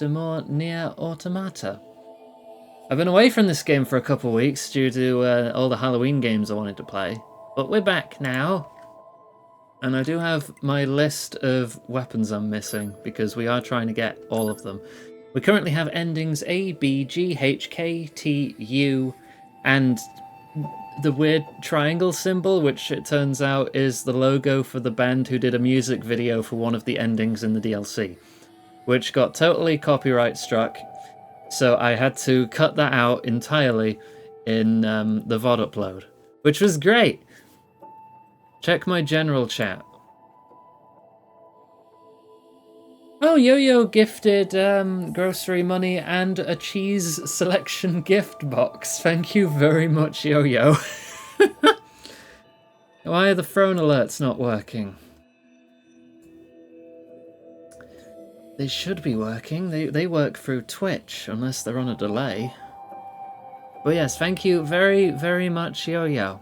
after more Nier Automata. I've been away from this game for a couple of weeks due to all the Halloween games I wanted to play, but we're back now. And I do have my list of weapons I'm missing, because we are trying to get all of them. We currently have endings A, B, G, H, K, T, U, and the weird triangle symbol, which it turns out is the logo for the band who did a music video for one of the endings in the DLC, which got totally copyright struck, so I had to cut that out entirely in the VOD upload, which was great. Check my general chat. Oh, Yo-Yo gifted grocery money and a cheese selection gift box. Thank you very much, Yo-Yo. Why are the phone alerts not working? They should be working. They work through Twitch, unless they're on a delay. But yes, thank you very, very much, Yo-Yo.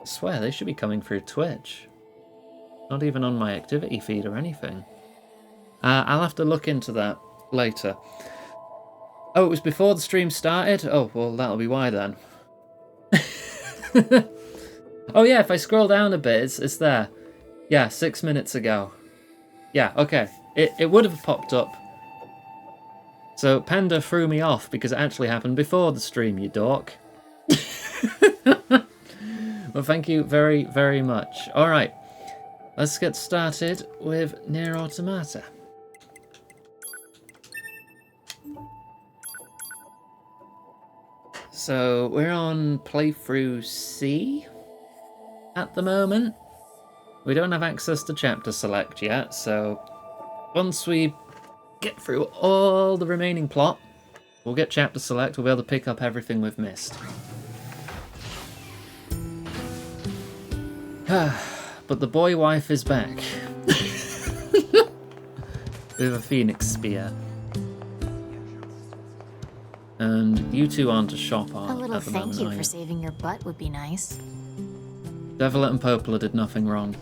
I swear, they should be coming through Twitch. Not even on my activity feed or anything. I'll have to look into that later. Oh, it was before the stream started? Oh, well, that'll be why then. Oh yeah, if I scroll down a bit, it's there. Yeah, 6 minutes ago. Yeah, okay. It would have popped up. So Panda threw me off because it actually happened before the stream, you dork. Well, thank you very, very much. Alright, let's get started with Nier Automata. So we're on playthrough C at the moment. We don't have access to chapter select yet, so once we get through all the remaining plot, we'll get chapter select, we'll be able to pick up everything we've missed. But the boy wife is back. With a phoenix spear. And you two aren't a shop art. A little thank you for saving your butt would be nice. Devola and Popola did nothing wrong.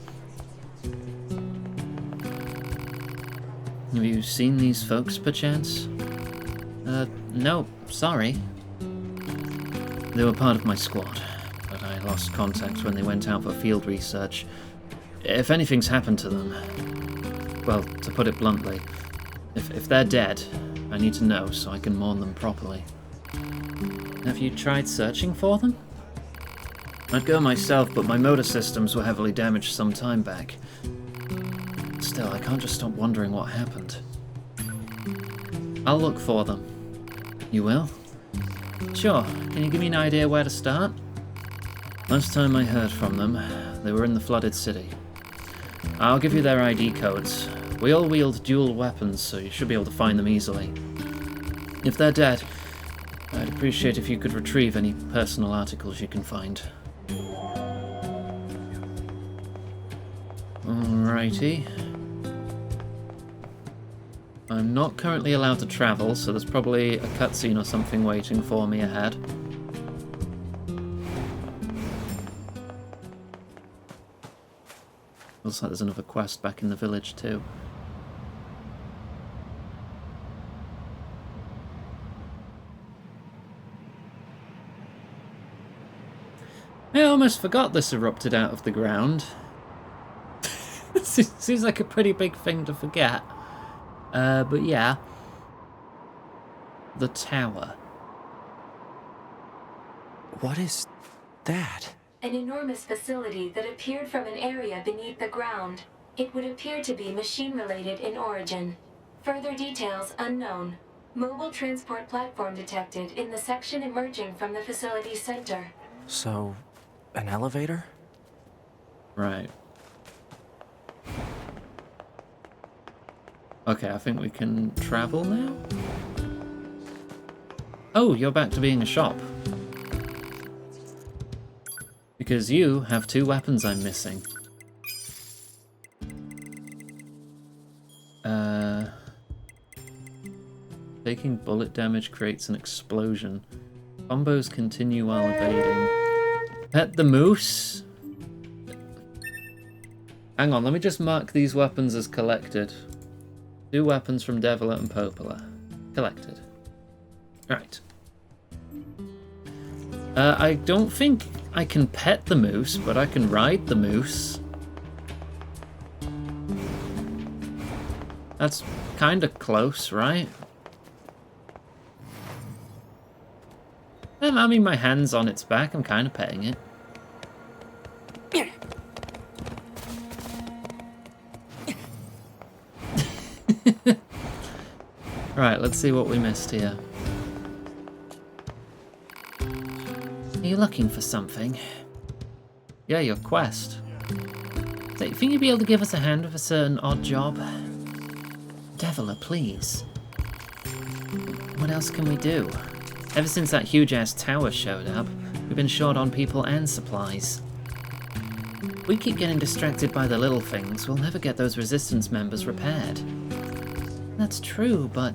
Have you seen these folks, perchance? No, sorry. They were part of my squad, but I lost contact when they went out for field research. If anything's happened to them, well, to put it bluntly, if they're dead, I need to know so I can mourn them properly. Have you tried searching for them? I'd go myself, but my motor systems were heavily damaged some time back. Still, I can't just stop wondering what happened. I'll look for them. You will? Sure. Can you give me an idea where to start? Last time I heard from them, they were in the flooded city. I'll give you their ID codes. We all wield dual weapons, so you should be able to find them easily. If they're dead, I'd appreciate if you could retrieve any personal articles you can find. Alrighty. I'm not currently allowed to travel, so there's probably a cutscene or something waiting for me ahead. Looks like there's another quest back in the village too. I almost forgot this erupted out of the ground. Seems like a pretty big thing to forget. But yeah. The tower. What is that? An enormous facility that appeared from an area beneath the ground. It would appear to be machine-related in origin. Further details unknown. Mobile transport platform detected in the section emerging from the facility's center. So, an elevator? Right. Okay, I think we can travel now? Oh, you're back to being a shop. Because you have 2 weapons I'm missing. Taking bullet damage creates an explosion. Combos continue while evading. Pet the moose? Hang on, let me just mark these weapons as collected. 2 weapons from Devola and Popola. Collected. Right. I don't think I can pet the moose, but I can ride the moose. That's kind of close, right? I mean, my hand's on its back. I'm kind of petting it. Right, let's see what we missed here. Are you looking for something? Yeah, your quest. So, you think you'd be able to give us a hand with a certain odd job? Devola, please. What else can we do? Ever since that huge-ass tower showed up, we've been short on people and supplies. If we keep getting distracted by the little things, we'll never get those resistance members repaired. That's true, but...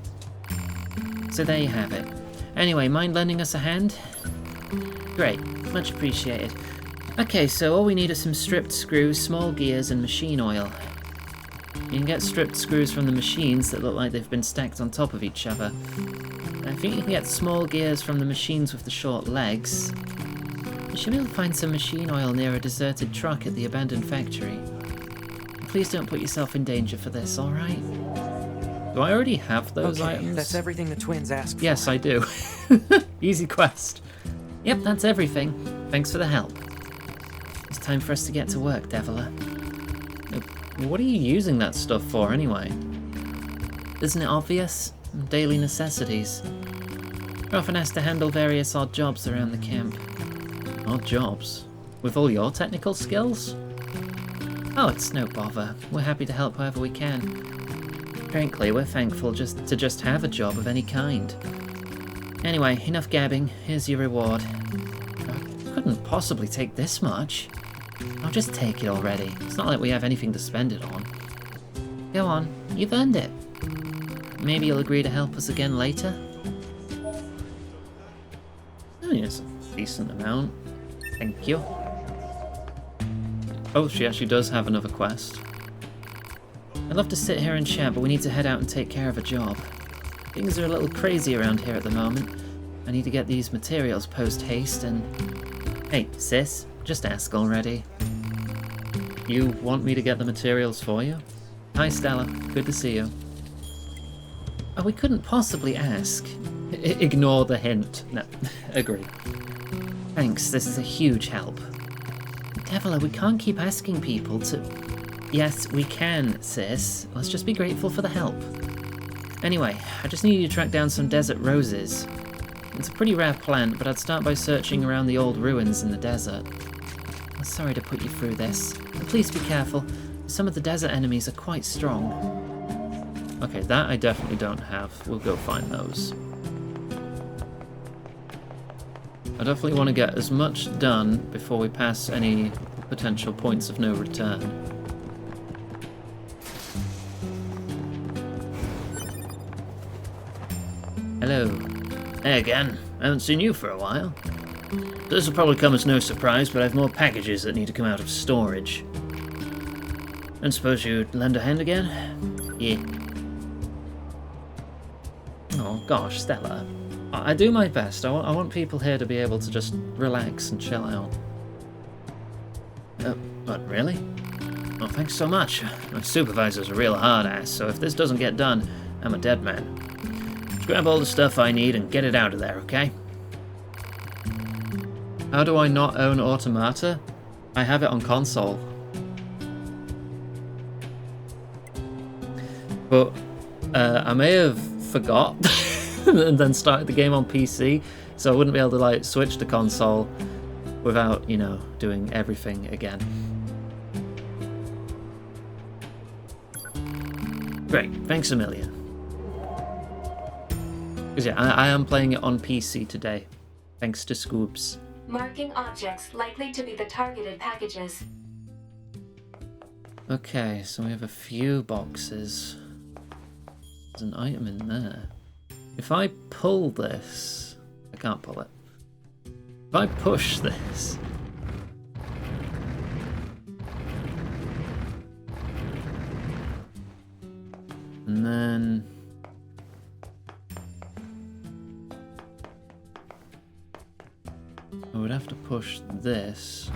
So there you have it. Anyway, mind lending us a hand? Great, much appreciated. Okay, so all we need are some stripped screws, small gears, and machine oil. You can get stripped screws from the machines that look like they've been stacked on top of each other. I think you can get small gears from the machines with the short legs. You should be able to find some machine oil near a deserted truck at the abandoned factory. Please don't put yourself in danger for this, alright? Do I already have those items? That's everything the twins asked for. Yes, I do. Easy quest. Yep, that's everything. Thanks for the help. It's time for us to get to work, Devola. What are you using that stuff for, anyway? Isn't it obvious? Daily necessities. You're often asked to handle various odd jobs around the camp. Odd jobs? With all your technical skills? Oh, it's no bother. We're happy to help however we can. Frankly, we're thankful to just have a job of any kind. Anyway, enough gabbing. Here's your reward. I couldn't possibly take this much. I'll just take it already. It's not like we have anything to spend it on. Go on, you've earned it. Maybe you'll agree to help us again later? I mean, it's a decent amount. Thank you. Oh, she actually does have another quest. I'd love to sit here and chat, but we need to head out and take care of a job. Things are a little crazy around here at the moment. I need to get these materials post-haste and... Hey, sis, just ask already. You want me to get the materials for you? Hi, Stella. Good to see you. Oh, we couldn't possibly ask. Ignore the hint. No, agree. Thanks, this is a huge help. Devola, we can't keep asking people to... Yes, we can, sis. Let's just be grateful for the help. Anyway, I just need you to track down some desert roses. It's a pretty rare plant, but I'd start by searching around the old ruins in the desert. I'm sorry to put you through this, but please be careful. Some of the desert enemies are quite strong. Okay, that I definitely don't have. We'll go find those. I definitely want to get as much done before we pass any potential points of no return. Hello. Hey again. I haven't seen you for a while. This will probably come as no surprise, but I have more packages that need to come out of storage. And suppose you'd lend a hand again? Yeah. Oh gosh, Stella. I do my best. I want people here to be able to just relax and chill out. What, really? Oh, thanks so much. My supervisor's a real hard ass, so if this doesn't get done, I'm a dead man. Just grab all the stuff I need and get it out of there, okay? How do I not own Automata? I have it on console. But I may have forgot and then started the game on PC, so I wouldn't be able to like switch to console without, you know, doing everything again. Great, thanks a million. Because yeah, I am playing it on PC today, thanks to Scoops. Marking objects likely to be the targeted packages. Okay, so we have a few boxes. There's an item in there. If I pull this... I can't pull it. If I push this... And And then... I would have to push this.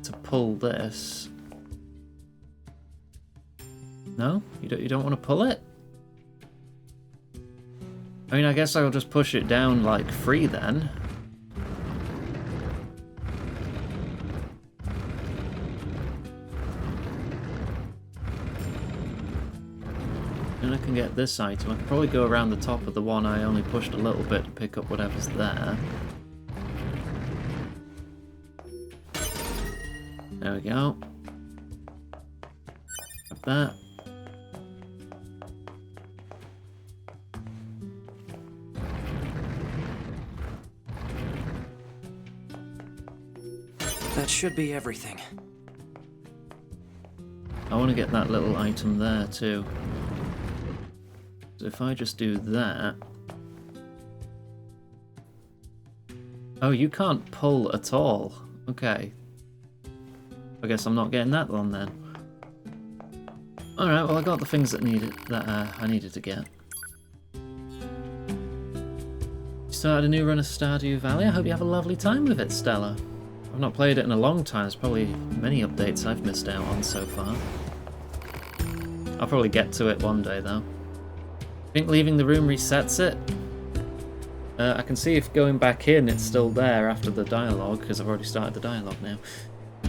To pull this. No? You don't want to pull it? I mean, I guess I'll just push it down, like, free then. And I can get this item. I can probably go around the top of the one I only pushed a little bit to pick up whatever's there. There we go. Grab that. That should be everything. I want to get that little item there too. So if I just do that... Oh, you can't pull at all. Okay. I guess I'm not getting that one then. Alright, well I got the things that I needed to get. You started a new run of Stardew Valley. I hope you have a lovely time with it, Stella. I've not played it in a long time. There's probably many updates I've missed out on so far. I'll probably get to it one day though. I think leaving the room resets it. I can see if going back in it's still there after the dialogue, because I've already started the dialogue now.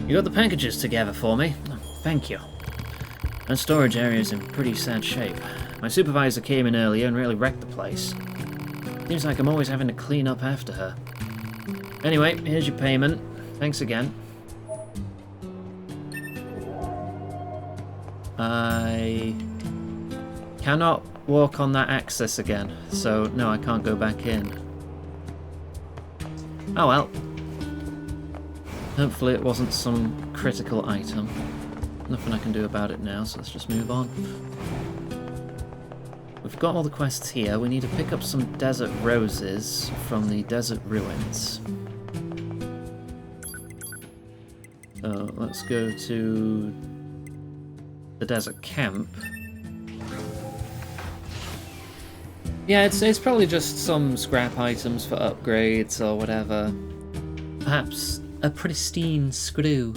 You got the packages together for me? Oh, thank you. That storage area is in pretty sad shape. My supervisor came in earlier and really wrecked the place. Seems like I'm always having to clean up after her. Anyway, here's your payment. Thanks again. I cannot walk on that axis again, so no, I can't go back in. Oh well. Hopefully it wasn't some critical item. Nothing I can do about it now, so let's just move on. We've got all the quests here. We need to pick up some desert roses from the desert ruins. So let's go to the desert camp. Yeah, it's probably just some scrap items for upgrades or whatever. Perhaps a pristine screw.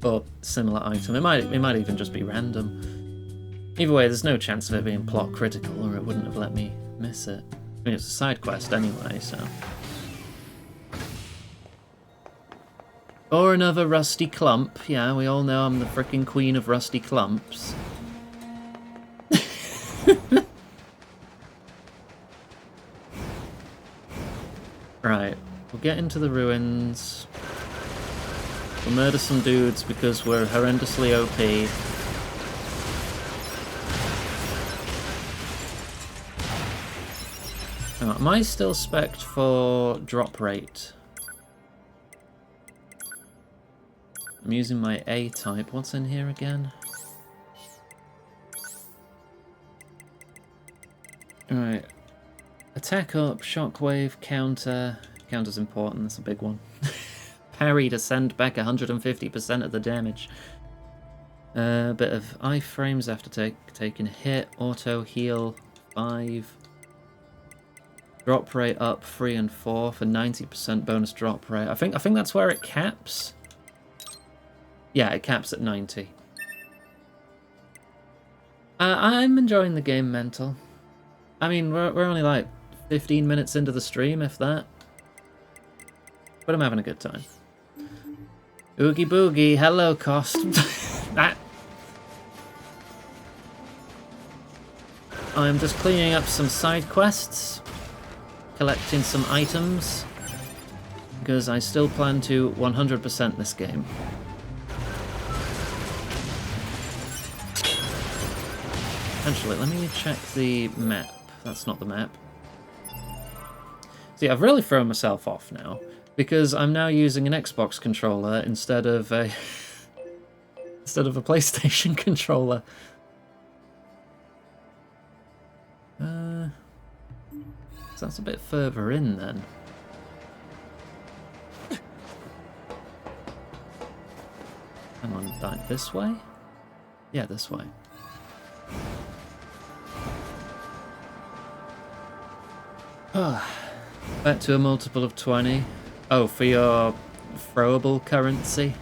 Or similar item. It might even just be random. Either way, there's no chance of it being plot critical, or it wouldn't have let me miss it. I mean, it's a side quest anyway, so. Or another rusty clump. Yeah, we all know I'm the frickin' queen of rusty clumps. Right, we'll get into the ruins. We'll murder some dudes because we're horrendously OP. Oh, am I still spec'd for drop rate? I'm using my A type. What's in here again? Alright. Attack up, shockwave, counter. Counter's important, that's a big one. Parry to send back 150% of the damage. A bit of iframes after taking a hit. Auto heal 5. Drop rate up 3 and 4 for 90% bonus drop rate. I think that's where it caps. Yeah, it caps at 90. I'm enjoying the game, Mental. I mean, we're only like 15 minutes into the stream, if that. But I'm having a good time. Oogie boogie, hello, Cost. I'm just cleaning up some side quests, collecting some items, because I still plan to 100% this game. Actually, let me check the map. That's not the map. See, I've really thrown myself off now, because I'm now using an Xbox controller instead of a PlayStation controller. So that's a bit further in then. Hang on, this way? Yeah, this way. Back to a multiple of 20. Oh, for your throwable currency?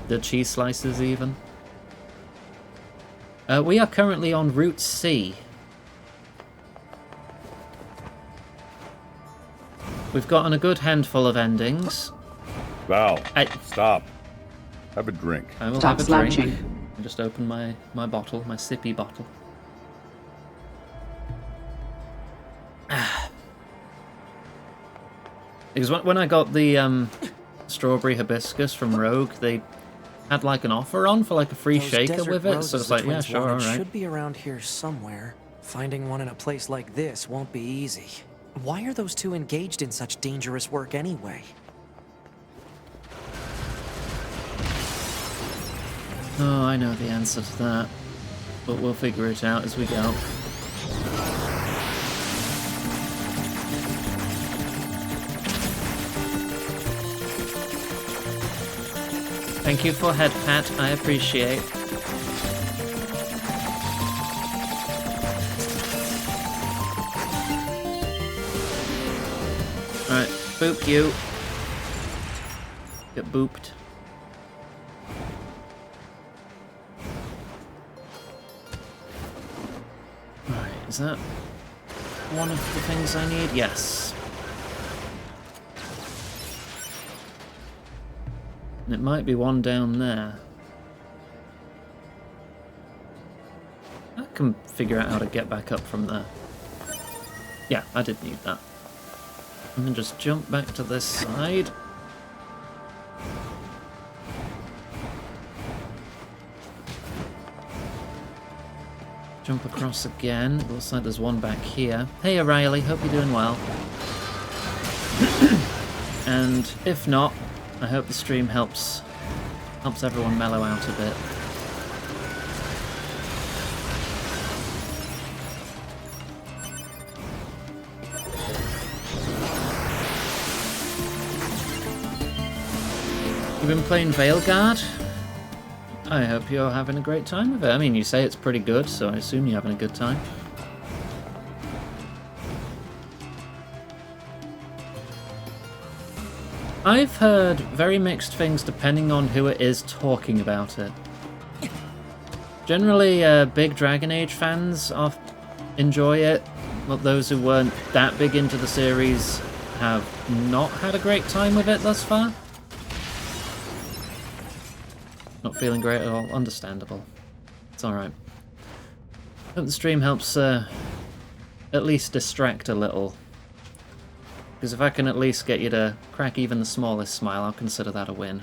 The cheese slices, even? We are currently on Route C. We've gotten a good handful of endings. Val, stop. Have a drink. I will Stop have a drink. slouching. I just opened my bottle, my sippy bottle. Because when I got the strawberry hibiscus from Rogue, they had like an offer on for like a free Those shaker desert with it, roses so it's the like, yeah, twins sure, wanted alright. should be around here somewhere. Finding one in a place like this won't be easy. Why are those two engaged in such dangerous work anyway? Oh, I know the answer to that, but we'll figure it out as we go. Thank you for head pat, I appreciate. Alright, boop you. Get booped. Right, is that one of the things I need? Yes. And it might be one down there. I can figure out how to get back up from there. Yeah, I did need that. And then just jump back to this side. Jump across again. Looks like there's one back here. Hey O'Reilly, hope you're doing well. And if not, I hope the stream helps everyone mellow out a bit. You've been playing Veilguard? I hope you're having a great time with it. I mean, you say it's pretty good, so I assume you're having a good time. I've heard very mixed things depending on who it is talking about it. Generally, big Dragon Age fans enjoy it, but those who weren't that big into the series have not had a great time with it thus far. Not feeling great at all. Understandable. It's alright. Hope the stream helps at least distract a little. Because if I can at least get you to crack even the smallest smile, I'll consider that a win.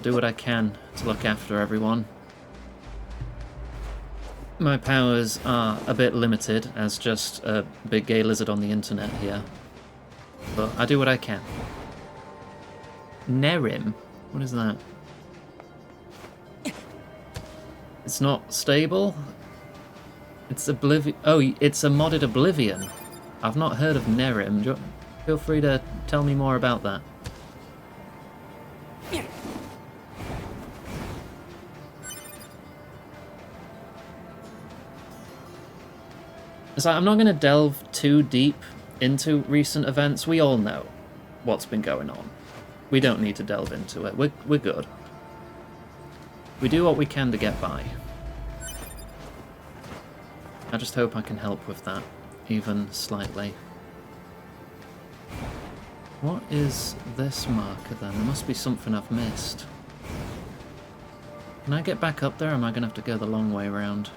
Do what I can to look after everyone. My powers are a bit limited as just a big gay lizard on the internet here. But I do what I can. Nerim? What is that? It's not stable? It's Oblivion. Oh, it's a modded Oblivion. I've not heard of Nerim. Feel free to tell me more about that. It's like, I'm not going to delve too deep into recent events. We all know what's been going on. We don't need to delve into it. We're good. We do what we can to get by. I just hope I can help with that, even slightly. What is this marker then? There must be something I've missed. Can I get back up there, or am I going to have to go the long way around?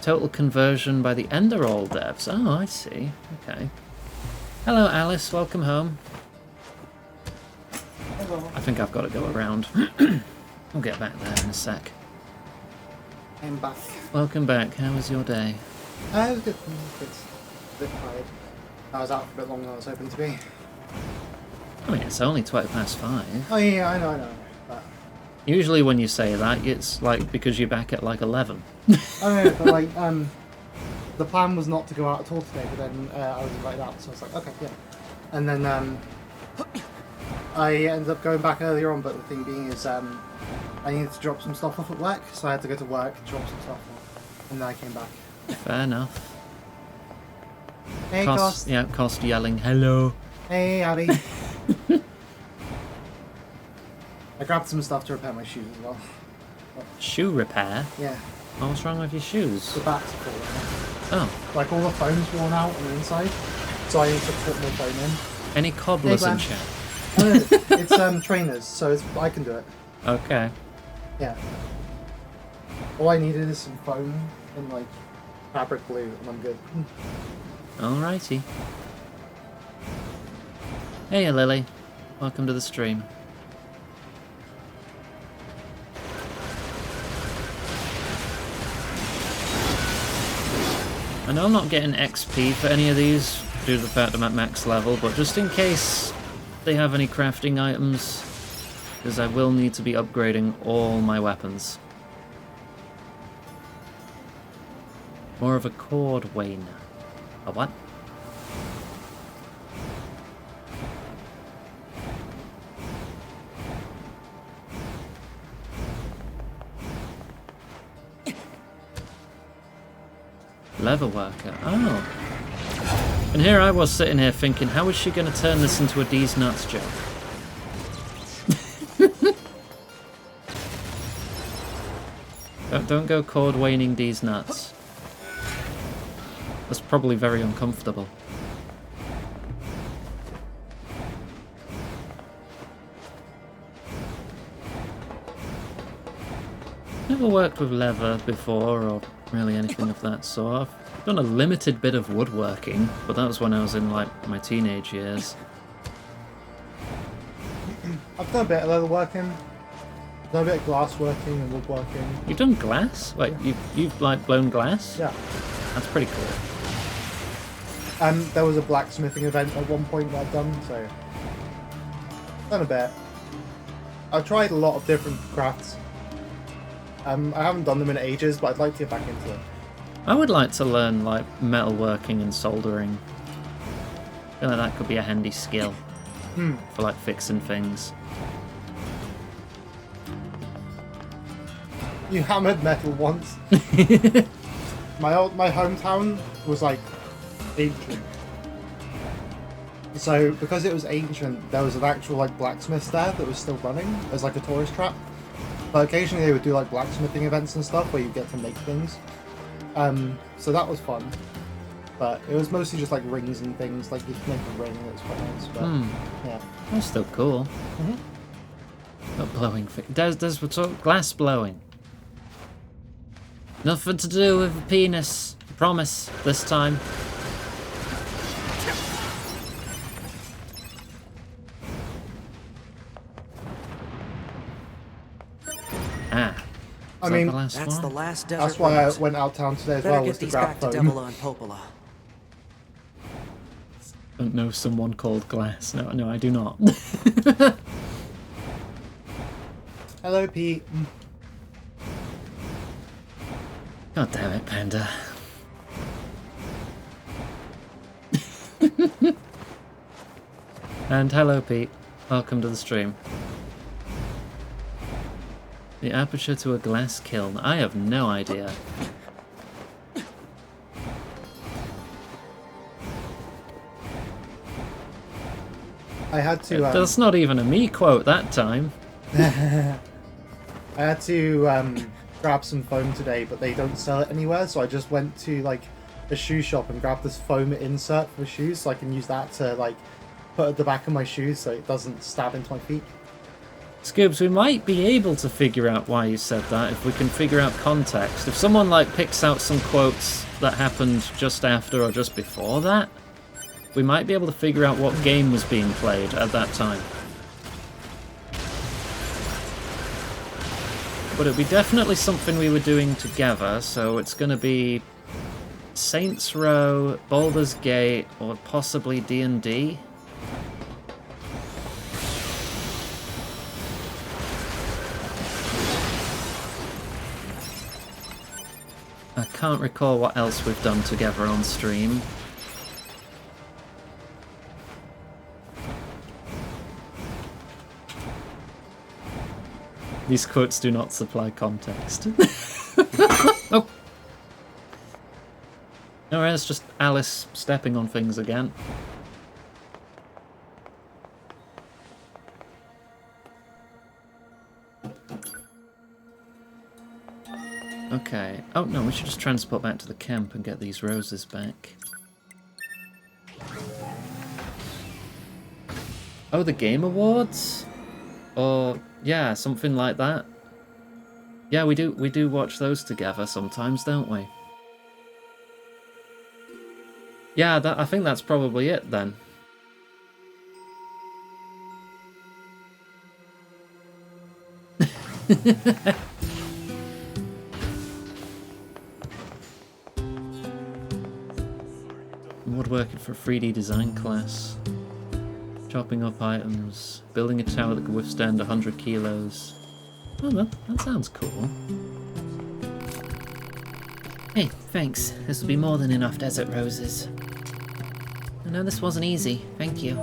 Total conversion by the Enderall devs. Oh, I see. Okay. Hello, Alice. Welcome home. Hello. I think I've got to go around. We'll get back there in a sec. I'm back. Welcome back. How was your day? It was good. It's a bit tired. I was out for a bit longer than I was hoping to be. I mean, it's only 5:20. Oh yeah, I know. But, Usually when you say that, it's like because you're back at like 11. I know, but like, the plan was not to go out at all today, but then I was invited out, so I was like, okay, yeah. And then, I ended up going back earlier on, but the thing being is, I needed to drop some stuff off at work, so I had to go to work, drop some stuff off, and then I came back. Fair enough. Hey, Cost. Yeah, Cost yelling, hello. Hey, Abby. I grabbed some stuff to repair my shoes as well. Shoe repair? Yeah. What's wrong with your shoes? The backs are falling out. Oh, Like all the foam's worn out on the inside, so I need to put more foam in. any cobblers Hey, in Glenn. chat? No, it's trainers, so I can do it. Okay. Yeah. All I needed is some foam and like fabric glue, and I'm good. Alrighty. Hey, Lily. Welcome to the stream. I know I'm not getting XP for any of these due to the fact I'm at max level, but just in case they have any crafting items, because I will need to be upgrading all my weapons. More of a cord wane. A what? Leather worker. Oh. And here I was sitting here thinking, how is she going to turn this into a D's nuts joke? Don't go cord waning D's nuts. That's probably very uncomfortable. Never worked with leather before, or really anything of that sort. I've done a limited bit of woodworking, but that was when I was in like my teenage years. I've done a bit of leather working, done a bit of glass working and woodworking. You've done glass? Wait, you've like blown glass? Yeah. That's pretty cool. There was a blacksmithing event at one point that I've done, so done a bit. I've tried a lot of different crafts. I haven't done them in ages, but I'd like to get back into it. I would like to learn like metalworking and soldering. I feel like that could be a handy skill for like fixing things. You hammered metal once. My hometown was like ancient. So because it was ancient, there was an actual like blacksmith there that was still running as like a tourist trap. But occasionally they would do like blacksmithing events and stuff where you get to make things. So that was fun. But it was mostly just like rings and things, like you could make a ring that's quite nice. But yeah. That's still cool. Not blowing there's glass blowing. Nothing to do with a penis. I promise, this time. Ah. I mean, That's the last desert that's why I route. went out town today as Better well, get was to these grab back to foam. Devola and Popola. Don't know someone called Glass. No, I do not. Hello, Pete. God damn it, Panda. And hello, Pete. Welcome to the stream. The aperture to a glass kiln. I have no idea. I had to. That's not even a me quote that time. I had to grab some foam today, but they don't sell it anywhere, so I just went to like a shoe shop and grabbed this foam insert for shoes, so I can use that to like put at the back of my shoes so it doesn't stab into my feet. Scoobs, we might be able to figure out why you said that if we can figure out context. If someone like picks out some quotes that happened just after or just before that, we might be able to figure out what game was being played at that time. But it'll be definitely something we were doing together, so it's going to be Saints Row, Baldur's Gate, or possibly D&D. I can't recall what else we've done together on stream. These quotes do not supply context. Oh. Alright, it's just Alice stepping on things again. Okay. Oh no, we should just transport back to the camp and get these roses back. Oh, the Game Awards? Or yeah, something like that. Yeah, we do watch those together sometimes, don't we? Yeah, I think that's probably it then. Woodworking for a 3D design class. Chopping up items. Building a tower that can withstand 100 kilos. Oh, that sounds cool. Hey, thanks. This will be more than enough desert roses. I know this wasn't easy. Thank you.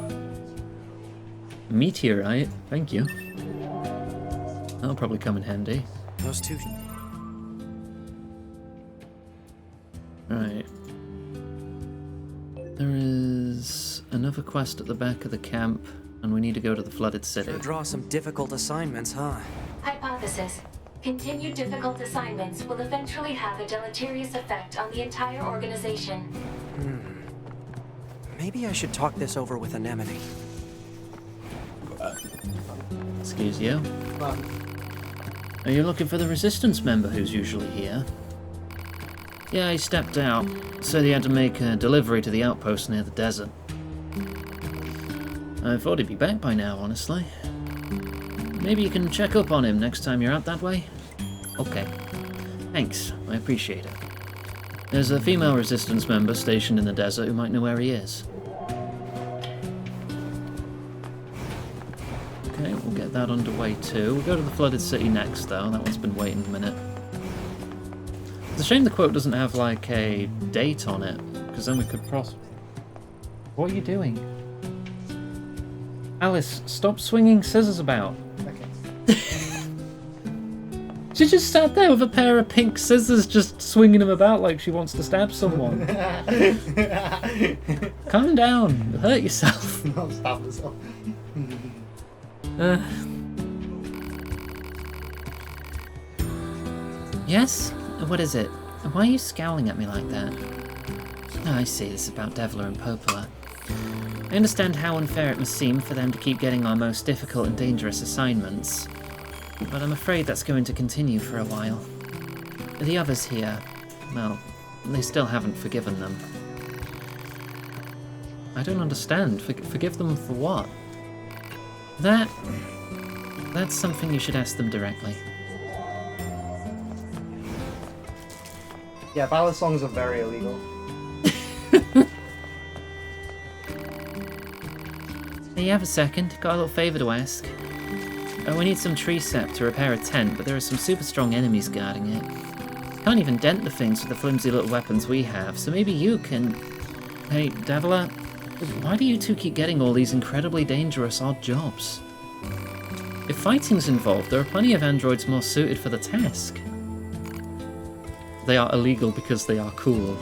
Meteorite? Thank you. That'll probably come in handy. Those two... Right. There is another quest at the back of the camp, and we need to go to the flooded city. Sure draw some difficult assignments, huh? Hypothesis. Continued difficult assignments will eventually have a deleterious effect on the entire organization. Maybe I should talk this over with Anemone. Excuse you. But Are you looking for the Resistance member who's usually here? Yeah, he stepped out. Said he had to make a delivery to the outpost near the desert. I thought he'd be back by now, honestly. Maybe you can check up on him next time you're out that way? Okay. Thanks, I appreciate it. There's a female Resistance member stationed in the desert who might know where he is. Okay, we'll get that underway too. We'll go to the flooded city next, though. That one's been waiting a minute. It's a shame the quote doesn't have, like, a date on it, because then we could What are you doing? Alice, stop swinging scissors about. okay. She just sat there with a pair of pink scissors just swinging them about like she wants to stab someone. Calm down. You'll hurt yourself. Not stab myself. Yes? What is it? Why are you scowling at me like that? Oh, I see. This is about Devola and Popola. I understand how unfair it must seem for them to keep getting our most difficult and dangerous assignments. But I'm afraid that's going to continue for a while. The others here, well, they still haven't forgiven them. I don't understand. Forgive them for what? That's something you should ask them directly. Yeah, ballad songs are very illegal. Hey, you have a second? Got a little favour to ask. We need some tree sap to repair a tent, but there are some super strong enemies guarding it. Can't even dent the things with the flimsy little weapons we have, so maybe you can... Hey, Devola, why do you two keep getting all these incredibly dangerous odd jobs? If fighting's involved, there are plenty of androids more suited for the task. They are illegal because they are cool.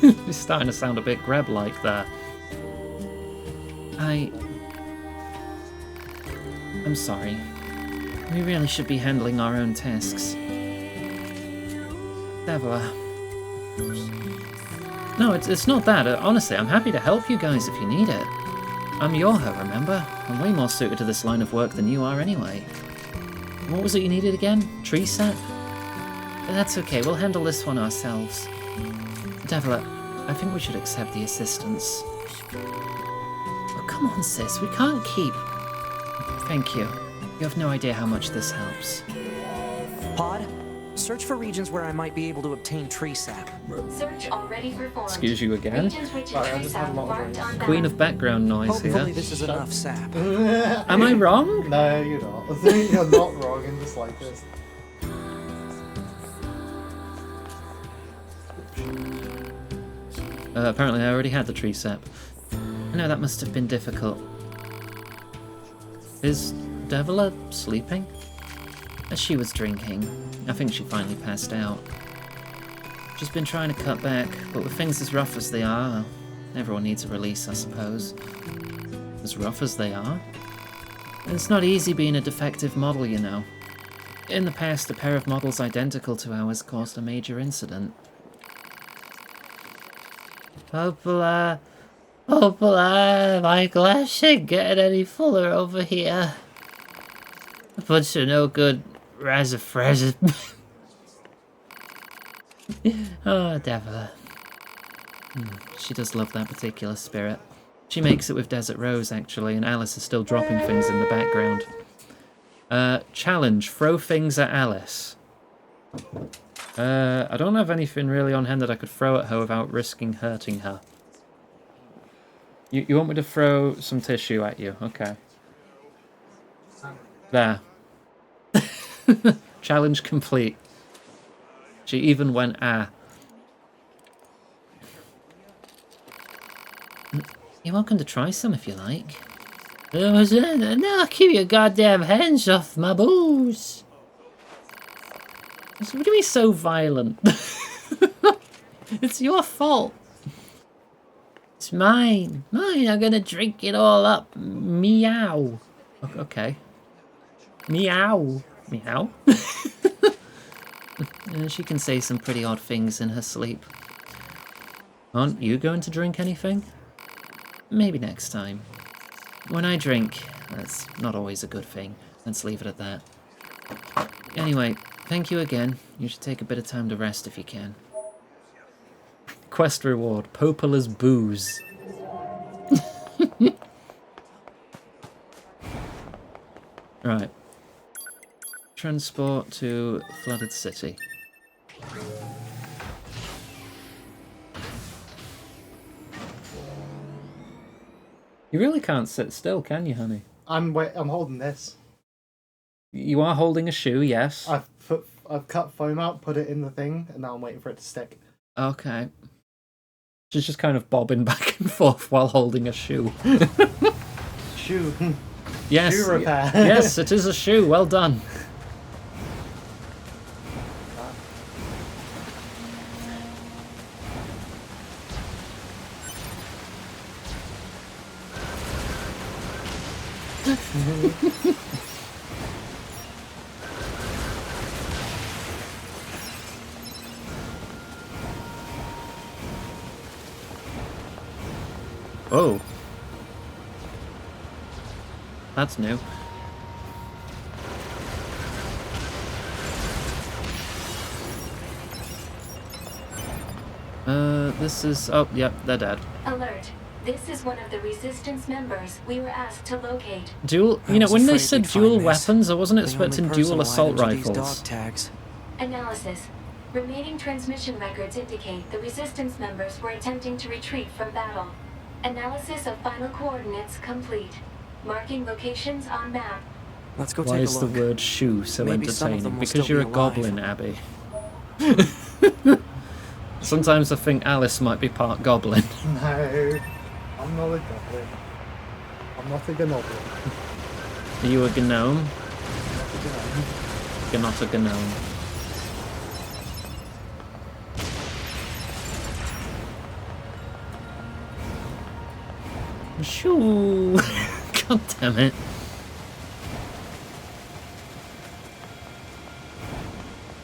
It's starting to sound a bit grab-like there. I'm sorry. We really should be handling our own tasks. Devola. No, it's not that. Honestly, I'm happy to help you guys if you need it. I'm Yoha, remember? I'm way more suited to this line of work than you are anyway. What was it you needed again? Tree sap? That's okay, we'll handle this one ourselves. Devola, I think we should accept the assistance. Oh, come on, sis, we can't keep... Thank you. You have no idea how much this helps. Pod, search for regions where I might be able to obtain tree sap. Search already performed. Excuse you again? Regions rich in Sorry, I tree just had sap a lot of marked drinks. on Queen map. of background noise Hopefully here. this is enough sap. Am I wrong? No, you're not. You're not wrong in the slightest. Apparently I already had the tree sap. I know that must have been difficult. Is Devola sleeping? She was drinking. I think she finally passed out. She's been trying to cut back, but with things as rough as they are, everyone needs a release, I suppose. As rough as they are? It's not easy being a defective model, you know. In the past, a pair of models identical to ours caused a major incident. Popola, my glass ain't getting any fuller over here. A bunch of no good razzafrazz. Oh, Devola. She does love that particular spirit. She makes it with Desert Rose, actually, and Alice is still dropping things in the background. Challenge, throw things at Alice. I don't have anything really on hand that I could throw at her without risking hurting her. You want me to throw some tissue at you? Okay. There. Challenge complete. She even went, ah. You're welcome to try some if you like. No, keep your goddamn hands off my booze. What do you mean so violent? It's your fault. It's mine. Mine, I'm gonna drink it all up. Meow. Okay. Meow. Meow? She can say some pretty odd things in her sleep. Aren't you going to drink anything? Maybe next time. When I drink, that's not always a good thing. Let's leave it at that. Anyway, thank you again. You should take a bit of time to rest if you can. Quest reward, Popola's booze. Right. Transport to Flooded City. You really can't sit still, can you, honey? I'm holding this. You are holding a shoe, yes. I've cut foam out, put it in the thing, and now I'm waiting for it to stick. Okay. She's just kind of bobbing back and forth while holding a shoe. Shoe. Yes. Shoe repair. Yes, it is a shoe. Well done. Oh. That's new. This is... Oh, yep, they're dead. Alert. This is one of the Resistance members we were asked to locate. Dual... You know, when they said dual weapons, I wasn't expecting dual assault rifles. Dog tags. Analysis. Remaining transmission records indicate the Resistance members were attempting to retreat from battle. Analysis of final coordinates complete. Marking locations on map. Let's go Why take a is the look. word shoe so Maybe some of them entertaining? will still Because you're a be alive. goblin, Abby. Sometimes I think Alice might be part goblin. No, I'm not a goblin. I'm not a gnoblin. Are you a gnome? Gnome. You're not a gnome. Shoo! God damn it.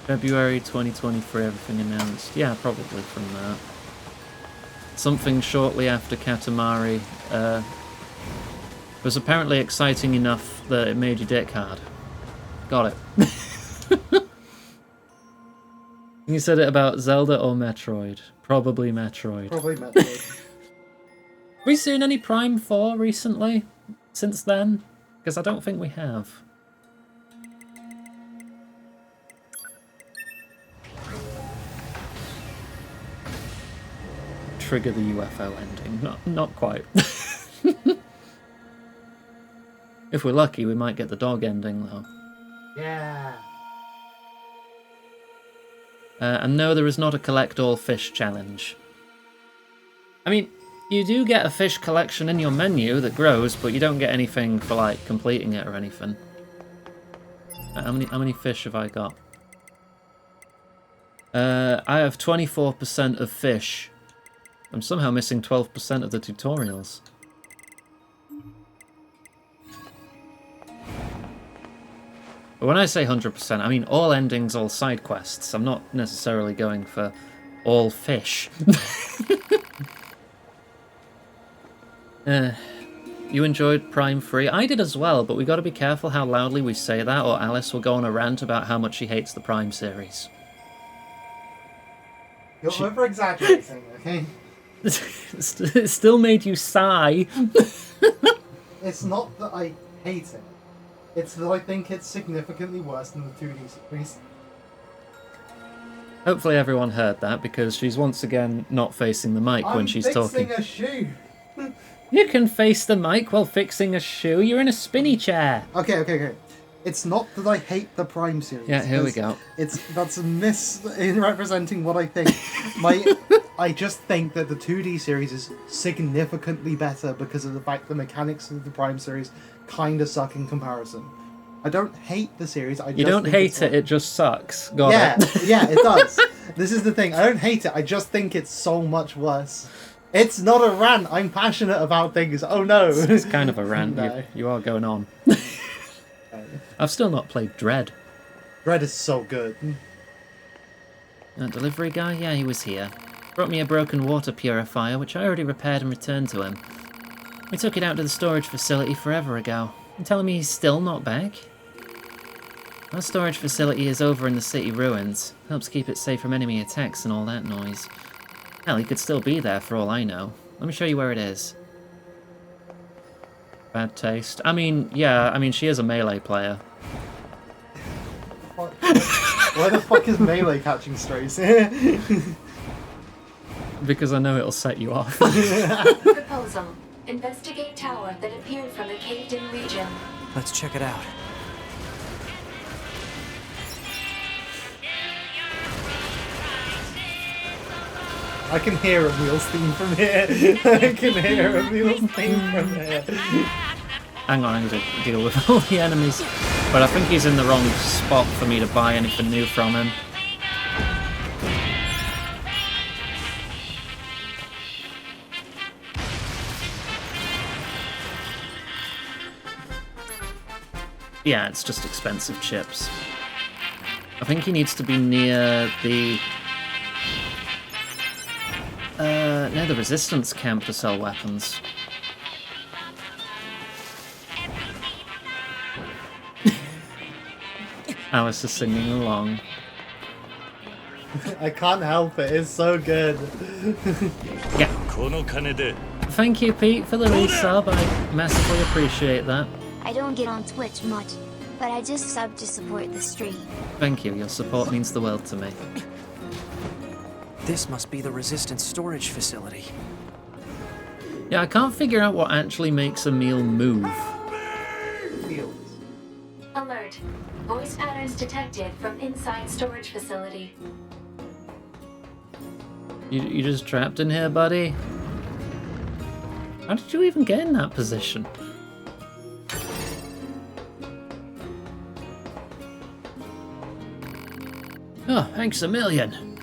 February 2023, everything announced. Yeah, probably from that. Something shortly after Katamari was apparently exciting enough that it made your dick hard. Got it. You said it about Zelda or Metroid? Probably Metroid. Probably Metroid. Have we seen any Prime 4 recently? Since then? Because I don't think we have. Trigger the UFO ending. Not quite. If we're lucky, we might get the dog ending, though. Yeah. And no, there is not a collect all fish challenge. I mean, you do get a fish collection in your menu that grows, but you don't get anything for, like, completing it or anything. How many fish have I got? I have 24% of fish. I'm somehow missing 12% of the tutorials. But when I say 100%, I mean all endings, all side quests. I'm not necessarily going for all fish. You enjoyed Prime Free? I did as well, but we got to be careful how loudly we say that, or Alice will go on a rant about how much she hates the Prime series. You're over-exaggerating, okay? It still made you sigh. It's not that I hate it. It's that I think it's significantly worse than the 2D series. Hopefully everyone heard that, because she's once again not facing the mic when she's talking. I'm fixing a shoe! You can face the mic while fixing a shoe. You're in a spinny chair. Okay. It's not that I hate the Prime series. Yeah, here we go. That's misrepresenting what I think. I just think that the 2D series is significantly better because of the fact the mechanics of the Prime series kind of suck in comparison. I don't hate the series. You don't hate it. It just sucks. Got it. Yeah, it does. This is the thing. I don't hate it. I just think it's so much worse. It's not a rant. I'm passionate about things. Oh no. It's kind of a rant. No. You are going on. I've still not played Dread. Dread is so good. That delivery guy? Yeah, he was here. Brought me a broken water purifier, which I already repaired and returned to him. We took it out to the storage facility forever ago. You telling me he's still not back? Our storage facility is over in the city ruins. Helps keep it safe from enemy attacks and all that noise. Hell, he could still be there for all I know. Let me show you where it is. Bad taste. I mean, she is a melee player. Why the fuck is melee catching strays? Because I know it'll set you off. Proposal. Investigate tower that appeared from the caved-in region. Let's check it out. I can hear Emil's theme from here. I can hear Emil's theme from here. Hang on, I need to deal with all the enemies. But I think he's in the wrong spot for me to buy anything new from him. Yeah, it's just expensive chips. I think he needs to be near the resistance camp to sell weapons. Alice is singing along. I can't help it, it's so good. Yeah. Thank you, Pete, for the resub. I massively appreciate that. I don't get on Twitch much, but I just sub to support the stream. Thank you, your support means the world to me. This must be the Resistance storage facility. Yeah, I can't figure out what actually makes Emil move. Alert. Voice patterns detected from inside storage facility. You just trapped in here, buddy? How did you even get in that position? Oh, thanks a million.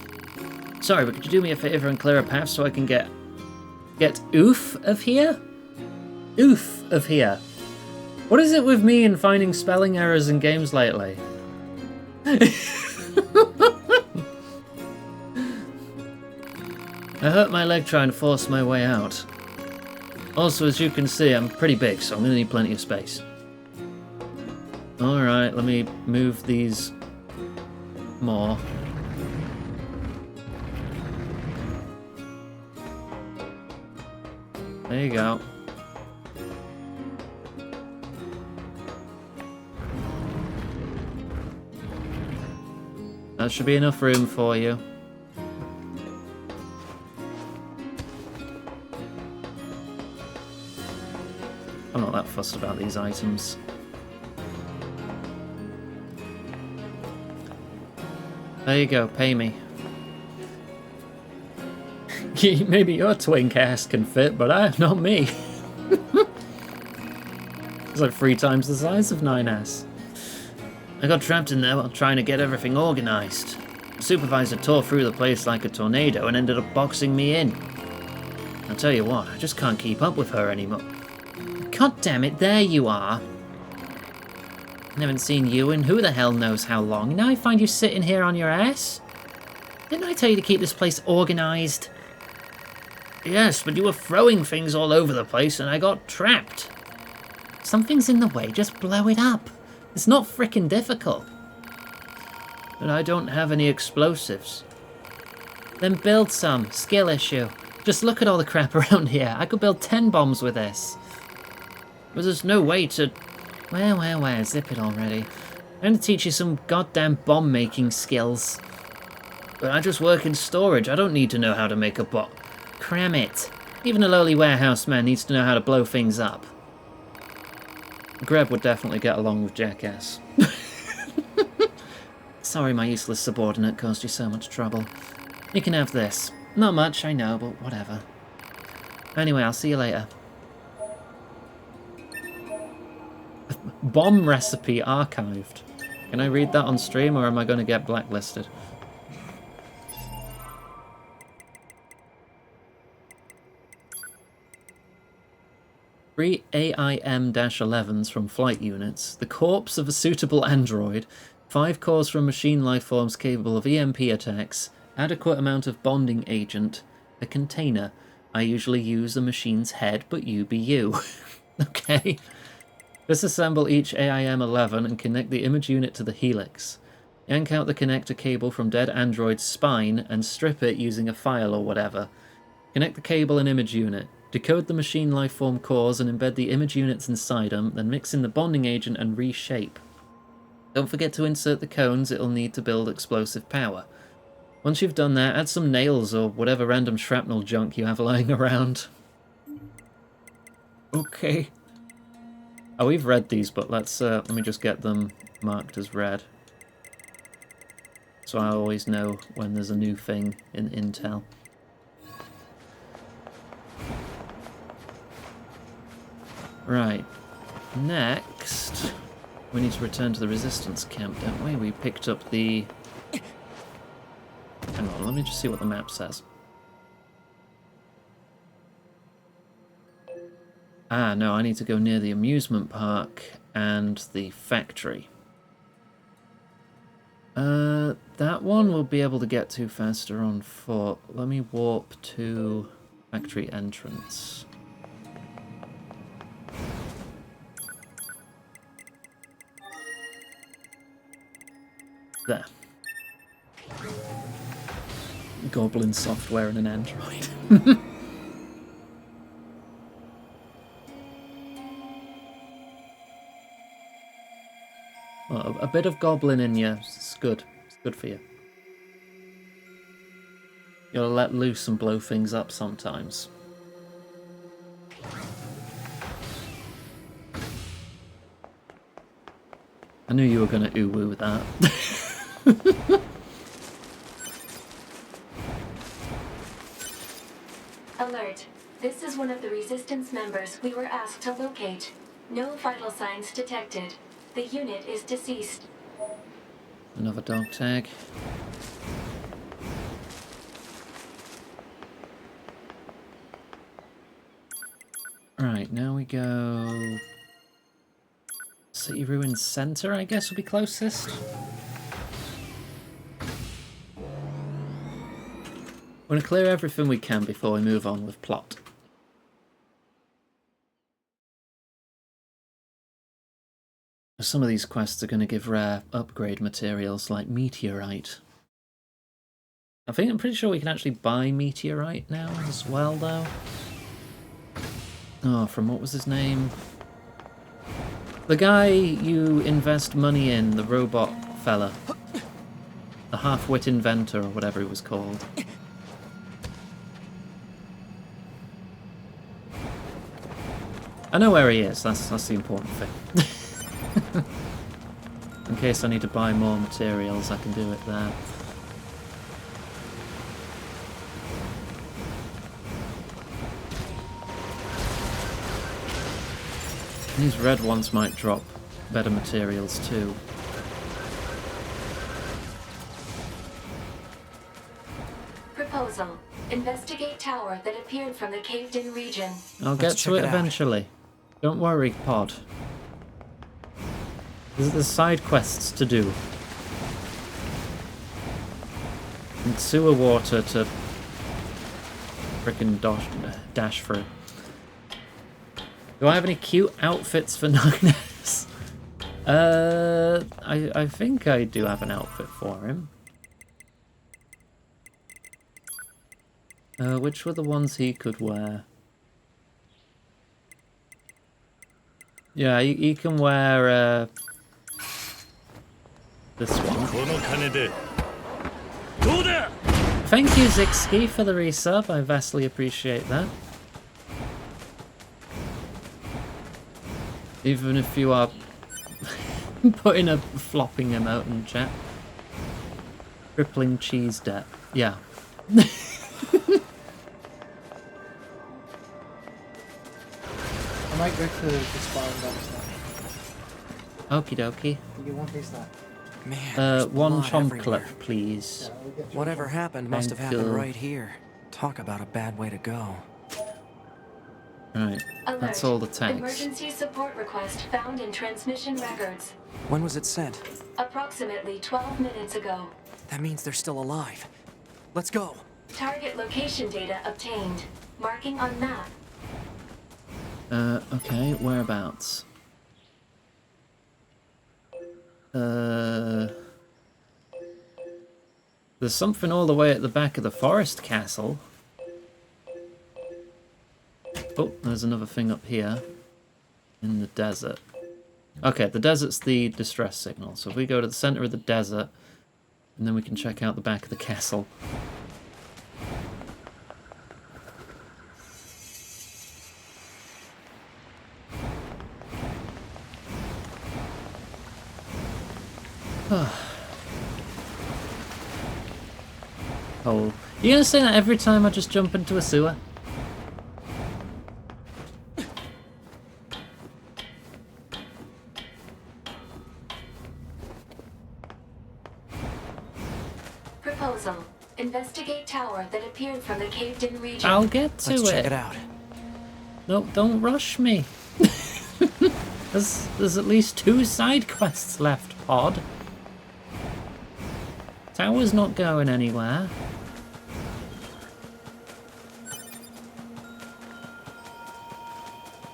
Sorry, but could you do me a favor and clear a path so I can get oof of here? Oof of here. What is it with me and finding spelling errors in games lately? I hurt my leg trying to force my way out. Also, as you can see, I'm pretty big, so I'm gonna need plenty of space. Alright, let me move these more. There you go. That should be enough room for you. I'm not that fussed about these items. There you go, pay me. Maybe your twink ass can fit, but not me. It's like 3 times the size of 9S. I got trapped in there while trying to get everything organized. The supervisor tore through the place like a tornado and ended up boxing me in. I'll tell you what, I just can't keep up with her anymore. God damn it, there you are. I haven't seen you in who the hell knows how long. Now I find you sitting here on your ass? Didn't I tell you to keep this place organized? Yes, but you were throwing things all over the place and I got trapped. Something's in the way, just blow it up. It's not frickin' difficult. But I don't have any explosives. Then build some. Skill issue. Just look at all the crap around here. I could build 10 bombs with this. But there's no way to... Where, zip it already. I'm going to teach you some goddamn bomb-making skills. But I just work in storage. I don't need to know how to make a bomb. Cram it. Even a lowly warehouse man needs to know how to blow things up. Greb would definitely get along with Jackass. Sorry my useless subordinate caused you so much trouble. You can have this. Not much, I know, but whatever. Anyway, I'll see you later. Bomb recipe archived. Can I read that on stream or am I going to get blacklisted? Three AIM-11s from flight units, the corpse of a suitable android, 5 cores from machine life forms capable of EMP attacks, adequate amount of bonding agent, a container. I usually use a machine's head, but you be you. Okay. Disassemble each AIM-11 and connect the image unit to the helix. Yank out the connector cable from dead android's spine and strip it using a file or whatever. Connect the cable and image unit. Decode the machine lifeform cores and embed the image units inside them, then mix in the bonding agent and reshape. Don't forget to insert the cones it'll need to build explosive power. Once you've done that, add some nails or whatever random shrapnel junk you have lying around. Okay. Oh, we've read these, but let me just get them marked as read. So I always know when there's a new thing in Intel. Right. Next, we need to return to the resistance camp, don't we? We picked up the... Hang on, let me just see what the map says. Ah, no, I need to go near the amusement park and the factory. That one we'll be able to get to faster on foot. Let me warp to factory entrance. There. Goblin software and an android. Well, a bit of goblin in you, it's good. It's good for you. You gotta let loose and blow things up sometimes. I knew you were gonna ooh-woo with that. Alert. This is one of the Resistance members we were asked to locate. No vital signs detected. The unit is deceased. Another dog tag. Right, now we go... City Ruins Center, I guess, will be closest. We're going to clear everything we can before we move on with plot. Some of these quests are going to give rare upgrade materials like meteorite. I'm pretty sure we can actually buy meteorite now as well, though. Oh, from what was his name? The guy you invest money in, the robot fella. The half-wit inventor, or whatever he was called. I know where he is, that's the important thing. In case I need to buy more materials, I can do it there. These red ones might drop better materials too. Proposal. Investigate tower that appeared from the caved-in region. I'll get Let's to check it it out. eventually. Don't worry, Pod. There's side quests to do. And sewer water to frickin' dash through. Do I have any cute outfits for Nugnes? I think I do have an outfit for him. Which were the ones he could wear? Yeah, he can wear this one. Thank you, Zixski, for the resub. I vastly appreciate that. Even if you are putting a flopping emote in chat. Crippling cheese debt. Yeah. I might go to the spy box now. Okie dokie. You get one piece of that. Man, there's One blood chomp everywhere. clip, please. Yeah, I'll get you Whatever one. happened must have Thank happened you. right here. Talk about a bad way to go. Right, Alert. that's all the tanks. Emergency support request found in transmission records. When was it sent? Approximately 12 minutes ago. That means they're still alive. Let's go. Target location data obtained. Marking on map. Okay, whereabouts? There's something all the way at the back of the forest castle. Oh, there's another thing up here. In the desert. Okay, the desert's the distress signal. So if we go to the center of the desert, and then we can check out the back of the castle. Oh, you gonna say that every time I just jump into a sewer? Proposal. Investigate tower that appeared from the caved-in region. I'll get to Let's it. check it out. No, don't rush me. There's at least 2 side quests left, Pod. Tower's not going anywhere.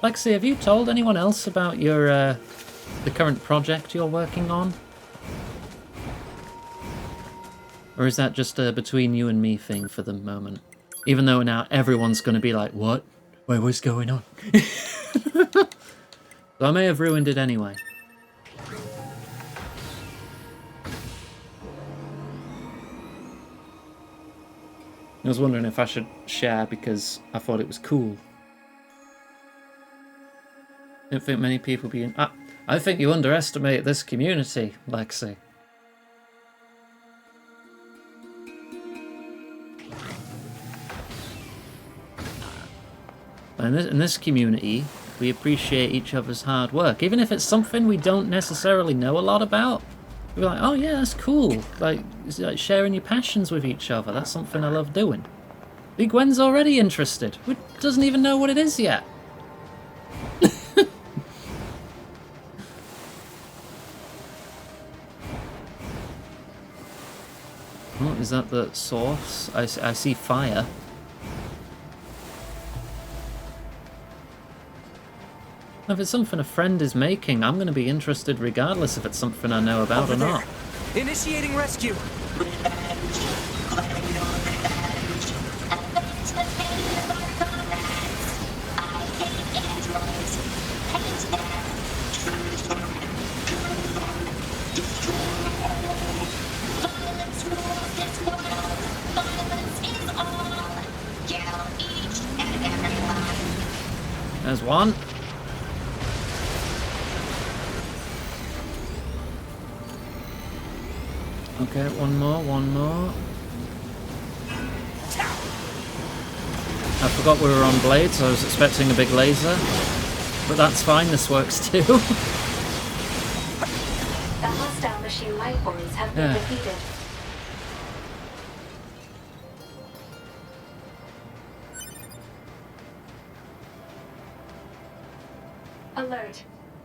Lexi, have you told anyone else about your the current project you're working on? Or is that just a between you and me thing for the moment? Even though now everyone's going to be like, what? Wait, what's going on? So I may have ruined it anyway. I was wondering if I should share because I thought it was cool. I don't think many people be in... I think you underestimate this community, Lexi. In this community, we appreciate each other's hard work. Even if it's something we don't necessarily know a lot about. We're like, oh yeah, that's cool. Like, it's like sharing your passions with each other. That's something I love doing. Big Gwen's already interested. We doesn't even know what it is yet. Oh, is that the source? I see fire. If it's something a friend is making, I'm going to be interested regardless if it's something I know about Over or there. not. Initiating rescue. There's one. Okay, one more. I forgot we were on blades, I was expecting a big laser. But that's fine, this works too. The hostile machine life forms have been Yeah. defeated.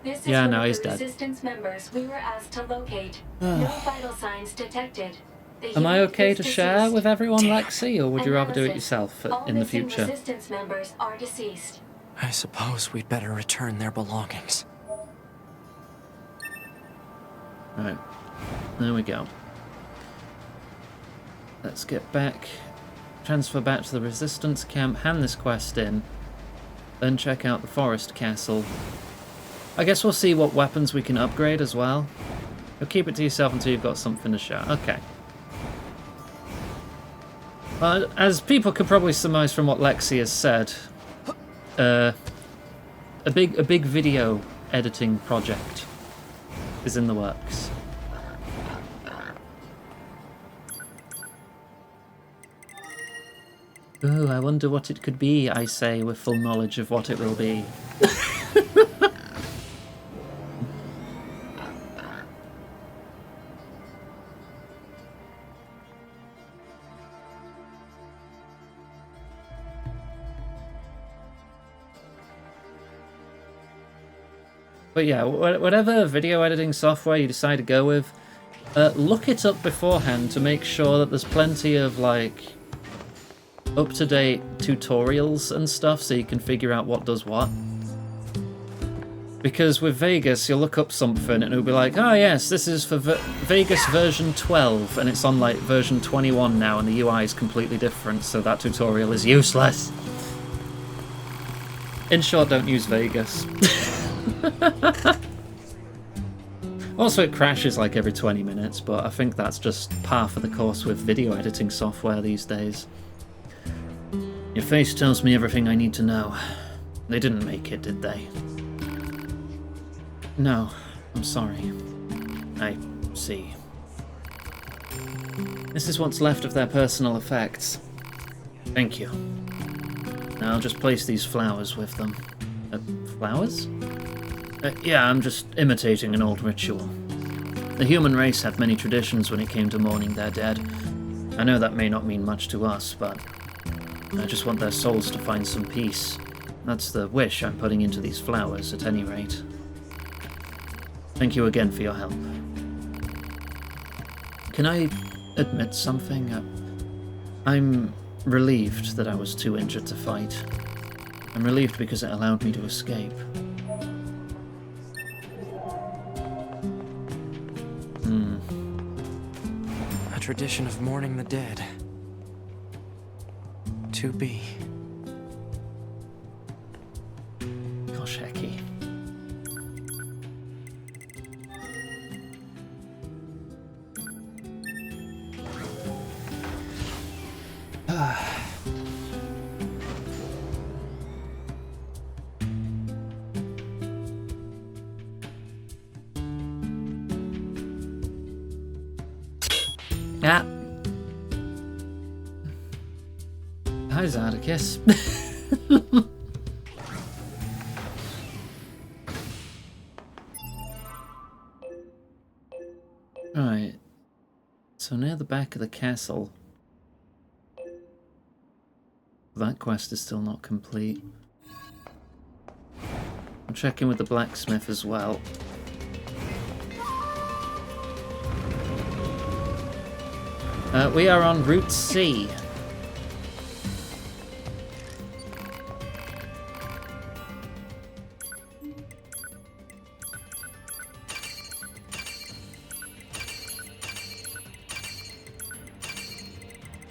This is Yeah, one no, of he's the dead. Resistance members we were asked to locate. No vital signs detected. The Am I unit okay is to share deceased. with everyone, Lexi, or would you rather do it Analysis. yourself All in the missing future? Resistance members are deceased. I suppose we'd better return their belongings. Right. There we go. Let's get back. Transfer back to the Resistance camp, hand this quest in, then check out the Forest Castle. I guess we'll see what weapons we can upgrade as well. You'll keep it to yourself until you've got something to show. Okay. As people could probably surmise from what Lexi has said, a big video editing project is in the works. Ooh, I wonder what it could be, I say, with full knowledge of what it will be. But yeah, whatever video editing software you decide to go with, look it up beforehand to make sure that there's plenty of, like, up-to-date tutorials and stuff so you can figure out what does what. Because with Vegas, you'll look up something and it'll be like, oh yes, this is for Vegas version 12, and it's on, like, version 21 now, and the UI is completely different, so that tutorial is useless. In short, don't use Vegas. Also, it crashes like every 20 minutes, but I think that's just par for the course with video editing software these days. Your face tells me everything I need to know. They didn't make it, did they? No, I'm sorry. I see. This is what's left of their personal effects. Thank you. Now I'll just place these flowers with them. Flowers? Yeah, I'm just imitating an old ritual. The human race had many traditions when it came to mourning their dead. I know that may not mean much to us, but I just want their souls to find some peace. That's the wish I'm putting into these flowers, at any rate. Thank you again for your help. Can I admit something? I'm relieved that I was too injured to fight. I'm relieved because it allowed me to escape. A tradition of mourning the dead. To be. Gosh, Hecky. Ah. Hi, Zardicus. Right. So near the back of the castle. That quest is still not complete. I'm checking with the blacksmith as well. We are on Route C.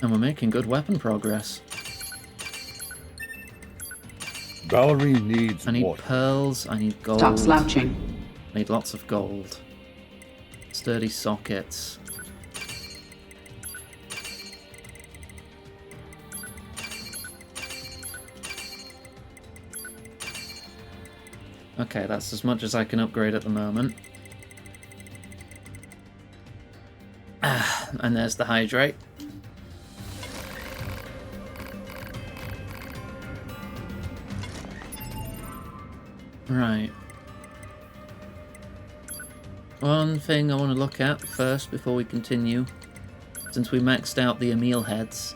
And we're making good weapon progress. Valerie needs I need water. pearls, I need gold. Stop slouching. I need lots of gold. Sturdy sockets. Okay, that's as much as I can upgrade at the moment. And there's the hydrate. Right. One thing I want to look at first before we continue, since we maxed out the Emil heads.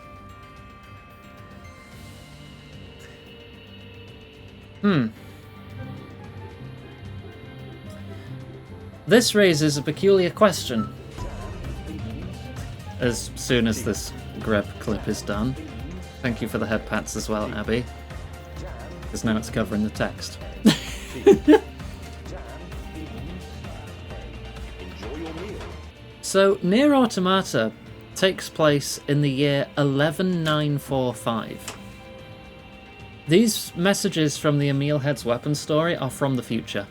this raises a peculiar question. As soon as this grep clip is done. Thank you for the head pats as well, Abby. Because now it's covering the text. So, Nier Automata takes place in the year 11945. These messages from the Emil Head's weapon story are from the future.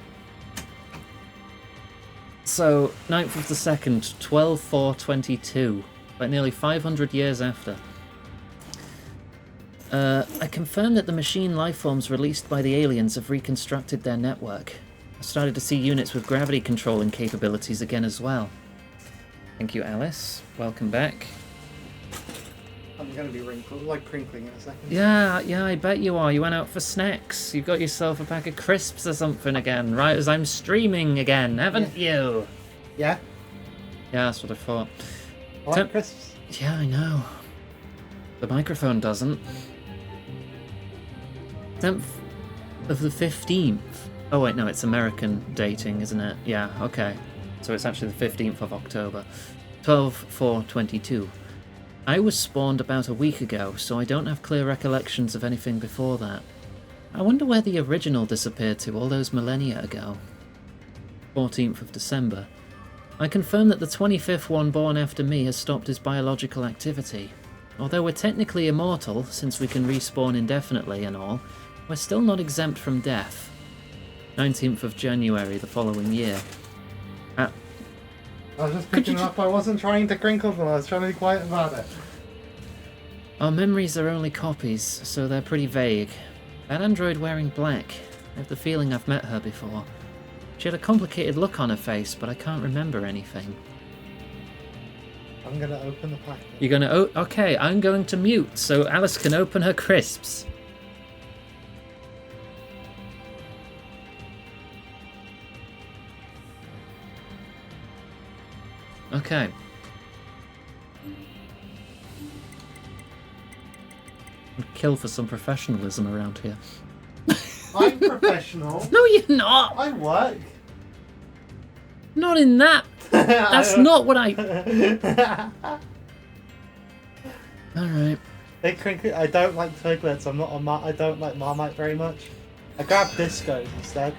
So, 9th of the 2nd, 12/4/22, like nearly 500 years after. I confirmed that the machine lifeforms released by the aliens have reconstructed their network. I started to see units with gravity controlling capabilities again as well. Thank you, Alice. Welcome back. I'm gonna be crinkling in a second. Yeah, I bet you are. You went out for snacks. You got yourself a pack of crisps or something again, right as I'm streaming again, haven't you? Yeah? Yeah, that's what I thought. I like crisps. Yeah, I know. The microphone doesn't. 10th of the 15th. Oh wait, no, it's American dating, isn't it? Yeah, okay. So it's actually the 15th of October. 12/4/22. I was spawned about a week ago, so I don't have clear recollections of anything before that. I wonder where the original disappeared to all those millennia ago. 14th of December. I confirm that the 25th one born after me has stopped his biological activity. Although we're technically immortal, since we can respawn indefinitely and all, we're still not exempt from death. 19th of January the following year. I was just picking up, I wasn't trying to crinkle them, I was trying to be quiet about it. Our memories are only copies, so they're pretty vague. That android wearing black, I have the feeling I've met her before. She had a complicated look on her face, but I can't remember anything. I'm gonna open the packet. You're gonna... okay, I'm going to mute, so Alice can open her crisps. Okay. I'd kill for some professionalism around here. I'm professional. No, you're not! I work. Not in that! That's not what I... Alright. I don't like Twiglets, I'm not on I don't like Marmite very much. I grabbed Discos instead.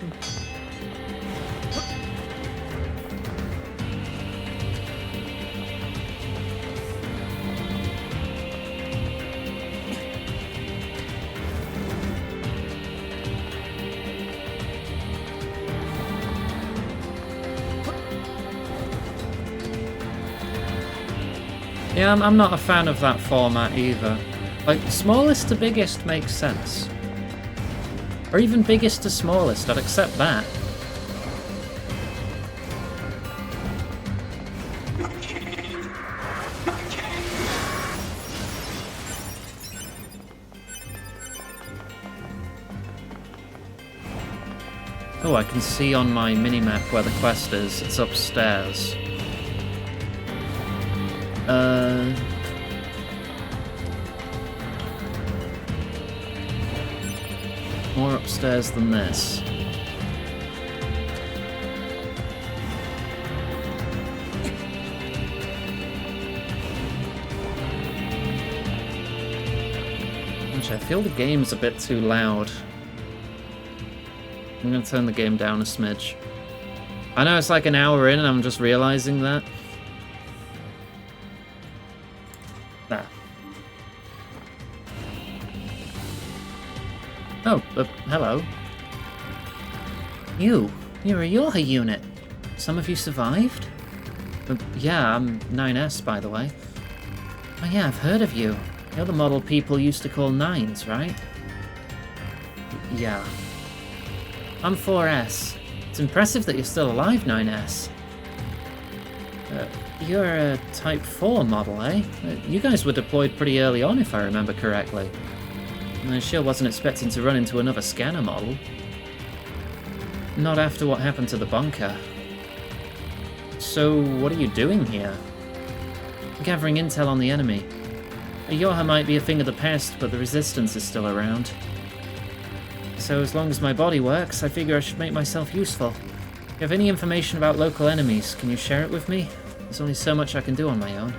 Yeah, I'm not a fan of that format either. Like, smallest to biggest makes sense. Or even biggest to smallest, I'd accept that. Oh, I can see on my minimap where the quest is. It's upstairs. More upstairs than this. Actually, I feel the game's a bit too loud. I'm gonna turn the game down a smidge. I know it's like an hour in and I'm just realizing that. There. Oh, hello. You're a Yorha unit. Some of you survived? Yeah, I'm 9S, by the way. Oh yeah, I've heard of you. You're the model people used to call 9s, right? Yeah. I'm 4S. It's impressive that you're still alive, 9S. You're a Type 4 model, eh? You guys were deployed pretty early on, if I remember correctly. I sure wasn't expecting to run into another scanner model. Not after what happened to the bunker. So, what are you doing here? Gathering intel on the enemy. Yorha might be a thing of the past, but the resistance is still around. So as long as my body works, I figure I should make myself useful. you have any information about local enemies, can you share it with me? There's only so much I can do on my own.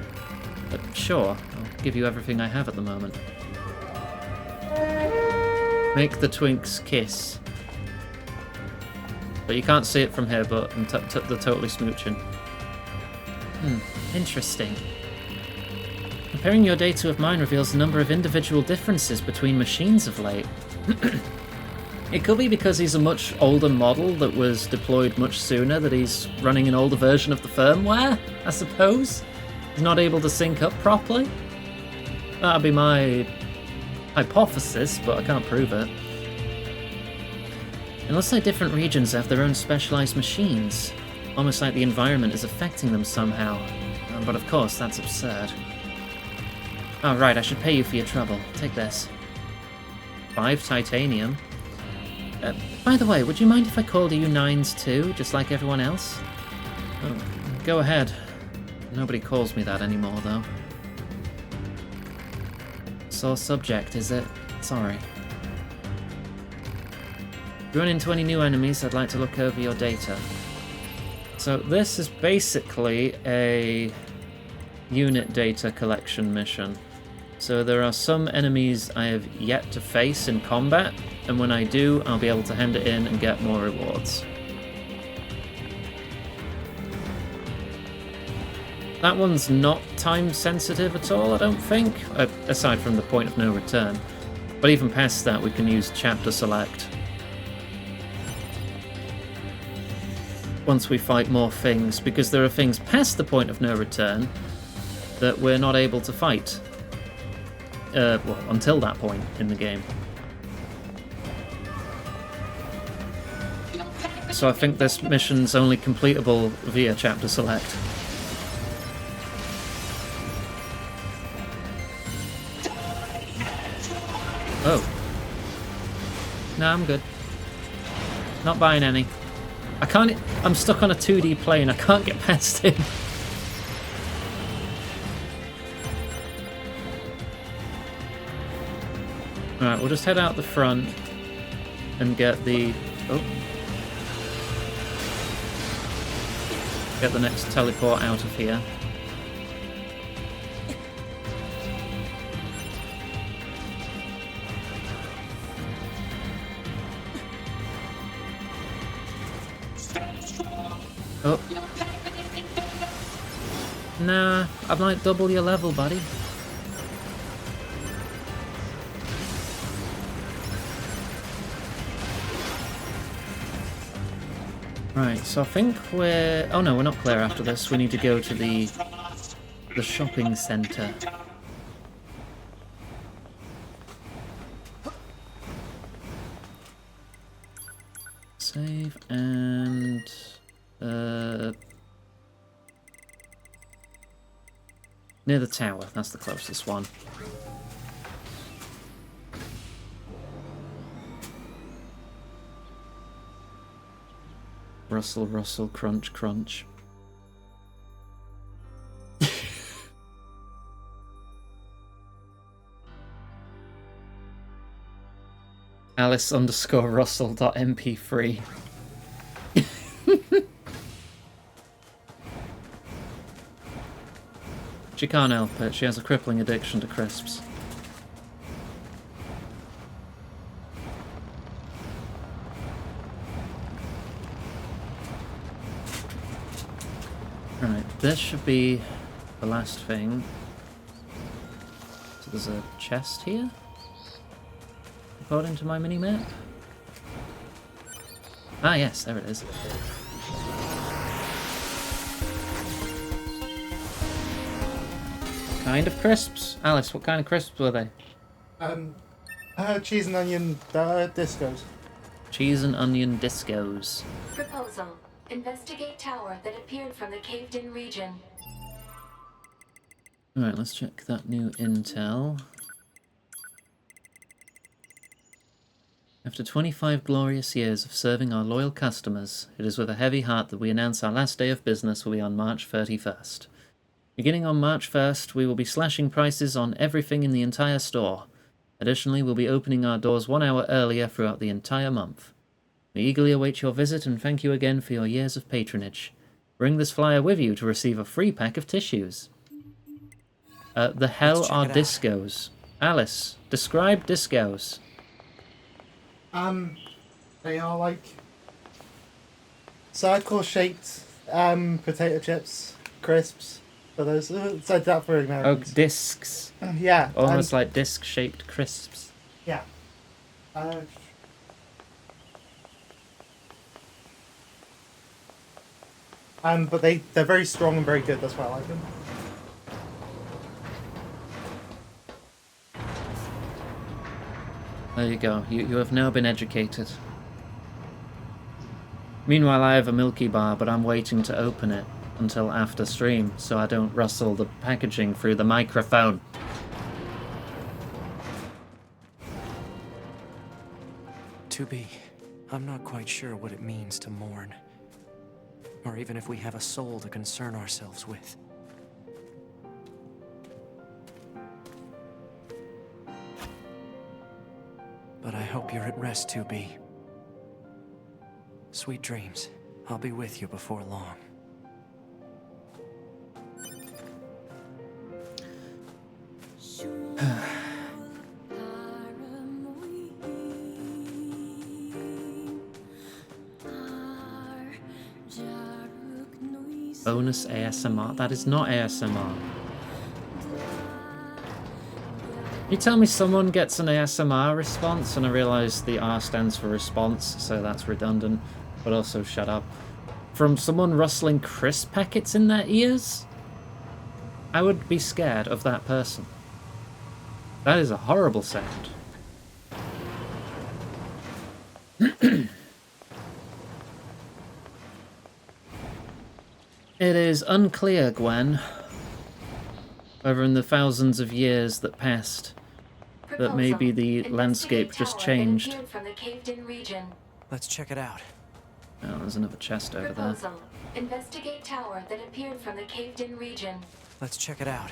But sure, I'll give you everything I have at the moment. Make the twinks kiss. But you can't see it from here, but they're totally smooching. Interesting. Comparing your data with mine reveals a number of individual differences between machines of late. It could be because he's a much older model that was deployed much sooner, that he's running an older version of the firmware, I suppose. He's not able to sync up properly. That'd be my hypothesis, but I can't prove it. It looks like different regions have their own specialized machines, almost like the environment is affecting them somehow. But of course, that's absurd. Oh right, I should pay you for your trouble. Take this. 5 titanium. By the way, would you mind if I called you Nines too, just like everyone else? Oh, go ahead. Nobody calls me that anymore, though. Sore subject, is it? Sorry. If you run into any new enemies, I'd like to look over your data. So this is basically a unit data collection mission. So there are some enemies I have yet to face in combat, and when I do, I'll be able to hand it in and get more rewards. That one's not time sensitive at all, I don't think, aside from the point of no return. But even past that, we can use chapter select. Once we fight more things, because there are things past the point of no return that we're not able to fight. Well, until that point in the game. So I think this mission's only completable via chapter select. Oh. No, I'm good. Not buying any. I can't... I'm stuck on a 2D plane. I can't get past him. Alright, we'll just head out the front and get the... Oh. Get the next teleport out of here. Oh. Nah, I'm like double your level, buddy. Right, so I think we're... Oh no, we're not clear after this. We need to go to the shopping centre. Save and... near the tower, that's the closest one. Rustle, rustle, crunch, crunch. Alice_Russell.mp3. She can't help it, she has a crippling addiction to crisps. Right, this should be the last thing. So there's a chest here, according to my mini-map. Ah yes, there it is. Kind of crisps? Alice, what kind of crisps were they? Cheese and onion discos. Cheese and onion discos. Proposal. Investigate tower that appeared from the caved-in region. Alright, let's check that new intel. After 25 glorious years of serving our loyal customers, it is with a heavy heart that we announce our last day of business will be on March 31st. Beginning on March 1st, we will be slashing prices on everything in the entire store. Additionally, we'll be opening our doors 1 hour earlier throughout the entire month. We eagerly await your visit and thank you again for your years of patronage. Bring this flyer with you to receive a free pack of tissues. The hell check are it out. discos? Alice, describe discos. They are like circle-shaped potato chips, crisps. For those, said that for Oh, Americans. discs. Yeah. Almost like disc-shaped crisps. Yeah. But they're very strong and very good. That's why I like them. There you go. You have now been educated. Meanwhile, I have a Milky Bar, but I'm waiting to open it until after stream, so I don't rustle the packaging through the microphone. To be, I'm not quite sure what it means to mourn. Or even if we have a soul to concern ourselves with. But I hope you're at rest, 2B. Sweet dreams. I'll be with you before long. Bonus ASMR? That is not ASMR. You tell me someone gets an ASMR response and I realise the R stands for response, so that's redundant, but also shut up. From someone rustling crisp packets in their ears? I would be scared of that person. That is a horrible sound. It is unclear, Gwen, whether in the thousands of years that passed, that maybe the landscape just changed. From the caved-in region. Let's check it out. Oh, there's another chest over there. Proposal. Investigate tower that appeared from the caved-in region. Let's check it out.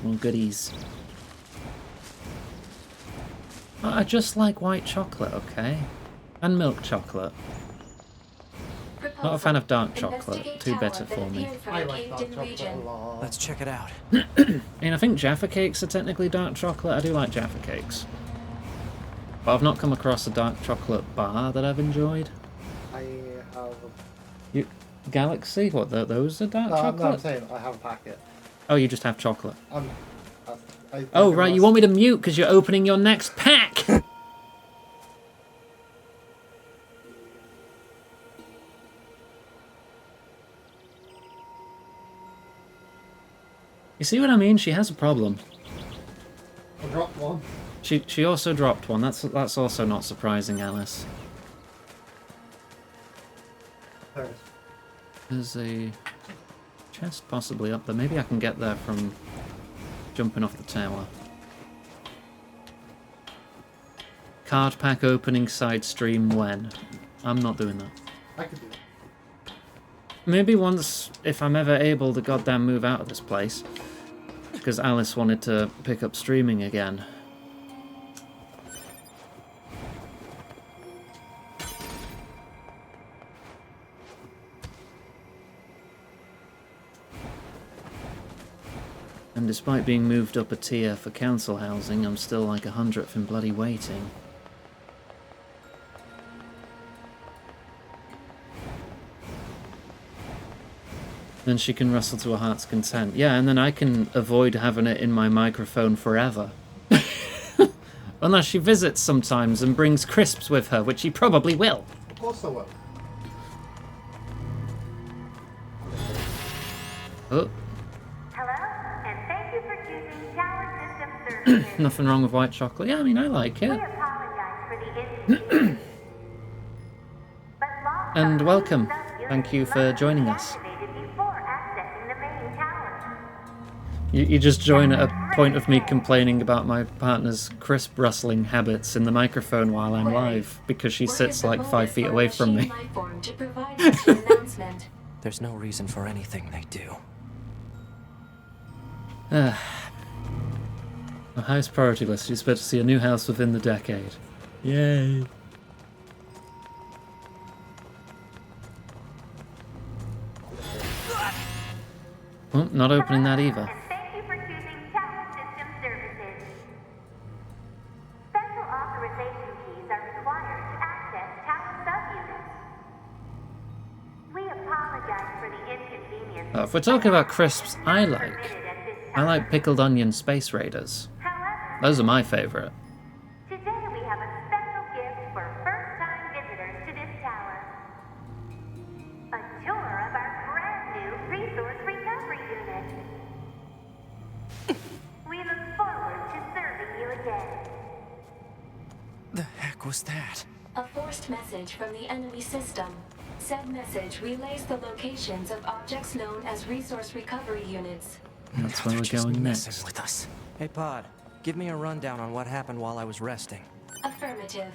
More goodies. I just like white chocolate, okay? And milk chocolate. Not a fan of dark chocolate. Too bitter for me. I like dark chocolate a lot. Let's check it out. And I think Jaffa cakes are technically dark chocolate. I do like Jaffa cakes. But I've not come across a dark chocolate bar that I've enjoyed. I have. Galaxy? What, those are dark No, chocolate? I'm saying I have a packet. Oh, you just have chocolate. Oh right, you want me to mute because you're opening your next pack! You see what I mean? She has a problem. I dropped one. She also dropped one. That's also not surprising, Alice. There it is. There's a chest possibly up there. Maybe I can get there from jumping off the tower. Card pack opening side stream when? I'm not doing that. I could do that. Maybe once, if I'm ever able to goddamn move out of this place. Because Alice wanted to pick up streaming again. And despite being moved up a tier for council housing, I'm still like 100th in bloody waiting. Then she can rustle to her heart's content. Yeah, and then I can avoid having it in my microphone forever. Unless she visits sometimes and brings crisps with her, which she probably will. Of course I will. Oh. Hello, and thank you for choosing Tower System Services. Nothing wrong with white chocolate. Yeah, I mean, I like We it. apologize for the inconvenience. But logs And on welcome. stuff units Thank you for must be joining us. activated before accessing the main tower. You just join at a point of me complaining about my partner's crisp rustling habits in the microphone while I'm live, because she sits like 5 feet away from me. To provide us with an announcement. There's no reason for anything they do. My highest priority list, you expect to see a new house within the decade. Yay! Oh, not opening that either. And thank you for choosing Tower System Services. Special authorization keys are required to access tower subunits. We apologize for the inconvenience. If we're talking about crisps I like pickled onion space raiders. However, Those are my favourite. today we have a special gift for first-time visitors to this tower. A tour of our brand new resource recovery unit. We look forward to serving you again. The heck was that? A forced message from the enemy system. Said message relays the locations of objects known as resource recovery units. That's Now where they're we're just going messing next. with us. Hey, Pod, give me a rundown on what happened while I was resting. Affirmative.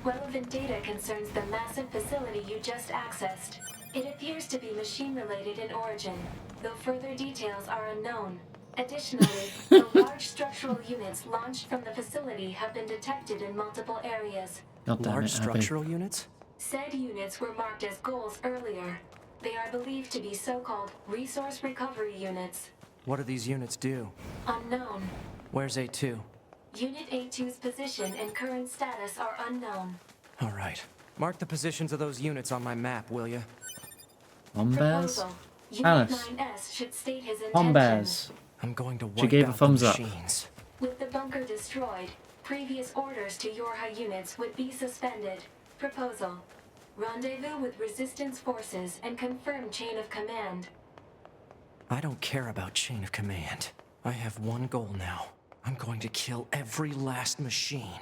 Relevant data concerns the massive facility you just accessed. It appears to be machine-related in origin, though further details are unknown. Additionally, the large structural units launched from the facility have been detected in multiple areas. God damn Large it, Abby. structural units? Said units were marked as goals earlier. They are believed to be so-called resource recovery units. What do these units do? Unknown. Where's A2? Unit A2's position and current status are unknown. All right. Mark the positions of those units on my map, will you? Hombears? Proposal. Unit Alice. 9S should state his intentions. Hombears. I'm going to She wipe gave a out thumbs the up. machines. With the bunker destroyed, previous orders to Yorha units would be suspended. Proposal. Rendezvous with resistance forces and confirm chain of command. I don't care about chain of command. I have one goal now. I'm going to kill every last machine.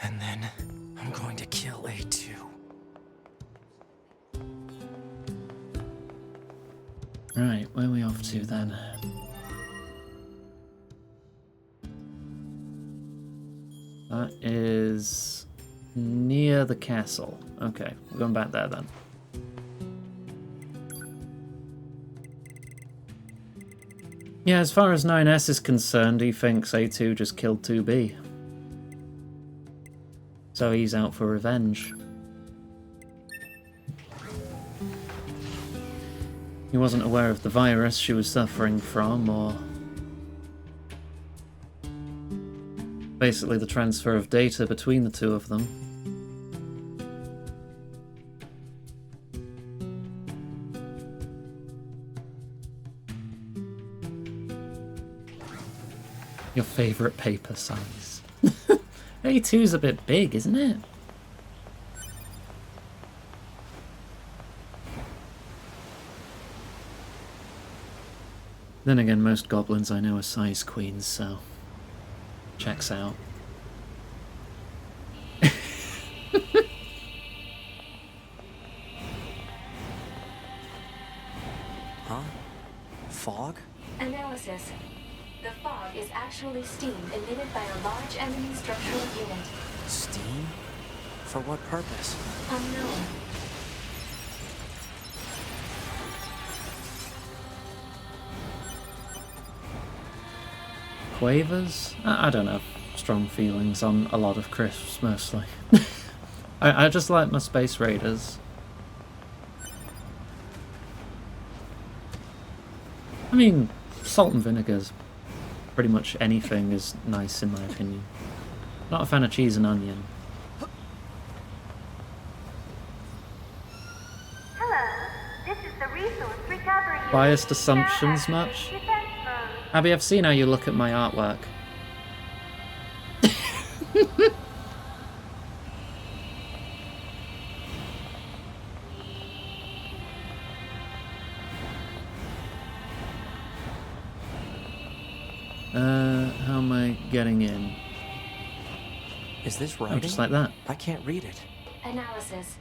And then I'm going to kill A2. Right, where are we off to then? That is near the castle. Okay, we're going back there then. Yeah, as far as 9S is concerned, he thinks A2 just killed 2B. So he's out for revenge. He wasn't aware of the virus she was suffering from, or basically the transfer of data between the two of them. Your favourite paper size. A2's a bit big, isn't it? Then again, most goblins I know are size queens, so checks out. Huh? Fog? Analysis. The fog is actually steam emitted by a large enemy structural unit. Steam? For what purpose? Unknown. Quavers? I don't have strong feelings on a lot of crisps, mostly. I just like my Space Raiders. I mean, salt and vinegar's pretty much anything is nice in my opinion. Not a fan of cheese and onion. Hello, this is the resource recovery unit. Biased assumptions much? Defense mode. Abby, I've seen how you look at my artwork. How am I getting in? Is this Oh, writing? just like that. I can't read it. Analysis.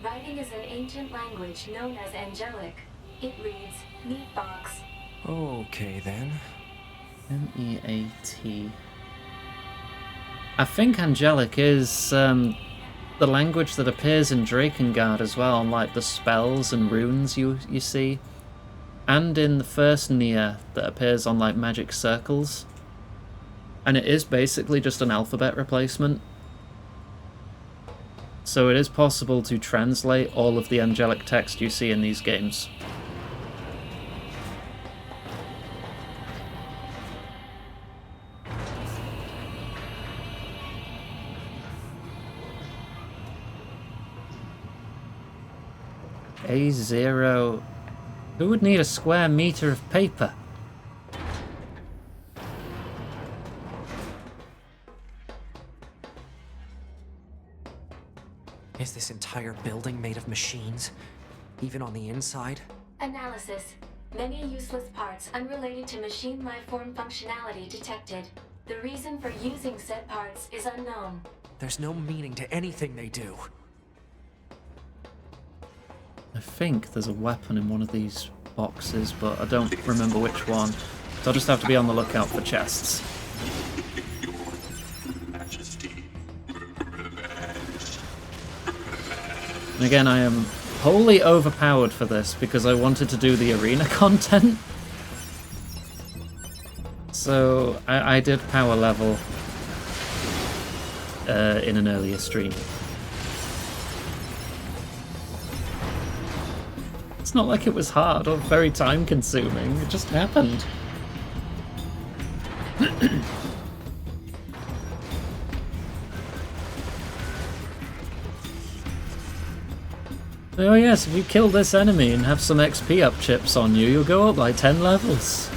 Writing is an ancient language known as angelic. It reads, meat box. Okay then. M-E-A-T. I think angelic is the language that appears in Drakengard as well, and like the spells and runes you see, and in the first Nier that appears on like magic circles, and it is basically just an alphabet replacement. So it is possible to translate all of the angelic text you see in these games. A0... Who would need a square meter of paper? Is this entire building made of machines? Even on the inside? Analysis. Many useless parts unrelated to machine lifeform functionality detected. The reason for using said parts is unknown. There's no meaning to anything they do. I think there's a weapon in one of these boxes, but I don't remember which one. So I'll just have to be on the lookout for chests. And again, I am wholly overpowered for this because I wanted to do the arena content. So I did power level in an earlier stream. It's not like it was hard or very time consuming, it just happened. Oh yes, if you kill this enemy and have some XP up chips on you, you'll go up like 10 levels.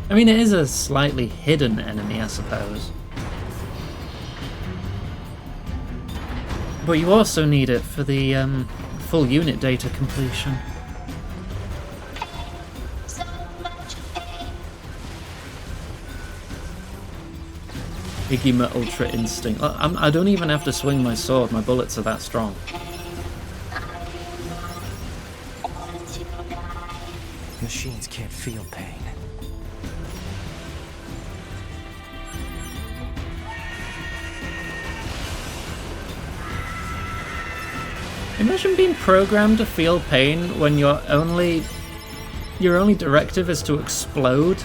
I mean, it is a slightly hidden enemy, I suppose. But you also need it for the full unit data completion. Igima Ultra Instinct. I don't even have to swing my sword, my bullets are that strong. Machines can't feel pain. Imagine being programmed to feel pain when your only directive is to explode.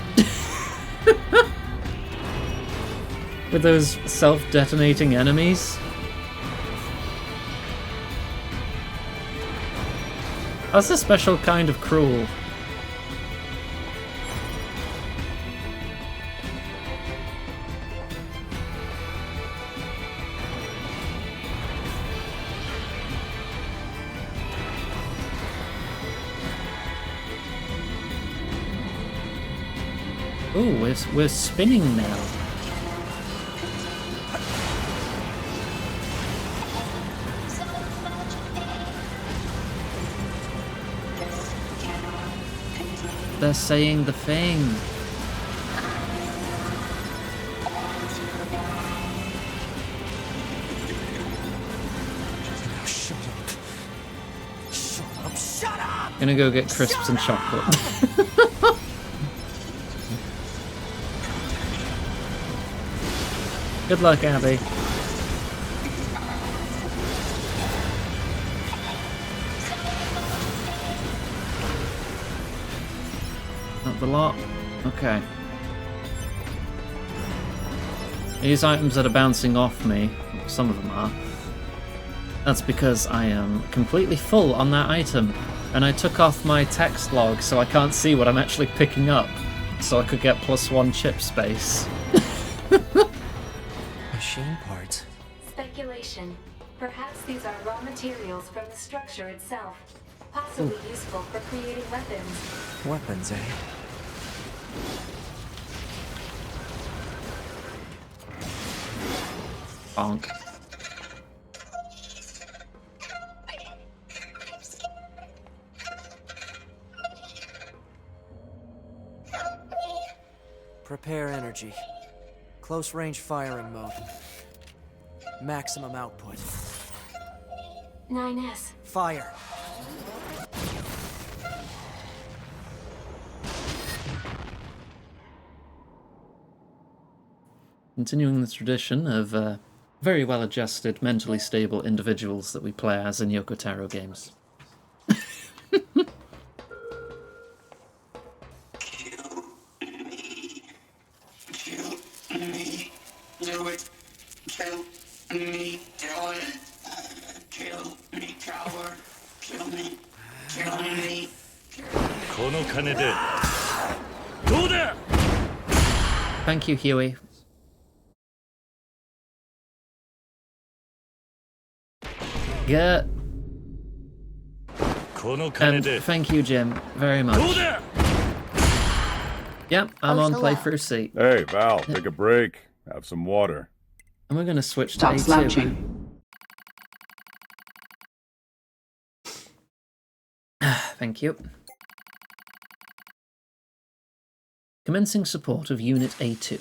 With those self-detonating enemies. That's a special kind of cruel. Ooh, we're spinning now. They're saying the thing. Shut up. Shut up. Shut up! Gonna go get crisps and chocolate. Good luck, Abby. Not the lot. Okay. These items that are bouncing off me, some of them are, that's because I am completely full on that item, and I took off my text log so I can't see what I'm actually picking up, so I could get +1 chip space. Machine parts. Speculation. Perhaps these are raw materials from the structure itself, possibly useful for creating weapons. Weapons, eh? Bonk. Prepare energy. Close range firing mode. Maximum output. 9S. Fire. continuing the tradition of very well-adjusted, mentally stable individuals that we play as in Yoko Taro games. Do it. Kill me. Do it. Kill me, coward. Kill me. Kill me. この金でどうだ Thank you, Huey. Yeah. この金 And で thank you, Jim, very どう much. だ Yep, I'm Oh, on hello. playthrough C. Hey, Val, take a break. Have some water. And we're going to switch to Stop A2. slouching. Thank you. Commencing support of Unit A2.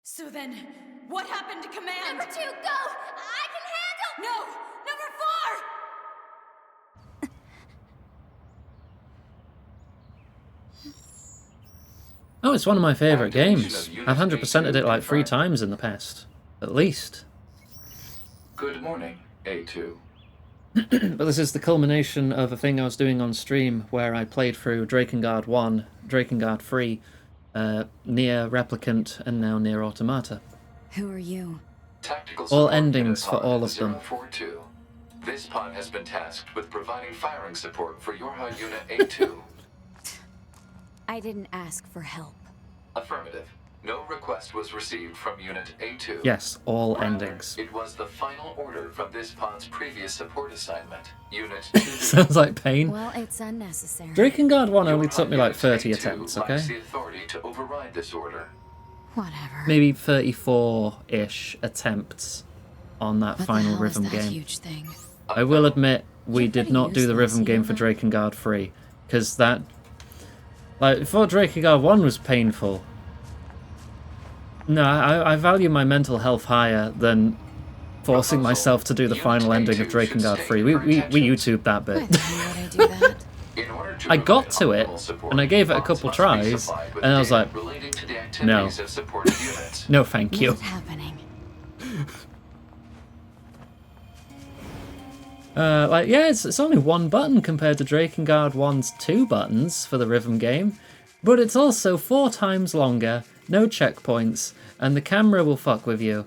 So then, what happened to command? Number 2, go! I can handle... No! Number 4! Oh, it's one of my favourite games. I've 100%ed it like 3 times in the past. At least. Good morning, A2. But this is the culmination of a thing I was doing on stream where I played through Drakengard 1, Drakengard 3, Nier Replicant, and now Nier Automata. Who are you? Tactical All support endings unit for pod all of them. 042. This pod has been tasked with providing firing support for Yorha Unit A2. I didn't ask for help. Affirmative. No request was received from Unit A2. Yes, all Rather, endings. It was the final order from this pod's previous support assignment, Unit 2. Sounds like pain. Well, it's unnecessary. Drakengard 1 only Yorha took me like Unit 30 A2 attempts, lacks okay? the authority to override this order. Whatever. Maybe 34-ish attempts on that What the final hell is rhythm that game. huge thing? I will admit, we You're did pretty not do the useless, rhythm game you for know? Drakengard 3, because that... Like, before Drakengard 1 was painful. No, I value my mental health higher than forcing myself to do the final ending of Drakengard 3. We YouTubed that Why bit. the hell would I do that? In order to I got provide to it, optimal support, and I gave it a pods couple must be tries, supplied with and I was data like, relating to the no. activities of supported units. No, thank you. What's happening? Like, yeah, it's only one button compared to Drakengard 1's 2 buttons for the rhythm game, but it's also 4 times longer, no checkpoints, and the camera will fuck with you.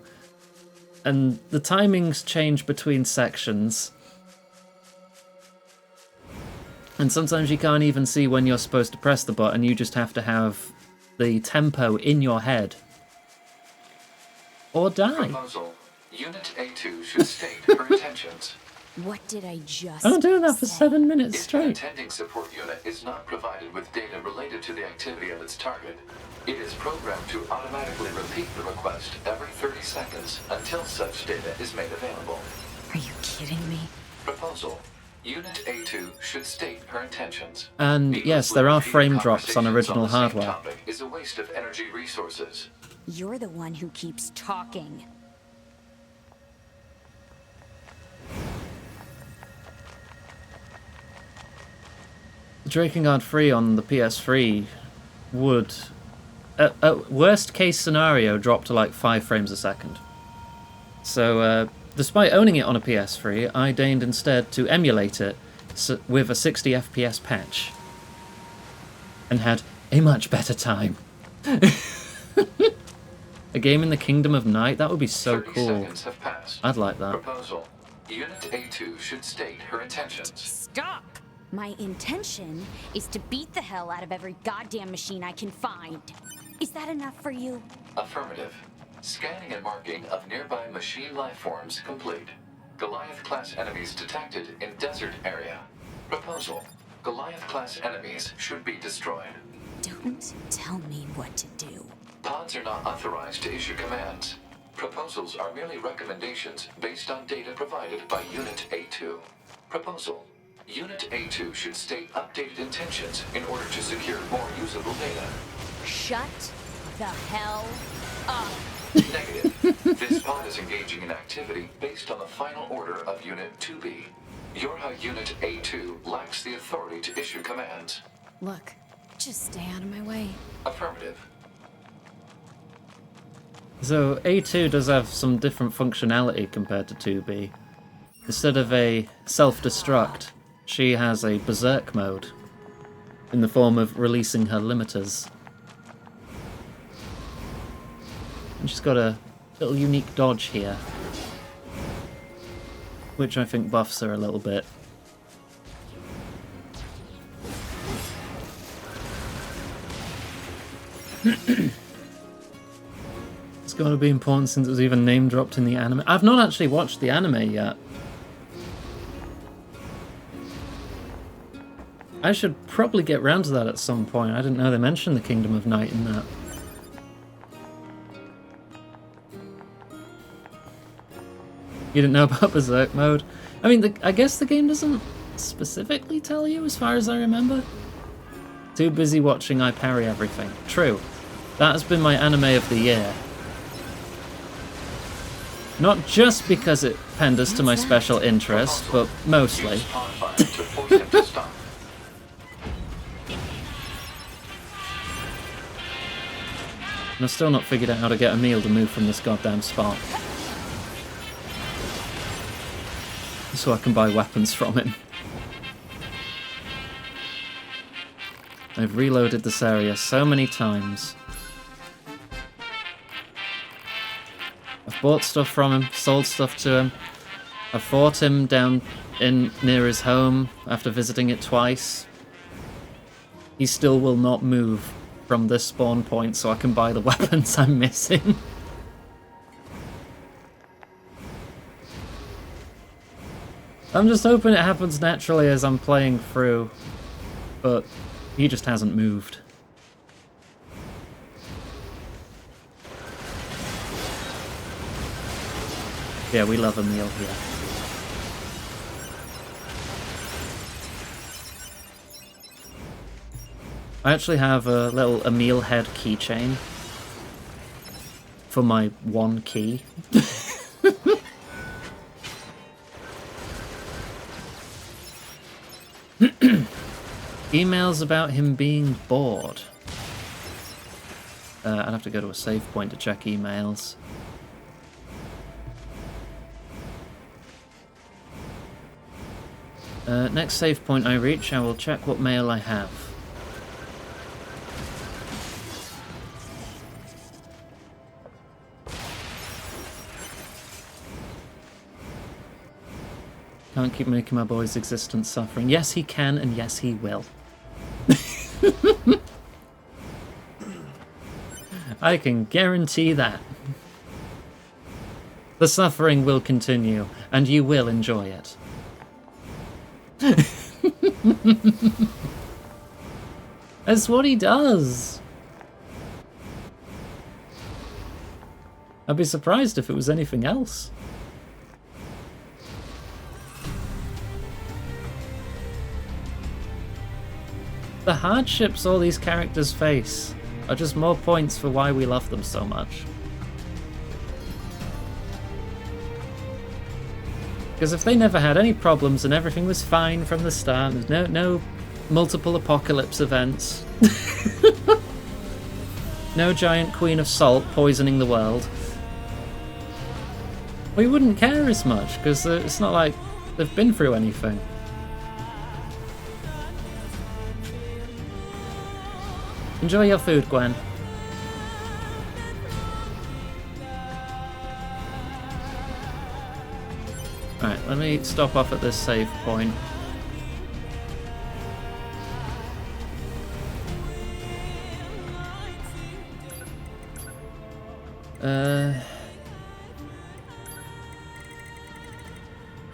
And the timings change between sections. And sometimes you can't even see when you're supposed to press the button, you just have to have the tempo in your head. Or die. Proposal. Unit A2 should state her intentions. What did I just I'm doing that for say? 7 minutes If an straight. attending support unit is not provided with data related to the activity of its target, it is programmed to automatically repeat the request every 30 seconds until such data is made available. Are you kidding me? Proposal. Unit A2 should state her intentions. And yes, there are Needlessly frame repeated drops on original conversations the same hardware. topic is a waste of energy resources. You're the one who keeps talking. Drakengard 3 on the PS3 would, at worst case scenario, drop to like 5 frames a second. So, despite owning it on a PS3, I deigned instead to emulate it with a 60 FPS patch. And had a much better time. A game in the Kingdom of Night? That would be so 30 cool. seconds have passed. I'd like that. Proposal. Unit A2 should state her intentions. Stop! My intention is to beat the hell out of every goddamn machine I can find. Is that enough for you? Affirmative. Scanning and marking of nearby machine lifeforms complete. Goliath-class enemies detected in desert area. Proposal. Goliath-class enemies should be destroyed. Don't tell me what to do. Pods are not authorized to issue commands. Proposals are merely recommendations based on data provided by Unit A2. Proposal. Unit A2 should state updated intentions in order to secure more usable data. Shut the hell up. Negative. This pod is engaging in activity based on the final order of Unit 2B. Yorha Unit A2 lacks the authority to issue commands. Look, Just stay out of my way. Affirmative. So A2 does have some different functionality compared to 2B. Instead of a self-destruct, she has a berserk mode in the form of releasing her limiters. And she's got a little unique dodge here, which I think buffs her a little bit. It's got to be important since it was even name dropped in the anime. I've not actually watched the anime yet. I should probably get round to that at some point. I didn't know they mentioned the Kingdom of Night in that. You didn't know about Berserk mode? I mean, I guess the game doesn't specifically tell you, as far as I remember. Too busy watching I parry everything. True. That has been my anime of the year. Not just because it panders to my special interest, but mostly. And I've still not figured out how to get a meal to move from this goddamn spot. So I can buy weapons from him. I've reloaded this area so many times. I've bought stuff from him, sold stuff to him. I've fought him down near his home after visiting it twice. He still will not move from this spawn point so I can buy the weapons I'm missing. I'm just hoping it happens naturally as I'm playing through, but he just hasn't moved. Yeah, we love a meal here. I actually have a little Emil head keychain for my one key. Emails about him being bored. I'd have to go to a save point to check emails. Next save point I reach, I will check what mail I have. Can't keep making my boy's existence suffering. Yes, he can, and yes, he will. I can guarantee that. The suffering will continue, and you will enjoy it. That's what he does. I'd be surprised if it was anything else. The hardships all these characters face are just more points for why we love them so much. Because if they never had any problems and everything was fine from the start, there's no multiple apocalypse events, no giant queen of salt poisoning the world, we wouldn't care as much, because it's not like they've been through anything. Enjoy your food, Gwen. Right, let me stop off at this save point.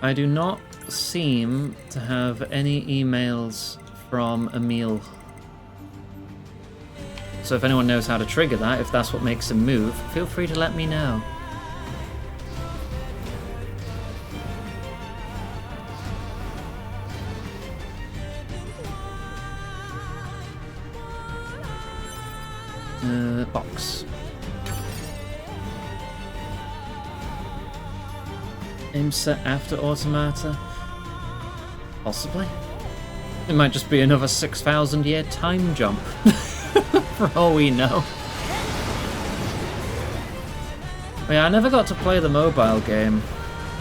I do not seem to have any emails from Emil. So if anyone knows how to trigger that, if that's what makes him move, feel free to let me know. Box. Aim set after Automata? Possibly? It might just be another 6,000 year time jump, for all we know. Yeah, I never got to play the mobile game,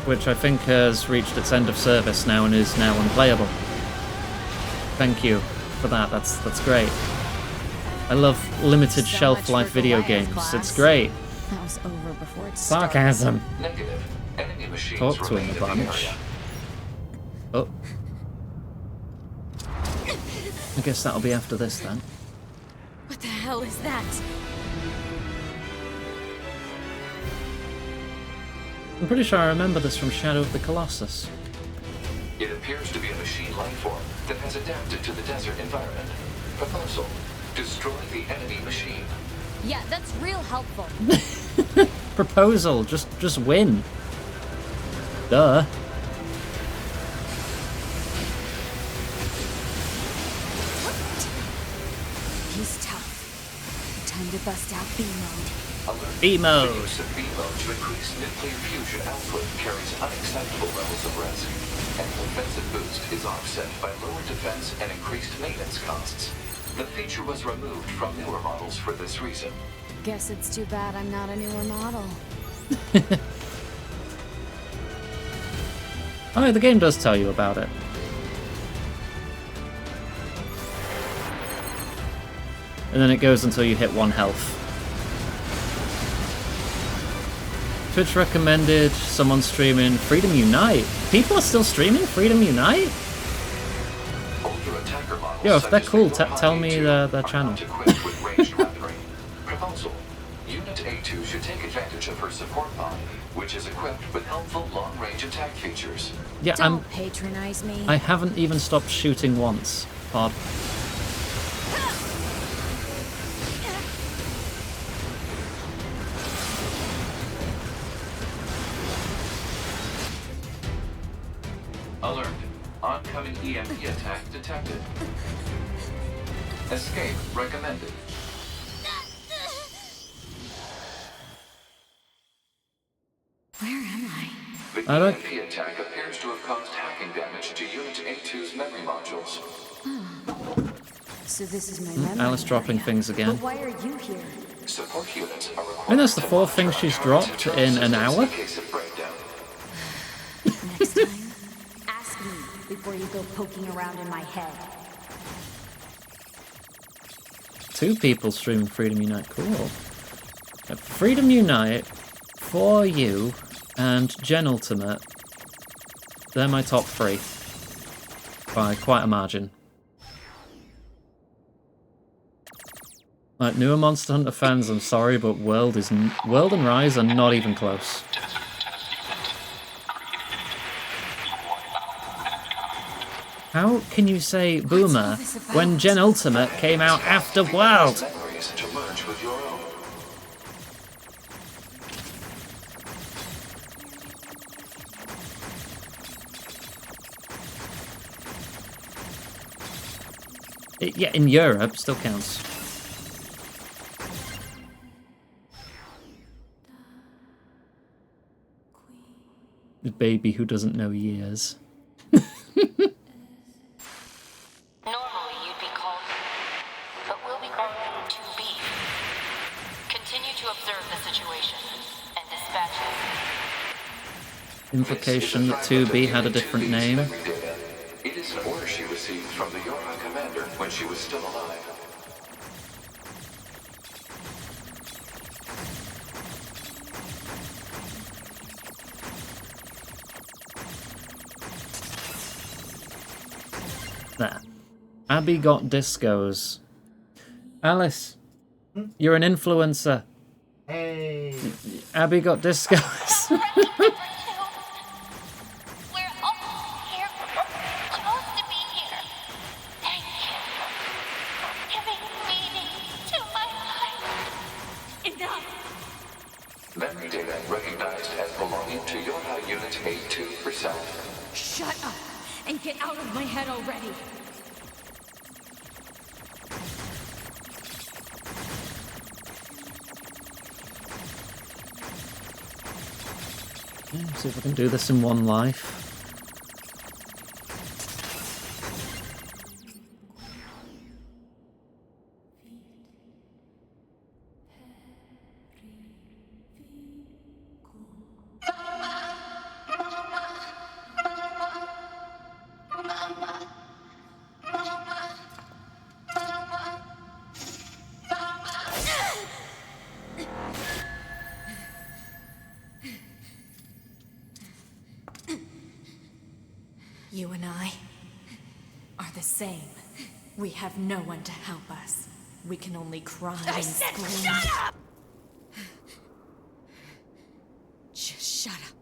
which I think has reached its end of service now and is now unplayable. Thank you for that, that's great. I love limited shelf life video games, it's great. That was over before it Sarcasm. Negative. Enemy machines Talk to him remain a in the bunch. area. Oh. I guess that'll be after this then. What the hell is that? I'm pretty sure I remember this from Shadow of the Colossus. It appears to be a machine life form that has adapted to the desert environment. Proposal: destroy the enemy machine. Yeah, that's real helpful. Proposal, just win. Duh. He's tough. Time to bust out B mode. Alert. B mode. The use of B mode to increase nuclear fusion output carries unacceptable levels of risk. Any offensive boost is offset by lower defense and increased maintenance costs. The feature was removed from newer models for this reason. Guess it's too bad I'm not a newer model. Oh, the game does tell you about it. And then it goes until you hit 1 health. Twitch recommended someone streaming Freedom Unite. People are still streaming Freedom Unite? Older attacker models Yo, if they're such as cool, the tell me their are channel. not equipped with ranged weaponry. Proposal: Unit A2 should take advantage of her support pod, which is equipped with helpful long-range attack features. Yeah, Don't patronize me. I haven't even stopped shooting once. Odd. Alert. Oncoming EMP attack detected. Escape recommended. Where am I? The I don't- EMP attack appears to have caused hacking damage to Unit A2's memory modules. So this is my memory Alice dropping area. things again. But why are you here? Support units are required. I think that's the to 4th thing monitor she's electronic dropped control in an systems hour. In case of breakdown. Next time, ask me before you go poking around in my head. 2 people streaming Freedom Unite. Cool. Freedom Unite, For You, and Gen Ultimate. They're my top 3. By quite a margin. Like, newer Monster Hunter fans, I'm sorry, but World and Rise are not even close. How can you say Boomer when Gen Ultimate came out after World? Memories to merge with your own. Yeah, in Europe, still counts. The baby who doesn't know years. Normally you'd be called, but we'll be calling you 2B. Continue to observe the situation and dispatch it. Implication that 2B had a different name. It is an order she received from the Yorha commander when she was still alive. There. Abby got discos. Alice, you're an influencer. Hey. Abby got discos. We're all here. Supposed to be here. Thank you. Giving meaning to my life. Enough. Memory data recognized as belonging to Yorha Unit A2 for self. Shut up and get out of my head already. Yeah, see if I can do this in one life. You and I are the same. We have no one to help us. We can only cry and scream. Shut up! Just shut up.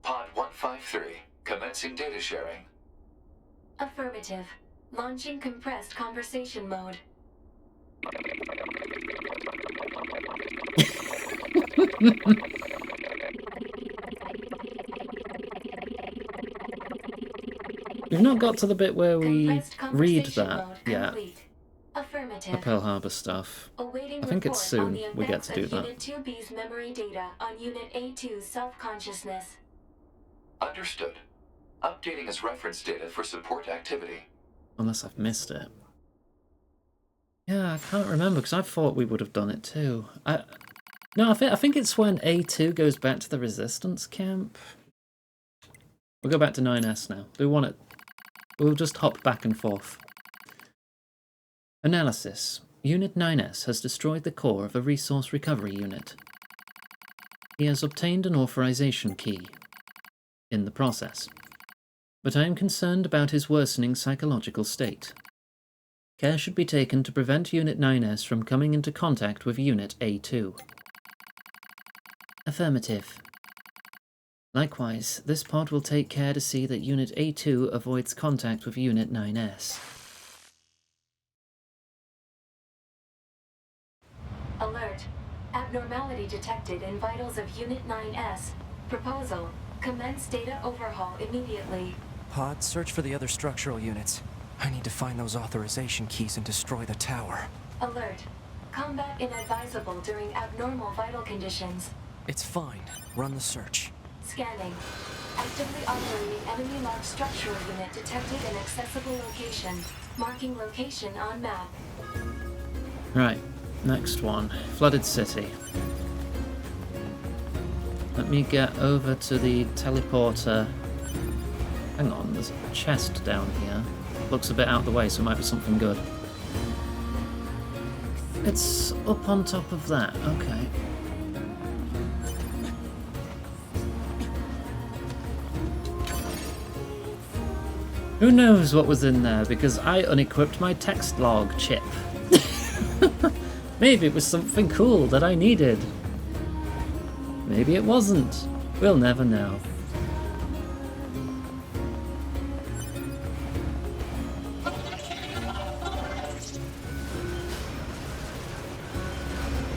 Pod 153, commencing data sharing. Affirmative. Launching compressed conversation mode. We've not got to the bit where we read conversation that mode yet. complete. Affirmative. The Pearl Harbor stuff. Awaiting I think it's report on soon the we get to do effects of that. Unit 2B's memory data on Unit A2's self-consciousness. Understood. Updating as reference data for support activity. Unless I've missed it. Yeah, I can't remember because I thought we would have done it too. No, I think it's when A2 goes back to the resistance camp. We'll go back to 9S now. We want it. We'll just hop back and forth. Analysis. Unit 9S has destroyed the core of a resource recovery unit. He has obtained an authorization key. In the process. But I am concerned about his worsening psychological state. Care should be taken to prevent Unit 9S from coming into contact with Unit A2. Affirmative. Likewise, this pod will take care to see that Unit A2 avoids contact with Unit 9S. Alert. Abnormality detected in vitals of Unit 9S. Proposal. Commence data overhaul immediately. Pod, search for the other structural units. I need to find those authorization keys and destroy the tower. Alert. Combat inadvisable during abnormal vital conditions. It's fine. Run the search. Scanning. Actively operating enemy-locked structural unit detected in accessible location. Marking location on map. Right, next one. Flooded City. Let me get over to the teleporter. Hang on, there's a chest down here. Looks a bit out of the way, so it might be something good. It's up on top of that, okay. Who knows what was in there, because I unequipped my text log chip. Maybe it was something cool that I needed. Maybe it wasn't. We'll never know.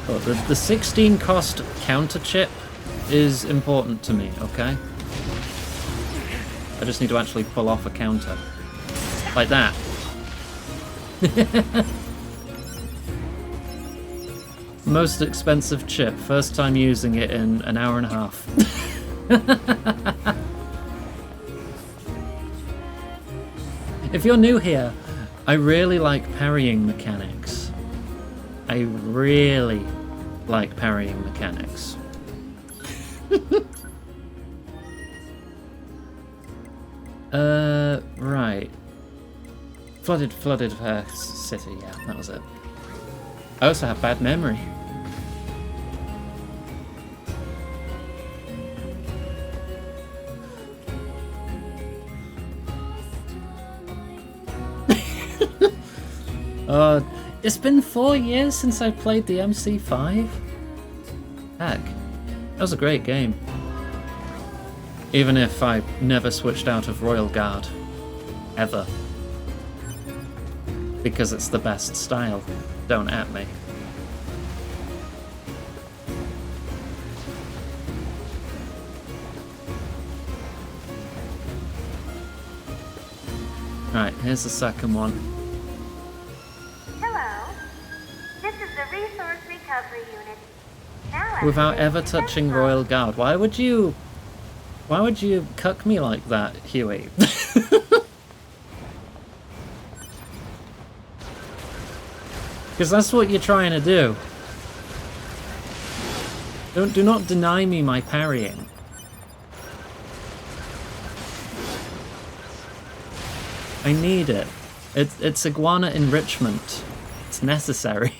Oh, the 16 cost counter chip is important to me, okay? I just need to actually pull off a counter. Like that. Most expensive chip. First time using it in an hour and a half. If you're new here, I really like parrying mechanics. I really like parrying mechanics. Right. Flooded city, yeah, that was it. I also have bad memory. It's been 4 years since I played the MC5. Heck, that was a great game. Even if I never switched out of Royal Guard. Ever. Because it's the best style. Don't at me. Right, here's the second one. Hello. This is the Resource Recovery Unit. Now Without ever touching Royal Guard. Why would you cuck me like that, Huey? Because that's what you're trying to do. Do not deny me my parrying. I need it. It's iguana enrichment. It's necessary.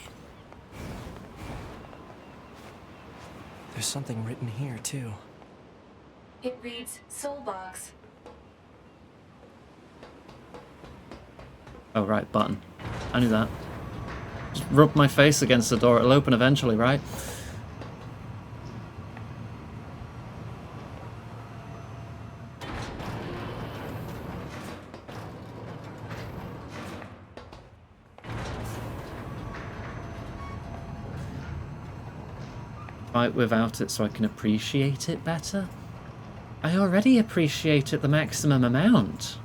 There's something written here, too. It reads Soulbox. Oh, right, button. I knew that. Just rub my face against the door, it'll open eventually, right? Fight without it so I can appreciate it better? I already appreciate it the maximum amount.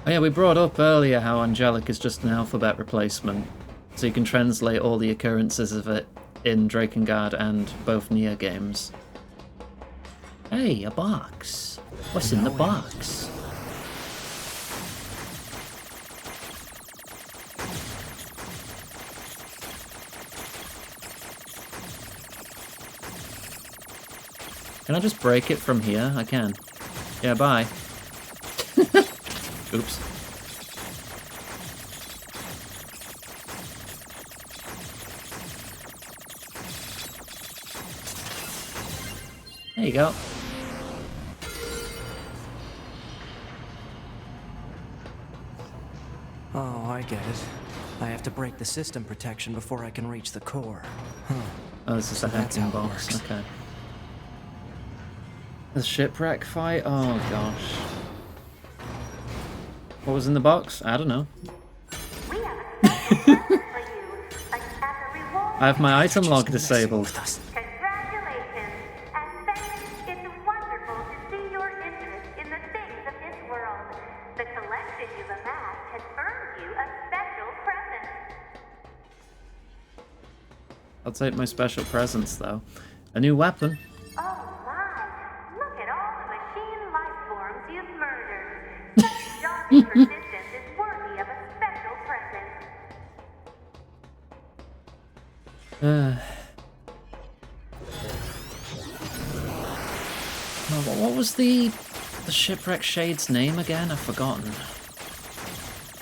Oh yeah, we brought up earlier how Angelic is just an alphabet replacement, so you can translate all the occurrences of it in Drakengard and both Nier games. Hey, a box. What's in the box? Can I just break it from here? I can. Yeah, bye. Oops. There you go. Oh, I get it. I have to break the system protection before I can reach the core. Huh. Oh, this is So a that's hacking how it box. works. Okay. The shipwreck fight? Oh gosh. What was in the box? I don't know. I have my item log disabled. Congratulations, and thanks. It's wonderful to see your interest in the things of this world. The collection you've amassed has earned you a special present. I'll take my special presents though. A new weapon. Oh my, look at all the machine life forms you've murdered. Such daunting persistence is worthy of a special present. What was the shipwreck shade's name again? I've forgotten.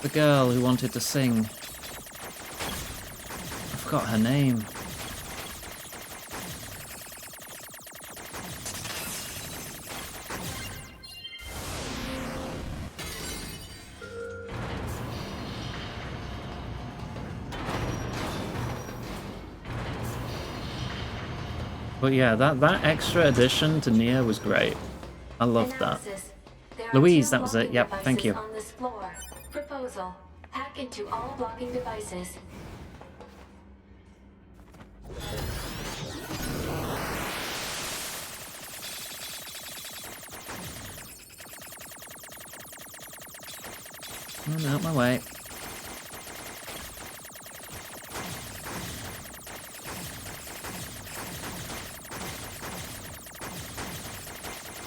The girl who wanted to sing. I forgot her name. But yeah, that extra addition to Nier was great. I loved that. Louise, that was it. Yep, thank you. On this floor. Proposal: hack into all blocking devices. Oh, out my way.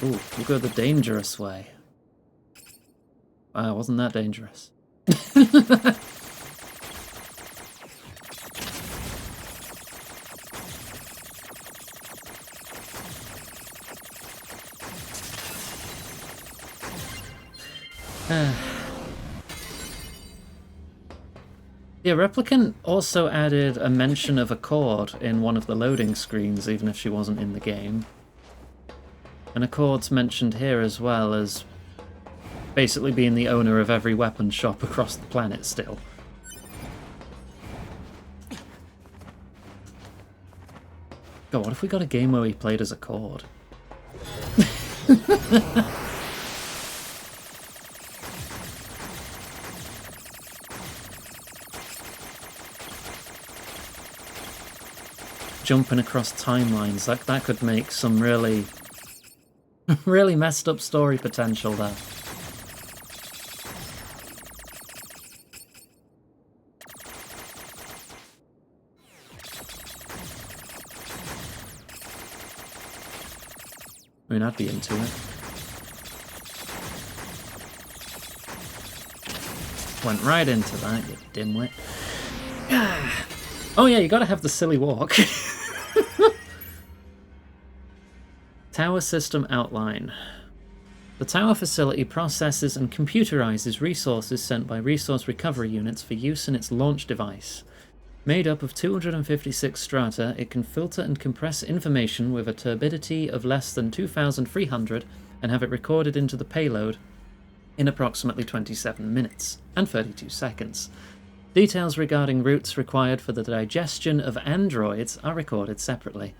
Ooh, we'll go the dangerous way. Wow, wasn't that dangerous? Yeah, Replicant also added a mention of a chord in one of the loading screens, even if she wasn't in the game. And Accord's mentioned here as well as basically being the owner of every weapon shop across the planet still. God, what if we got a game where we played as Accord? Jumping across timelines, that could make some really really messed up story potential there. I mean, I'd be into it. Went right into that, you dimwit. Oh yeah, you gotta have the silly walk. Tower System Outline. The tower facility processes and computerizes resources sent by resource recovery units for use in its launch device. Made up of 256 strata, it can filter and compress information with a turbidity of less than 2,300 and have it recorded into the payload in approximately 27 minutes and 32 seconds. Details regarding routes required for the digestion of androids are recorded separately.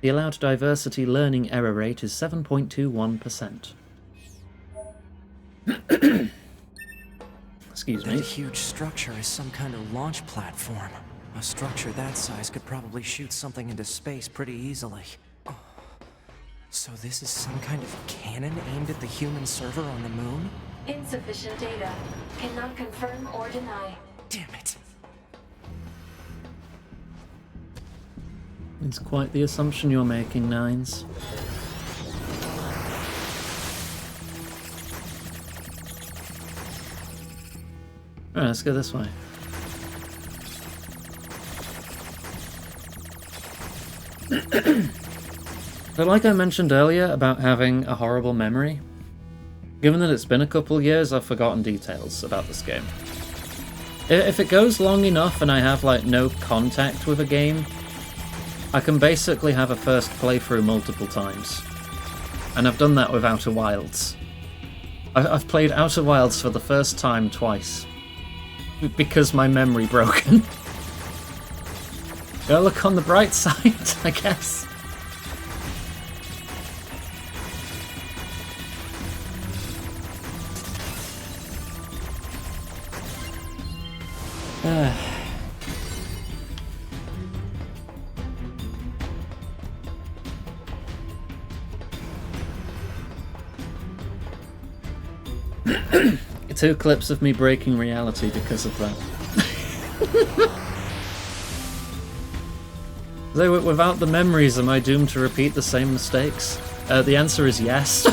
The allowed diversity learning error rate is 7.21%. Excuse me. That huge structure is some kind of launch platform. A structure that size could probably shoot something into space pretty easily. So this is some kind of cannon aimed at the human server on the moon? Insufficient data. Cannot confirm or deny. Damn it. It's quite the assumption you're making, Nines. Alright, let's go this way. But like I mentioned earlier about having a horrible memory, given that it's been a couple years, I've forgotten details about this game. If it goes long enough and I have like no contact with a game, I can basically have a first playthrough multiple times. And I've done that with Outer Wilds. I've played Outer Wilds for the first time twice. Because my memory broken. Gotta look on the bright side, I guess. Two clips of me breaking reality because of that. So without the memories, am I doomed to repeat the same mistakes? The answer is yes.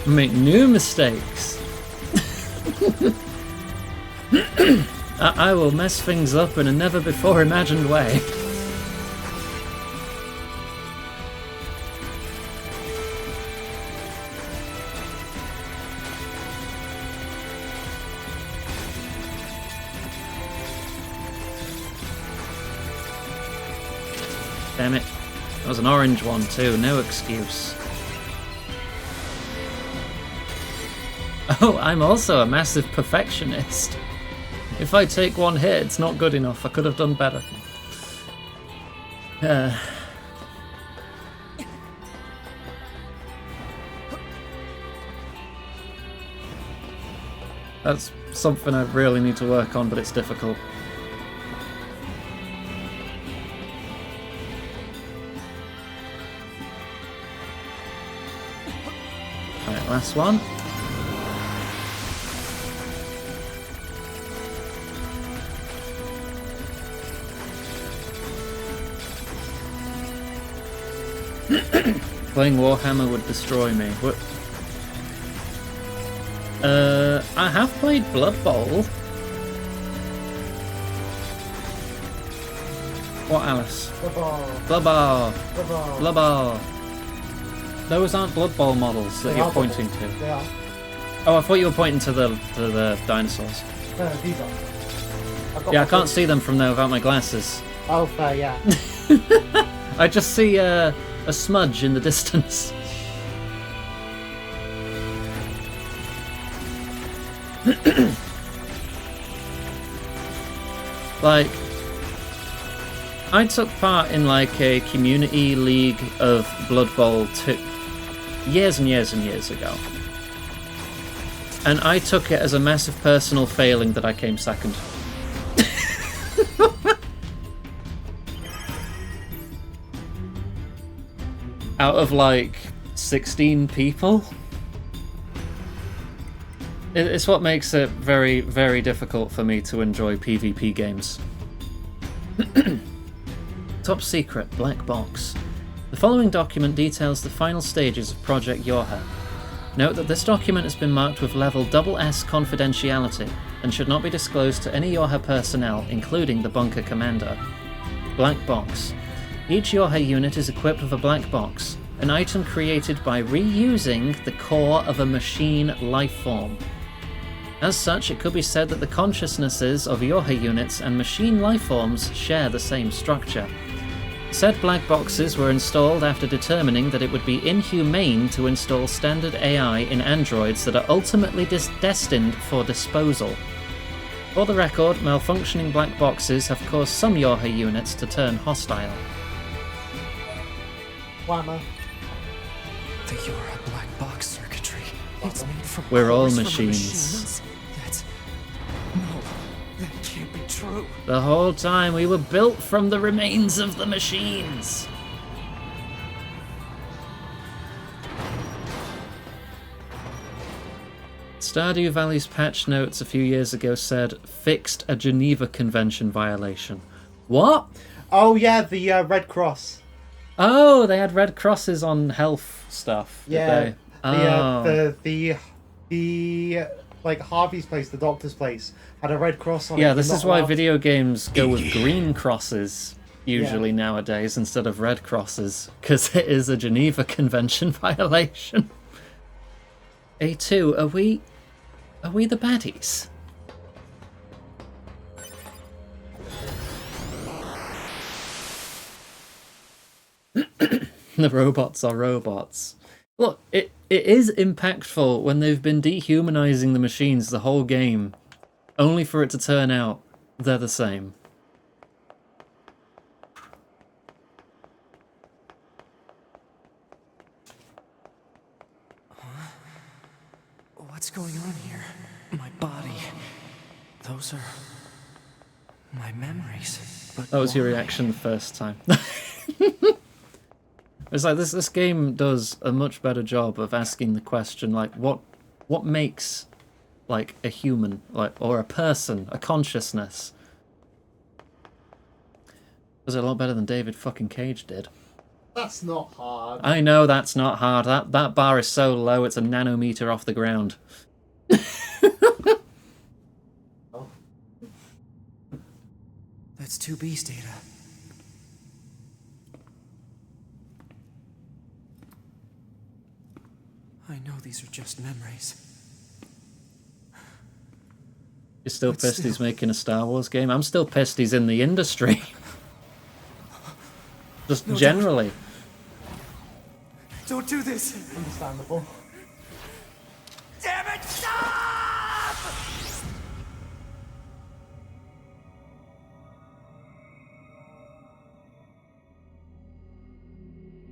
Make new mistakes. I will mess things up in a never-before-imagined way. Damn it. That was an orange one too, no excuse. Oh, I'm also a massive perfectionist. If I take one hit, it's not good enough. I could have done better. That's something I really need to work on, but it's difficult. Alright, last one. Playing Warhammer would destroy me. What? I have played Blood Bowl. What, Alice? Blood Bowl. Blood Bowl. Blood Bowl. Blood Bowl. Those aren't Blood Bowl models that you're pointing to. They are. Oh, I thought you were pointing to the dinosaurs. No, these are. Yeah, I can't see them from there without my glasses. Oh, fair, yeah. I just see a smudge in the distance. Like, I took part in like a community league of Blood Bowl years and years and years ago. And I took it as a massive personal failing that I came second. Out of like 16 people. It's what makes it very, very difficult for me to enjoy PvP games. Top secret, black box. The following document details the final stages of Project Yorha. Note that this document has been marked with level SS confidentiality and should not be disclosed to any Yorha personnel, including the bunker commander. Black box. Each Yorha unit is equipped with a black box, an item created by reusing the core of a machine life form. As such, it could be said that the consciousnesses of Yorha units and machine lifeforms share the same structure. Said black boxes were installed after determining that it would be inhumane to install standard AI in androids that are ultimately destined for disposal. For the record, malfunctioning black boxes have caused some Yorha units to turn hostile. Whammer. The Yorha black box circuitry. It's made from We're all cores from machines. That's... No, that can't be true. The whole time we were built from the remains of the machines. Stardew Valley's patch notes a few years ago said, fixed a Geneva Convention violation. What? Oh yeah, the Red Cross. Oh, they had red crosses on health stuff. Did Yeah. they? Oh. The like Harvey's place, the doctor's place, had a red cross on it. Yeah, You're this not is why allowed- video games go with green crosses usually nowadays instead of red crosses, because it is a Geneva Convention violation. A2, are we the baddies? The robots are robots. Look, it is impactful when they've been dehumanizing the machines the whole game, only for it to turn out they're the same. What's going on here? My body. Those are... my memories. But That was your why? reaction the first time. It's like this game does a much better job of asking the question, like, what makes like a human, like, or a person, a consciousness? Does it a lot better than David fucking Cage did. That's not hard. I know that's not hard. That bar is so low it's a nanometer off the ground. That's 2B's data. I know these are just memories. You're still But pissed still. he's making a Star Wars game? I'm still pissed he's in the industry. Just No, generally. Don't do this! Understandable. Damn it, stop!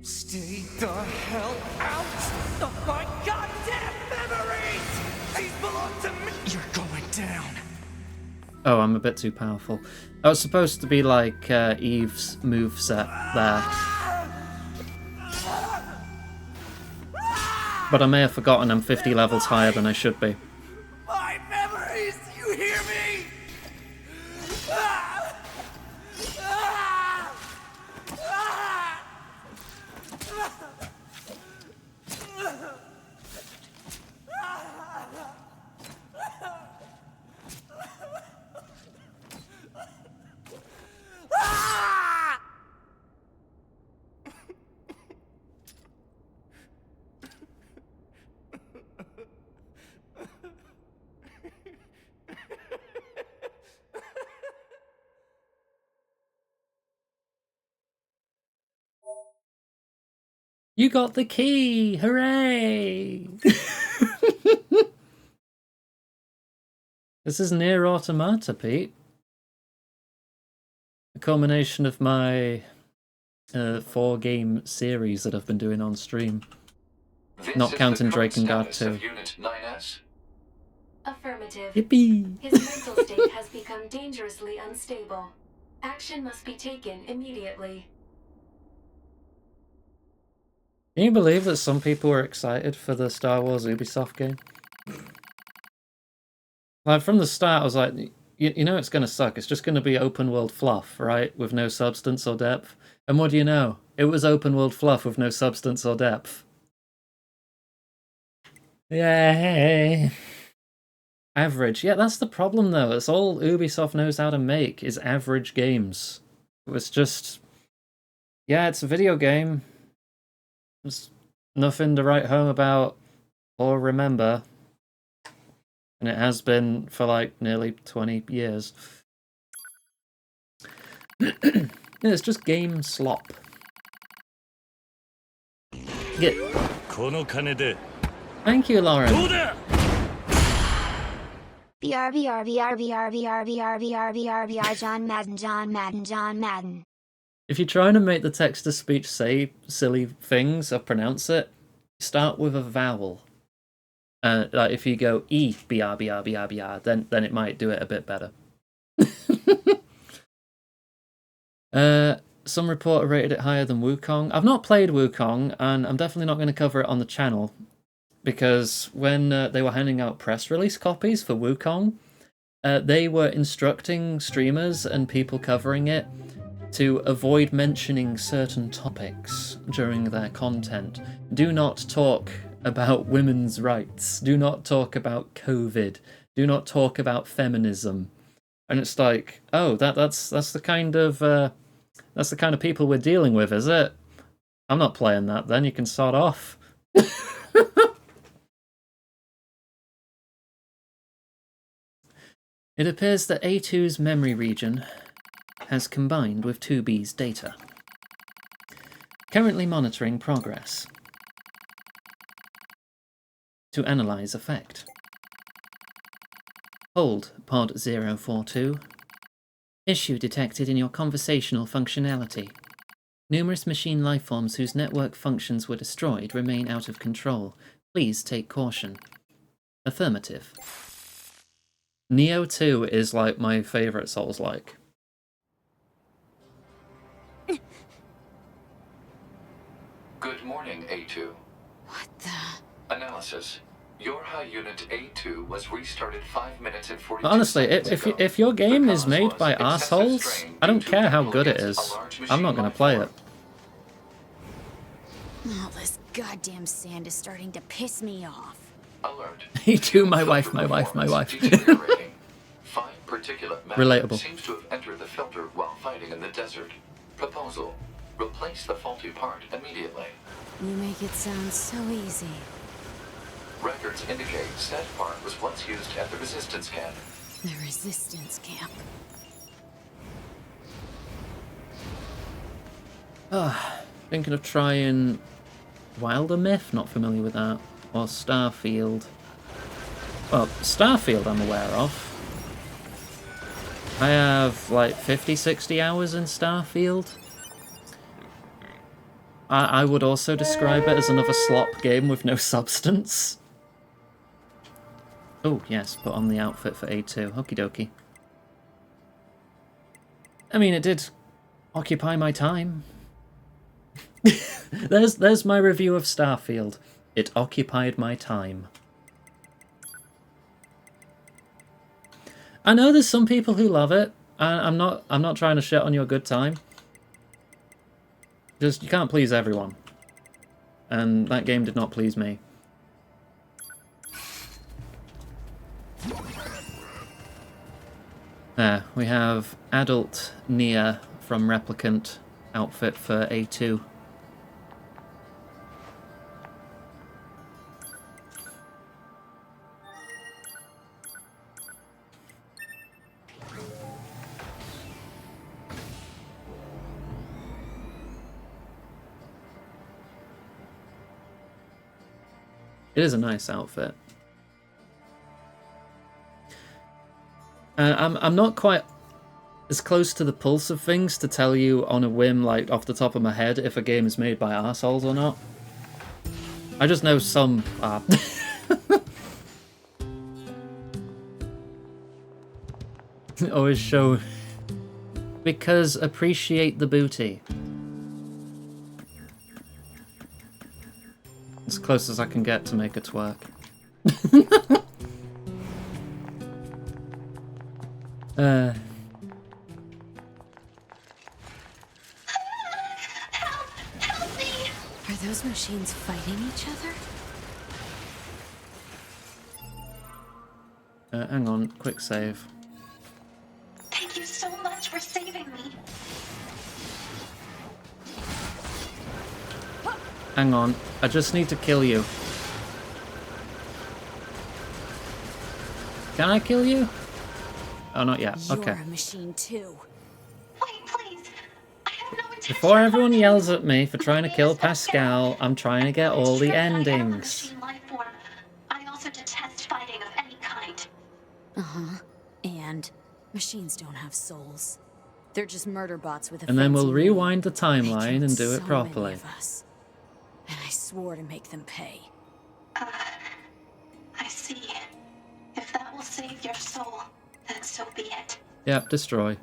Stay the hell out of my goddamn memories! These belong to me! You're going down. Oh, I'm a bit too powerful. I was supposed to be like Eve's moveset there. But I may have forgotten I'm 50 levels higher than I should be. My memories! You hear me? Ah! Ah! Ah! Ah! You got the key! Hooray! This is Nier Automata, Pete. A culmination of my 4-game series that I've been doing on stream. This Not is counting the current Drakengard status 2. of Unit 9S. Affirmative. Yippee! His mental state has become dangerously unstable. Action must be taken immediately. Can you believe that some people were excited for the Star Wars Ubisoft game? Like, from the start, I was like, you know it's going to suck. It's just going to be open world fluff, right? With no substance or depth. And what do you know? It was open world fluff with no substance or depth. Yay! Average. Yeah, that's the problem though. It's all Ubisoft knows how to make is average games. It was just... Yeah, it's a video game. There's nothing to write home about or remember. And it has been for like nearly 20 years. It's just game slop. Get... Thank you, Lauren. BR, John Madden. If you're trying to make the text-to-speech say silly things or pronounce it, start with a vowel. Like if you go E, BR, then it might do it a bit better. Some reporter rated it higher than Wukong. I've not played Wukong, and I'm definitely not going to cover it on the channel, because when they were handing out press release copies for Wukong, they were instructing streamers and people covering it to avoid mentioning certain topics during their content. Do not talk about women's rights. Do not talk about COVID. Do not talk about feminism. And it's like, oh, that's the kind of people we're dealing with, is it? I'm not playing that. Then you can sod off. It appears that A2's memory region has combined with 2B's data. Currently monitoring progress. To analyze effect. Hold, Pod 042. Issue detected in your conversational functionality. Numerous machine lifeforms whose network functions were destroyed remain out of control. Please take caution. Affirmative. Neo 2 is like my favourite Souls-like. Good morning, A2. What the? Analysis. Your high unit A2 was restarted 5 minutes and 42 Honestly, seconds ago. if your game is made by assholes, I don't care how good it is. I'm not gonna play it. All this goddamn sand is starting to piss me off. Alert. A2, my wife. Deteriorating. Fine particulate matter Relatable. seems to have entered the filter while fighting in the desert. Proposal. Replace the faulty part immediately. You make it sound so easy. Records indicate said part was once used at the resistance camp. The resistance camp. Thinking of trying Wilder Myth, not familiar with that, or Starfield. Well, Starfield I'm aware of. I have like 50-60 hours in Starfield. I would also describe it as another slop game with no substance. Oh, yes, put on the outfit for A2. Okie dokie. I mean, it did occupy my time. There's my review of Starfield. It occupied my time. I know there's some people who love it. I'm not trying to shit on your good time. Just, you can't please everyone. And that game did not please me. There, we have adult Nier from Replicant outfit for A2. It is a nice outfit. I'm not quite as close to the pulse of things to tell you on a whim, like off the top of my head, if a game is made by arseholes or not. I just know some are. Always show... Because appreciate the booty. As close as I can get to make a twerk. Are those machines fighting each other? Hang on, quick save. Thank you so much for saving me. Hang on, I just need to kill you. Can I kill you? Oh, not yet. Okay. You're a machine too. Wait, please. I have no intention. Before everyone yells at me for trying to kill Pascal, I'm trying to get all the endings. I also detest fighting of any kind. Uh-huh. And machines don't have souls. They're just murder bots with a And then we'll fancy rewind the name. timeline They and killed do it so properly. many of us. And I swore to make them pay. I see. If that will save your soul, then so be it. Yep, destroy.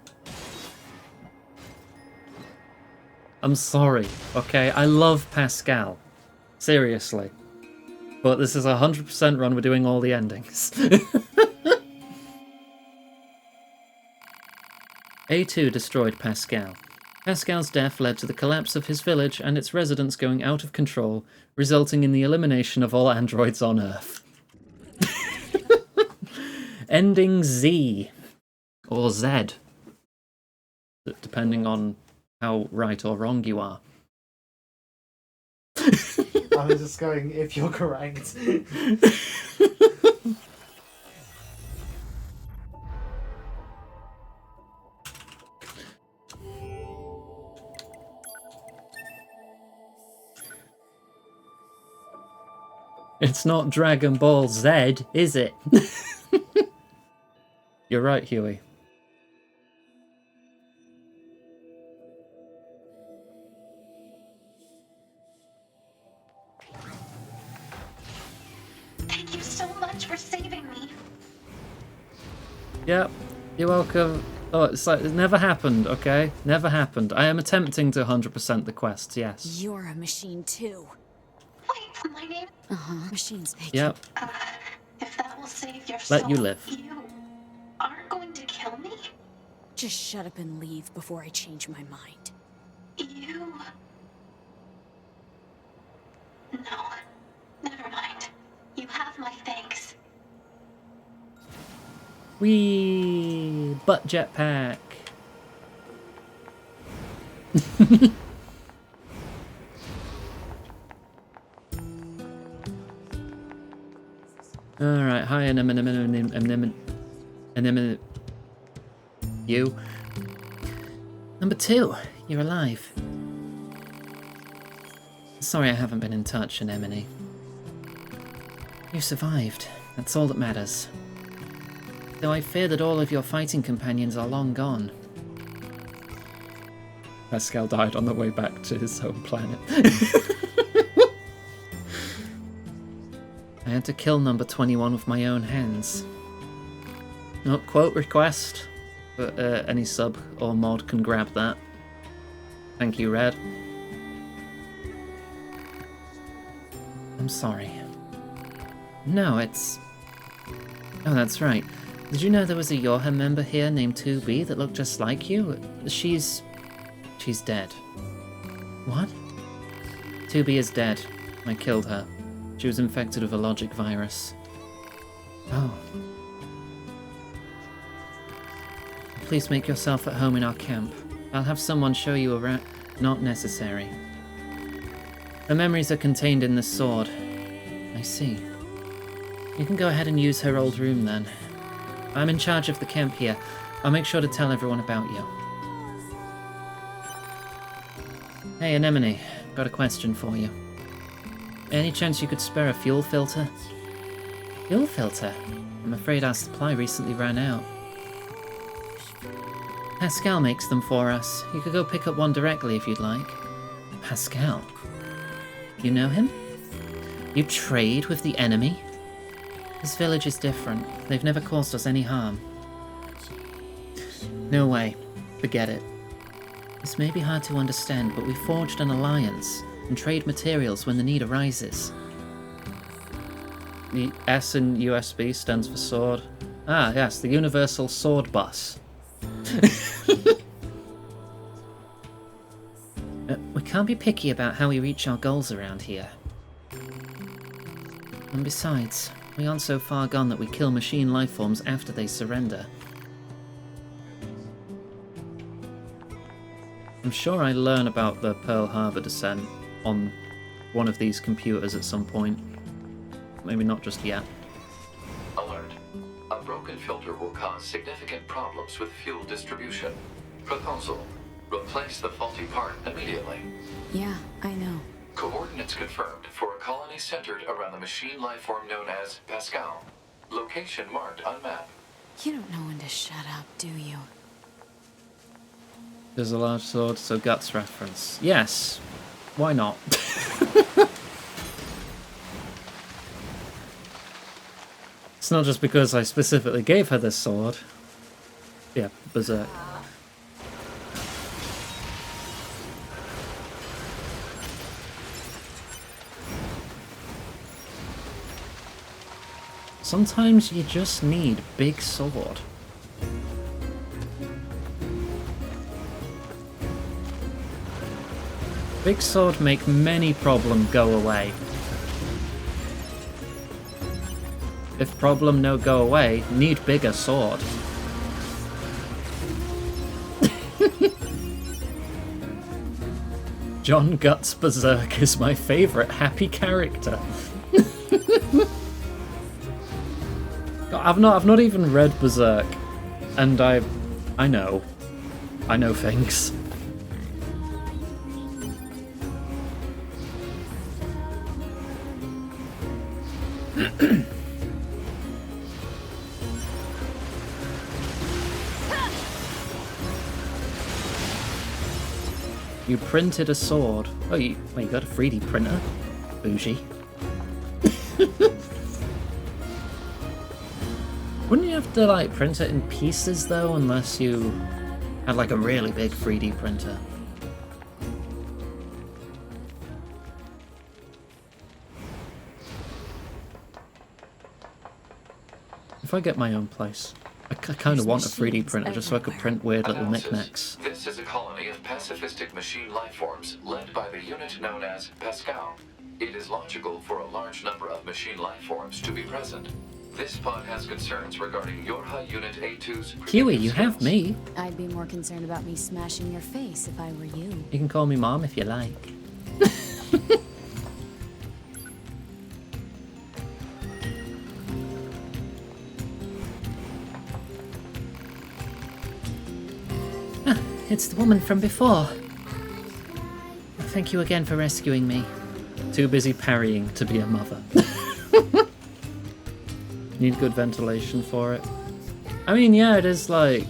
I'm sorry, okay? I love Pascal. Seriously. But this is a 100% run, we're doing all the endings. A2 destroyed Pascal. Pascal's death led to the collapse of his village and its residents going out of control, resulting in the elimination of all androids on Earth. Ending Z. Or Z. Depending on how right or wrong you are. I was just going, if you're correct. It's not Dragon Ball Z, is it? You're right, Huey. Thank you so much for saving me. Yep, you're welcome. Oh, it's like it never happened, okay? Never happened. I am attempting to 100% the quests, yes. You're a machine too. Wait, my name? Uh-huh. Machines make Yep. If that will save your soul, Let you live. You aren't going to kill me? Just shut up and leave before I change my mind. You... No. Never mind. You have my thanks. Whee! Butt jetpack. Alright, hi, anemone. You. Number 2, you're alive. Sorry I haven't been in touch, Anemone. You survived. That's all that matters. Though I fear that all of your fighting companions are long gone. Pascal died on the way back to his home planet. I had to kill number 21 with my own hands. No quote request, but any sub or mod can grab that. Thank you, Red. I'm sorry. No, it's... Oh, that's right. Did you know there was a Yoha member here named 2B that looked just like you? She's dead. What? 2B is dead. I killed her. She was infected with a logic virus. Oh. Please make yourself at home in our camp. I'll have someone show you around. Not necessary. Her memories are contained in this sword. I see. You can go ahead and use her old room then. I'm in charge of the camp here. I'll make sure to tell everyone about you. Hey, Anemone. Got a question for you. Any chance you could spare a fuel filter? Fuel filter? I'm afraid our supply recently ran out. Pascal makes them for us. You could go pick up one directly if you'd like. Pascal? You know him? You trade with the enemy? This village is different. They've never caused us any harm. No way. Forget it. This may be hard to understand, but we forged an alliance and trade materials when the need arises. The S in USB stands for sword. Ah, yes, the Universal Sword Bus. We can't be picky about how we reach our goals around here. And besides, we aren't so far gone that we kill machine lifeforms after they surrender. I'm sure I learn about the Pearl Harbor descent on one of these computers at some point. Maybe not just yet. Alert. A broken filter will cause significant problems with fuel distribution. Proposal. Replace the faulty part immediately. Yeah, I know. Coordinates confirmed for a colony centered around the machine lifeform known as Pascal. Location marked on map. You don't know when to shut up, do you? There's a large sword, so guts reference. Yes. Why not? It's not just because I specifically gave her this sword. Yeah, berserk. Sometimes you just need big sword. Big sword make many problem go away. If problem no go away, need bigger sword. John Guts Berserk is my favourite happy character. I've not even read Berserk, and I know things. You printed a sword. Oh, you got a 3D printer? Bougie. Wouldn't you have to, like, print it in pieces, though, unless you had, like, a really big 3D printer? If I get my own place, I kind of want a 3D printer just so I could print weird little knickknacks. This is a colony of pacifistic machine lifeforms led by the unit known as Pascal. It is logical for a large number of machine lifeforms to be present. This pod has concerns regarding Yorha Unit A2's... Kiwi, you have me. I'd be more concerned about me smashing your face if I were you. You can call me Mom if you like. It's the woman from before. Thank you again for rescuing me. Too busy parrying to be a mother. Need good ventilation for it. I mean, yeah, it is like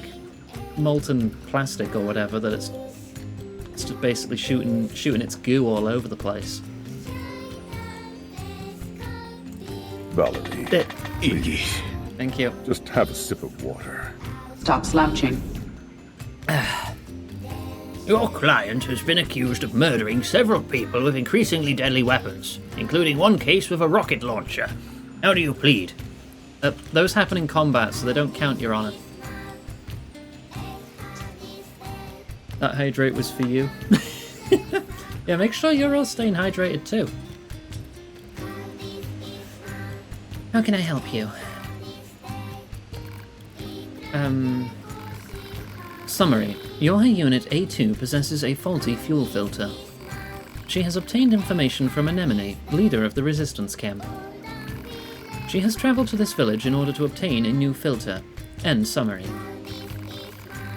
molten plastic or whatever that it's just basically shooting its goo all over the place. Valerie, please. Thank you. Just have a sip of water. Stop slouching. Your client has been accused of murdering several people with increasingly deadly weapons, including one case with a rocket launcher. How do you plead? Those happen in combat, so they don't count, Your Honor. That hydrate was for you. Yeah, make sure you're all staying hydrated too. How can I help you? Summary. Your Unit A2 possesses a faulty fuel filter. She has obtained information from Anemone, leader of the resistance camp. She has travelled to this village in order to obtain a new filter. End summary.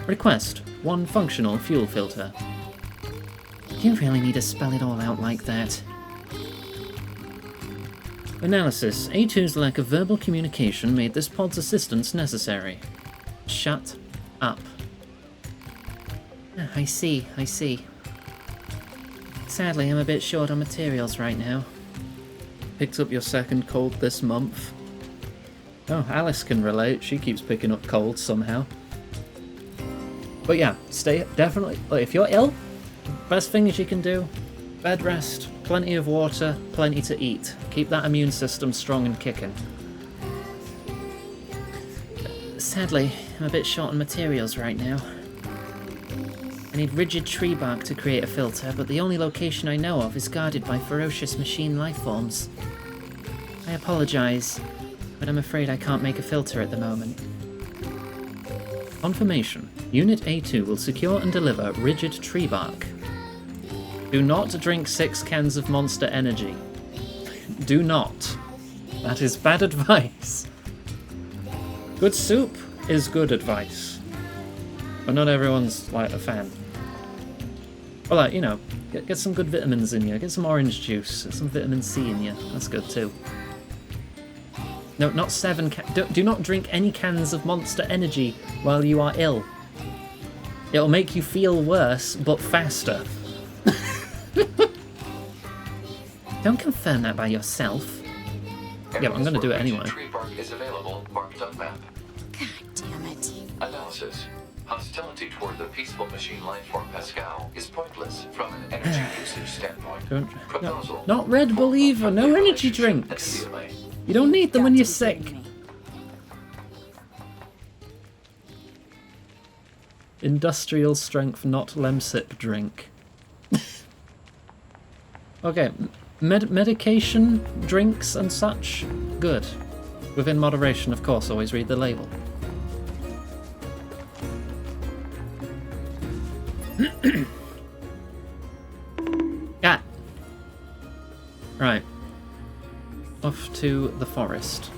Request: 1 functional fuel filter. You really need to spell it all out like that. Analysis. A2's lack of verbal communication made this pod's assistance necessary. Shut up. I see. Sadly, I'm a bit short on materials right now. Picked up your second cold this month. Oh, Alice can relate. She keeps picking up colds somehow. But yeah, definitely, like, if you're ill, best thing is you can do, bed rest, plenty of water, plenty to eat. Keep that immune system strong and kicking. Sadly, I'm a bit short on materials right now. I need rigid tree bark to create a filter, but the only location I know of is guarded by ferocious machine lifeforms. I apologize, but I'm afraid I can't make a filter at the moment. Confirmation. Unit A2 will secure and deliver rigid tree bark. Do not drink 6 cans of Monster Energy. Do not. That is bad advice. Good soup is good advice. But not everyone's, like, a fan. Well, like, you know, get some good vitamins in you. Get some orange juice. Get some vitamin C in you. That's good too. No, not 7 do not drink any cans of Monster Energy while you are ill. It'll make you feel worse, but faster. Don't confirm that by yourself. Yeah, but I'm gonna do it anyway. Tree bark is available, marked on map. God damn it. Analysis. Hostility toward the peaceful machine lifeform Pascal is pointless from an energy usage standpoint. Proposal. Not Red Believer, no energy drinks. You don't need them when you're sick. Industrial strength, not Lemsip drink. Okay, medication, drinks and such, good. Within moderation, of course, always read the label. Ah! Right. Off to the forest.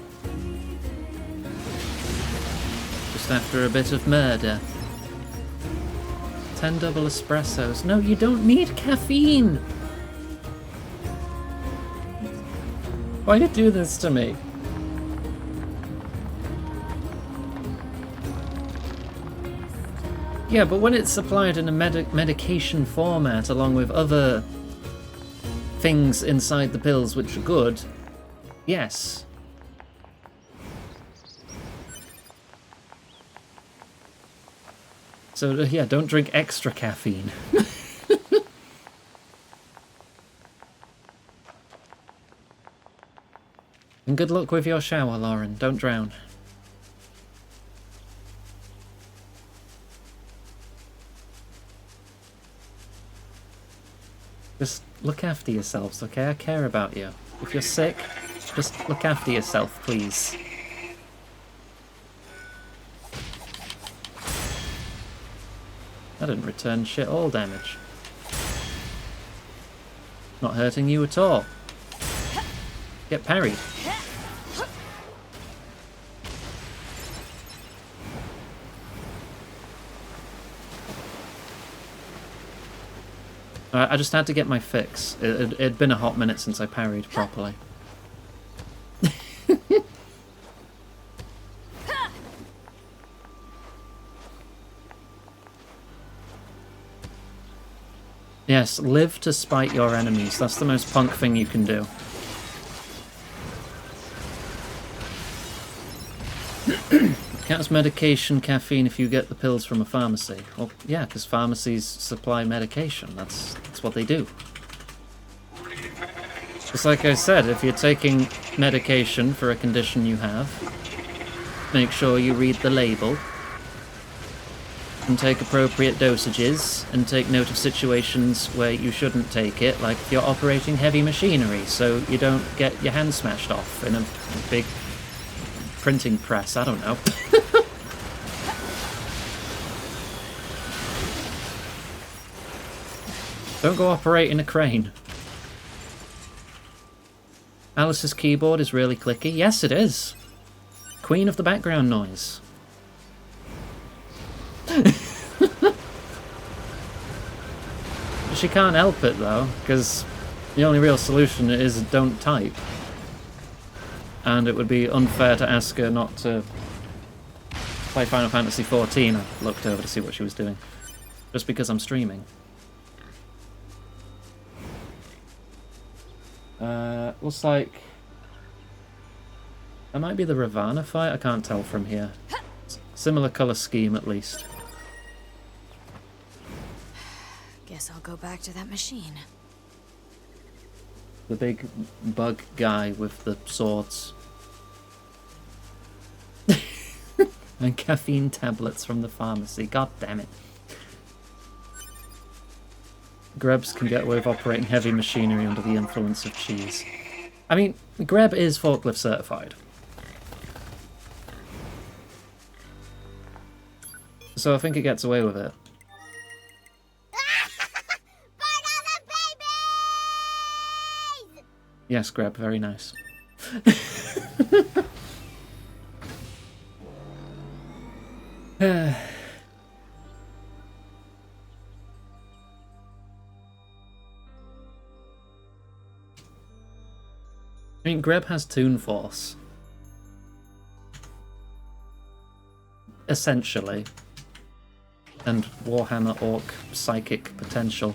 Just after a bit of murder. 10 double espressos. No, you don't need caffeine! Why do you do this to me? Yeah, but when it's supplied in a medication format along with other things inside the pills which are good, yes. So, yeah, don't drink extra caffeine. And good luck with your shower, Lauren. Don't drown. Just look after yourselves, okay? I care about you. If you're sick, just look after yourself, please. I didn't return shit all damage. Not hurting you at all. Get parried. I just had to get my fix. It'd been a hot minute since I parried properly. Yes, live to spite your enemies. That's the most punk thing you can do. Counts medication, caffeine if you get the pills from a pharmacy. Well, yeah, because pharmacies supply medication. That's what they do. Just like I said, if you're taking medication for a condition you have, make sure you read the label and take appropriate dosages and take note of situations where you shouldn't take it, like if you're operating heavy machinery, so you don't get your hand smashed off in a big printing press, I don't know. Don't go operating a crane. Alice's keyboard is really clicky. Yes, it is. Queen of the background noise. She can't help it though, because the only real solution is don't type. And it would be unfair to ask her not to play Final Fantasy XIV. I looked over to see what she was doing. Just because I'm streaming. Looks like... that might be the Ravana fight? I can't tell from here. Similar colour scheme at least. Guess I'll go back to that machine. The big bug guy with the swords. And caffeine tablets from the pharmacy. God damn it. Grebs can get away with operating heavy machinery under the influence of cheese. I mean, Greb is forklift certified. So I think it gets away with it. Yes, Greb, very nice. I mean, Greb has Toon Force. Essentially. And Warhammer Orc psychic potential.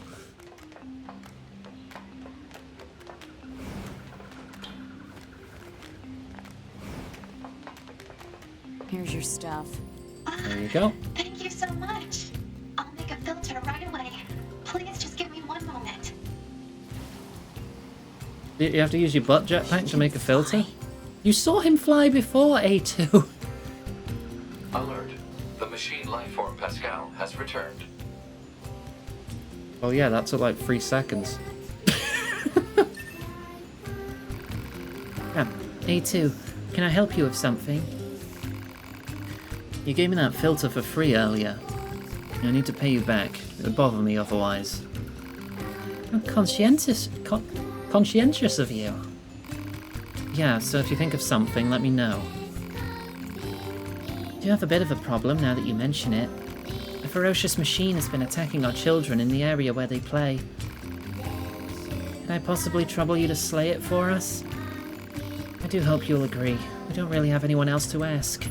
Here's your stuff. There you go. Thank you so much. I'll make a filter right away. Please just give me one moment. You have to use your butt jetpack to make a filter? You saw him fly before, A2. Alert. The machine lifeform Pascal has returned. Oh yeah, that took like 3 seconds. A2, can I help you with something? You gave me that filter for free earlier. I need to pay you back. It would bother me otherwise. How conscientious of you. Yeah, so if you think of something, let me know. Do you have a bit of a problem now that you mention it? A ferocious machine has been attacking our children in the area where they play. Can I possibly trouble you to slay it for us? I do hope you'll agree. We don't really have anyone else to ask.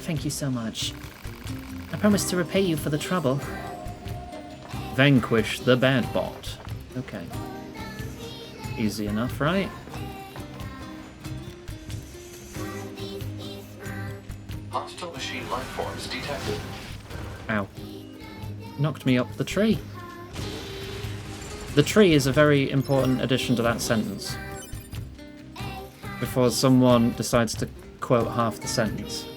Thank you so much. I promise to repay you for the trouble. Vanquish the bad bot. Okay. Easy enough, right? Hostile machine lifeforms detected. Ow. Knocked me up the tree. The tree is a very important addition to that sentence. Before someone decides to quote half the sentence.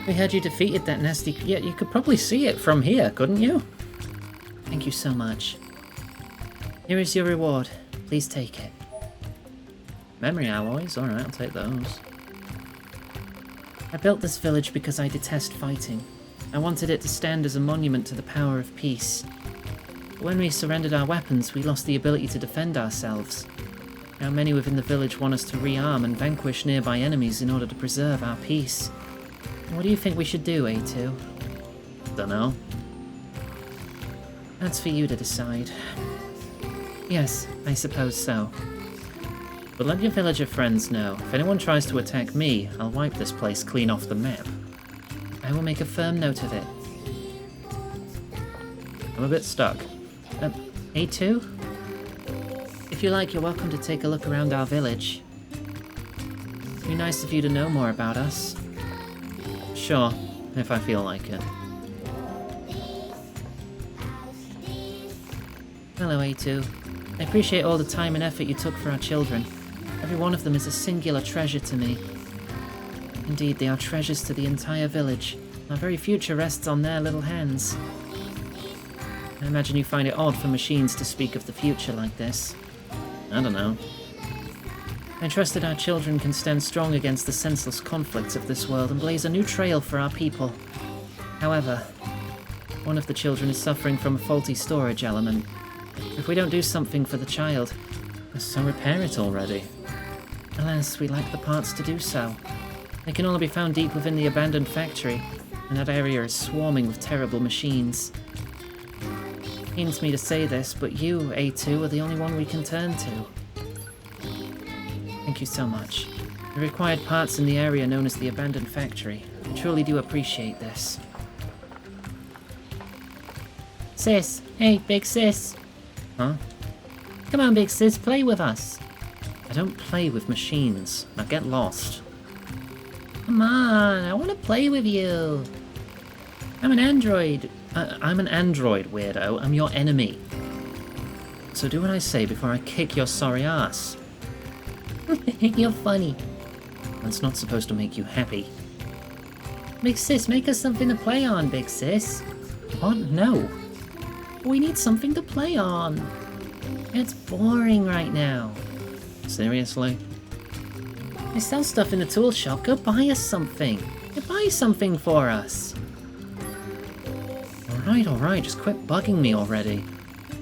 We heard you defeated that nasty... Yeah, you could probably see it from here, couldn't you? Thank you so much. Here is your reward. Please take it. Memory alloys? Alright, I'll take those. I built this village because I detest fighting. I wanted it to stand as a monument to the power of peace. But when we surrendered our weapons, we lost the ability to defend ourselves. Now many within the village want us to rearm and vanquish nearby enemies in order to preserve our peace. What do you think we should do, A2? Dunno. That's for you to decide. Yes, I suppose so. But let your villager friends know, if anyone tries to attack me, I'll wipe this place clean off the map. I will make a firm note of it. I'm a bit stuck. A2? If you like, you're welcome to take a look around our village. It'd be nice of you to know more about us. Sure, if I feel like it. Hello, A2. I appreciate all the time and effort you took for our children. Every one of them is a singular treasure to me. Indeed, they are treasures to the entire village. Our very future rests on their little hands. I imagine you find it odd for machines to speak of the future like this. I don't know. I trust that our children can stand strong against the senseless conflicts of this world and blaze a new trail for our people. However, one of the children is suffering from a faulty storage element. If we don't do something for the child, so repair it already. Alas, we lack the parts to do so. They can only be found deep within the abandoned factory, and that area is swarming with terrible machines. Pains me to say this, but you, A2, are the only one we can turn to. Thank you so much. The required parts in the area known as the abandoned factory. I truly do appreciate this. Sis! Hey, big sis! Huh? Come on, big sis, play with us! I don't play with machines. Now get lost. Come on, I want to play with you! I'm an android. I'm an android, weirdo. I'm your enemy. So do what I say before I kick your sorry ass. You're funny. That's not supposed to make you happy. Big sis, make us something to play on, big sis. What? No. We need something to play on. It's boring right now. Seriously? They sell stuff in the tool shop. Go buy us something. Go buy something for us. Alright, just quit bugging me already.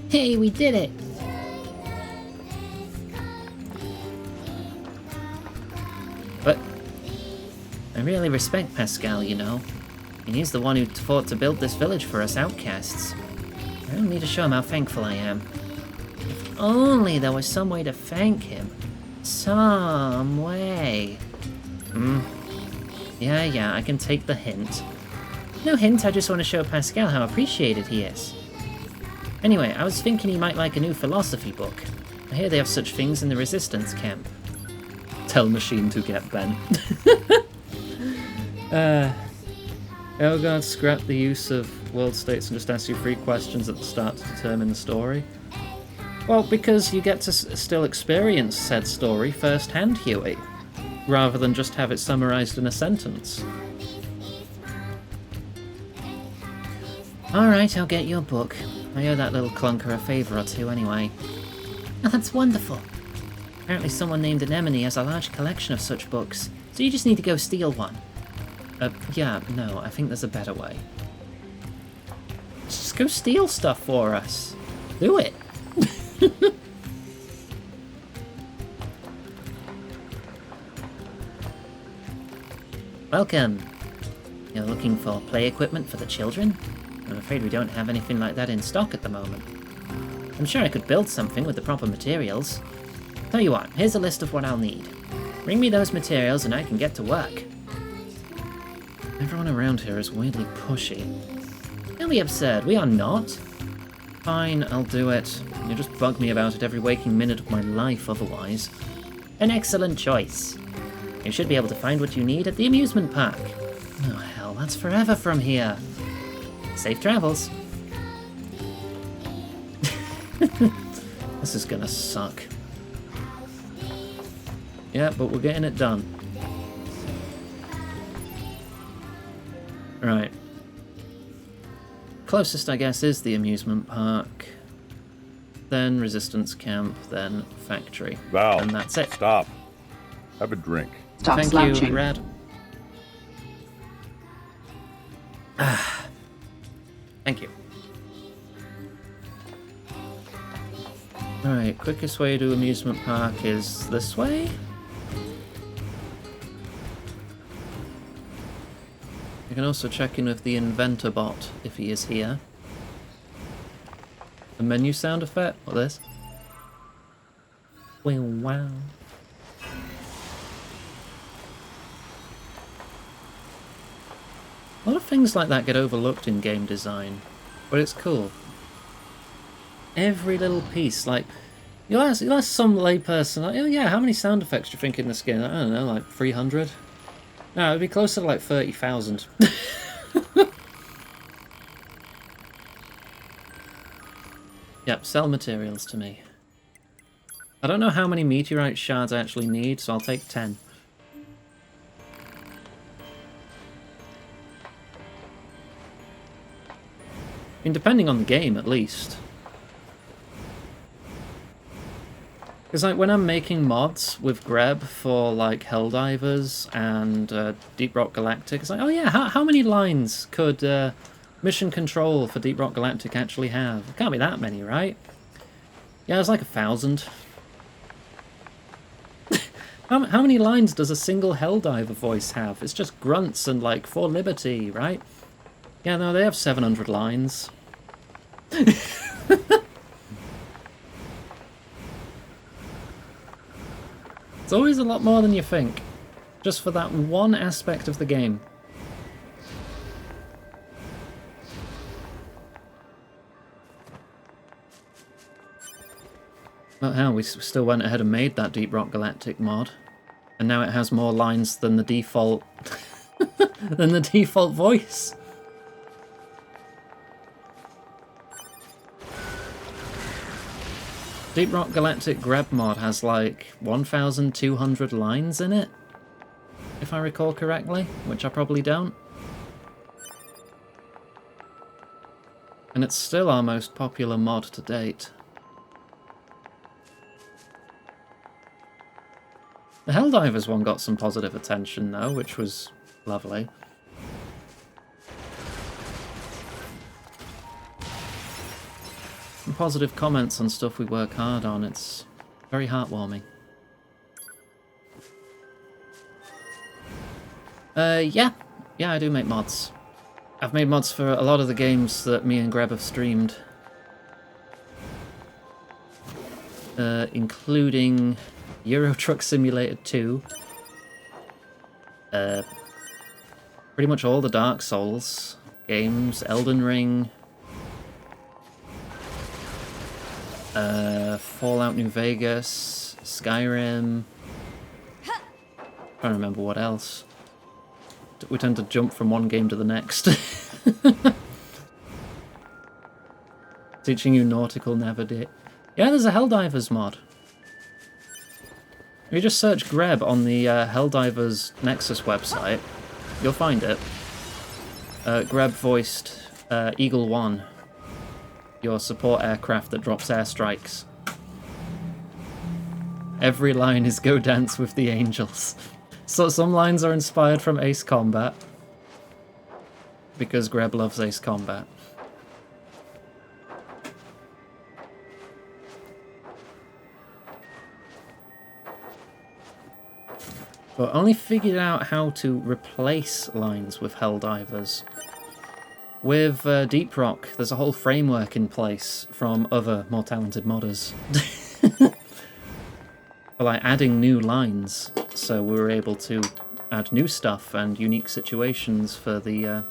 Hey, we did it! But I really respect Pascal, you know. And he's the one who fought to build this village for us outcasts. I don't need to show him how thankful I am. If only there was some way to thank him. Some way. Yeah, I can take the hint. No hint, I just want to show Pascal how appreciated he is. Anyway, I was thinking he might like a new philosophy book. I hear they have such things in the resistance camp. Tell machine to get Ben. Elgard scrapped the use of world states and just ask you 3 questions at the start to determine the story. Well, because you get to still experience said story firsthand, Huey, rather than just have it summarized in a sentence. Alright, I'll get your book. I owe that little clunker a favour or two anyway. Oh, that's wonderful. Apparently someone named Anemone has a large collection of such books, so you just need to go steal one. Yeah, no, I think there's a better way. Just go steal stuff for us. Do it. Welcome. You're looking for play equipment for the children? I'm afraid we don't have anything like that in stock at the moment. I'm sure I could build something with the proper materials. Tell you what, here's a list of what I'll need. Bring me those materials and I can get to work. Everyone around here is weirdly pushy. Don't be absurd, we are not. Fine, I'll do it. You just bug me about it every waking minute of my life otherwise. An excellent choice. You should be able to find what you need at the amusement park. Oh hell, that's forever from here. Safe travels. This is gonna suck. Yeah, but we're getting it done. Right. Closest, I guess, is the amusement park. Then resistance camp, then factory. Val, and that's it. Stop. Have a drink. Stop Thank slouching. you, Red. Thank you. Alright, quickest way to amusement park is this way? You can also check in with the inventor bot if he is here. The menu sound effect? What this? Wow. A lot of things like that get overlooked in game design, but it's cool. Every little piece, like, you'll ask some layperson, like, oh yeah, how many sound effects do you think in this game? I don't know, like 300? No, it'd be closer to like 30,000. Yep, sell materials to me. I don't know how many meteorite shards I actually need, so I'll take 10. I mean, depending on the game, at least. Because, like, when I'm making mods with Greb for, like, Helldivers and Deep Rock Galactic, it's like, oh yeah, how many lines could Mission Control for Deep Rock Galactic actually have? It can't be that many, right? Yeah, it's like 1,000. How many lines does a single Helldiver voice have? It's just grunts and, like, for liberty, right? Yeah, no, they have 700 lines. It's always a lot more than you think, just for that one aspect of the game. But hell, we still went ahead and made that Deep Rock Galactic mod, and now it has more lines than the default than the default voice. Deep Rock Galactic Grab mod has like 1,200 lines in it, if I recall correctly, which I probably don't. And it's still our most popular mod to date. The Helldivers one got some positive attention though, which was lovely. Some positive comments on stuff we work hard on, it's very heartwarming. Yeah, I do make mods. I've made mods for a lot of the games that me and Greb have streamed. Including Euro Truck Simulator 2. Pretty much all the Dark Souls games, Elden Ring. Fallout New Vegas, Skyrim. Trying to remember what else. We tend to jump from one game to the next. Teaching you nautical navigate. Yeah, there's a Helldivers mod. If you just search Greb on the Helldivers Nexus website, you'll find it. Greb voiced Eagle 1, your support aircraft that drops airstrikes. Every line is "Go dance with the angels." So some lines are inspired from Ace Combat, because Greb loves Ace Combat. But only figured out how to replace lines with Helldivers. With Deep Rock, there's a whole framework in place from other more talented modders. For like adding new lines, so we were able to add new stuff and unique situations for the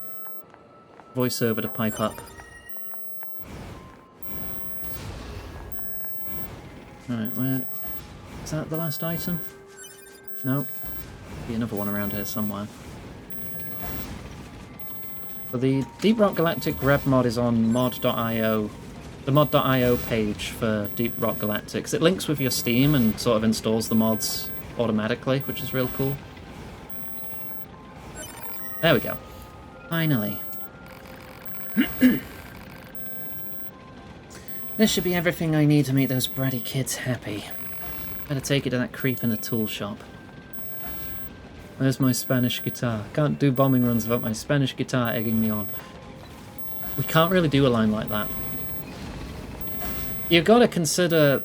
voiceover to pipe up. Right, where... is that the last item? No. Be another one around here somewhere. So the Deep Rock Galactic Greb mod is on mod.io. The mod.io page for Deep Rock Galactics. It links with your Steam and sort of installs the mods automatically, which is real cool. There we go. Finally. This should be everything I need to make those bratty kids happy. Better take it to that creep in the tool shop. Where's my Spanish guitar? Can't do bombing runs without my Spanish guitar egging me on. We can't really do a line like that. You've got to consider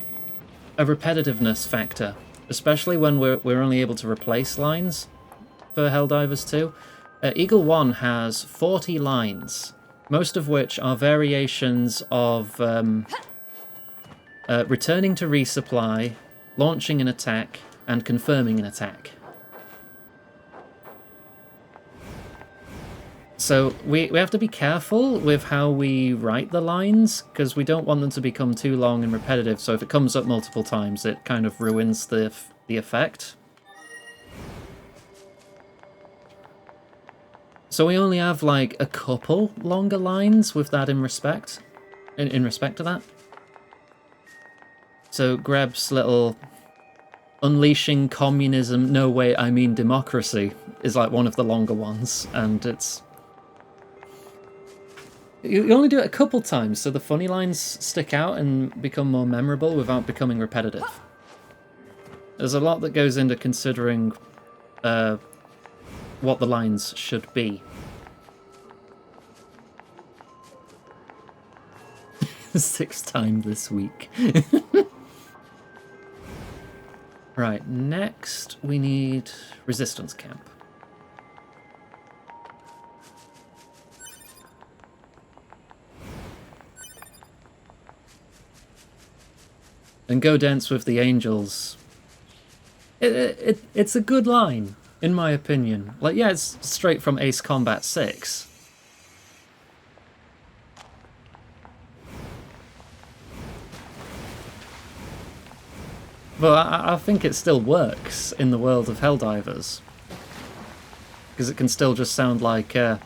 a repetitiveness factor, especially when we're only able to replace lines for Helldivers 2. Eagle 1 has 40 lines, most of which are variations of returning to resupply, launching an attack, and confirming an attack. So we have to be careful with how we write the lines, because we don't want them to become too long and repetitive, so if it comes up multiple times it kind of ruins the effect. So we only have like a couple longer lines with that in respect to that. So Greb's little unleashing communism, no wait, I mean democracy, is like one of the longer ones, and it's... You only do it a couple times, so the funny lines stick out and become more memorable without becoming repetitive. There's a lot that goes into considering what the lines should be. Sixth time this week. Right, next we need Resistance Camp. And Go Dance with the Angels. It's a good line, in my opinion. Like, yeah, it's straight from Ace Combat 6. But I think it still works in the world of Helldivers. Because it can still just sound like, you're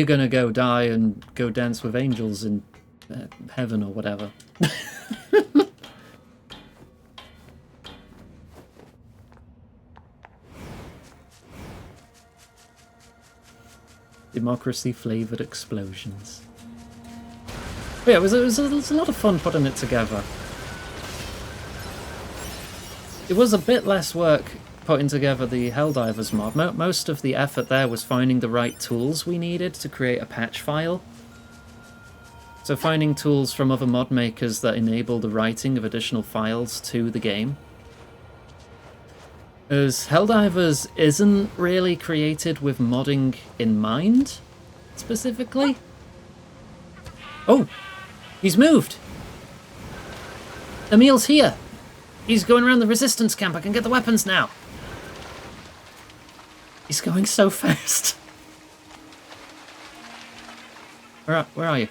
gonna go die and go dance with angels in heaven or whatever. Democracy-flavoured explosions. But yeah, it was a lot of fun putting it together. It was a bit less work putting together the Helldivers mod. Most of the effort there was finding the right tools we needed to create a patch file. So finding tools from other mod makers that enable the writing of additional files to the game. As Helldivers isn't really created with modding in mind, specifically. Oh! He's moved! Emil's here! He's going around the resistance camp. I can get the weapons now. He's going so fast. Where are you?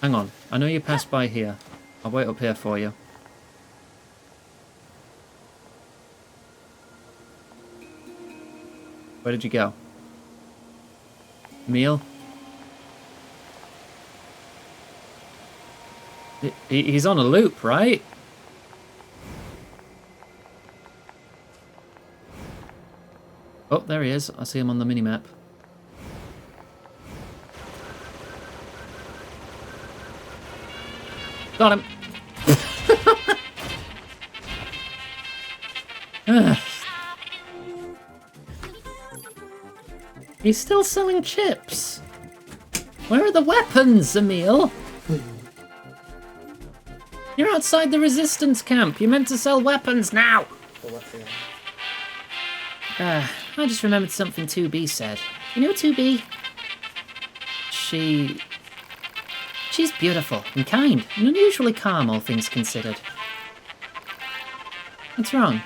Hang on. I know you passed by here. I'll wait up here for you. Where did you go? Emil? He's on a loop, right? Oh, there he is. I see him on the minimap. Got him! He's still selling chips! Where are the weapons, Emil? You're outside the resistance camp. You're meant to sell weapons now. I just remembered something 2B said. You know 2B? She's beautiful and kind and unusually calm, all things considered. What's wrong?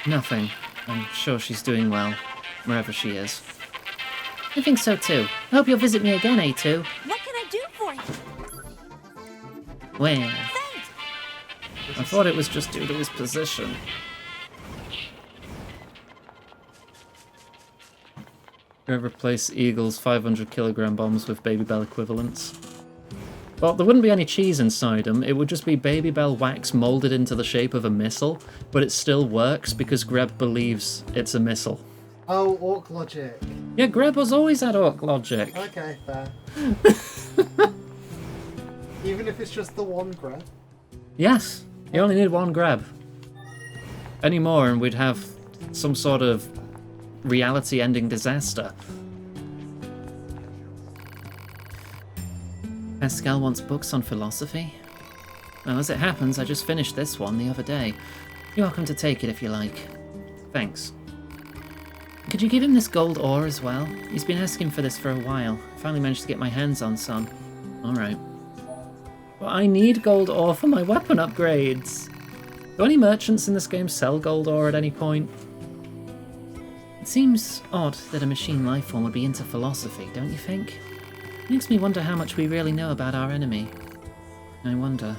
Nothing. I'm sure she's doing well, wherever she is. I think so too. I hope you'll visit me again, A2. What can I do for you? Well, I thought it was just due to his position. You ever replace Eagle's 500 kilogram bombs with Baby Bell equivalents? Well, there wouldn't be any cheese inside them. It would just be Baby Bell wax molded into the shape of a missile, but it still works because Greb believes it's a missile. Oh, Orc logic. Yeah, Greb has always had Orc logic. Okay, fair. Even if it's just the one Greb? Yes, you only need one Greb. Any more and we'd have some sort of reality-ending disaster. Pascal wants books on philosophy. Well, as it happens, I just finished this one the other day. You're welcome to take it if you like. Thanks. Could you give him this gold ore as well? He's been asking for this for a while. I finally managed to get my hands on some. Alright. But I need gold ore for my weapon upgrades. Do any merchants in this game sell gold ore at any point? It seems odd that a machine lifeform would be into philosophy, don't you think? It makes me wonder how much we really know about our enemy. I wonder.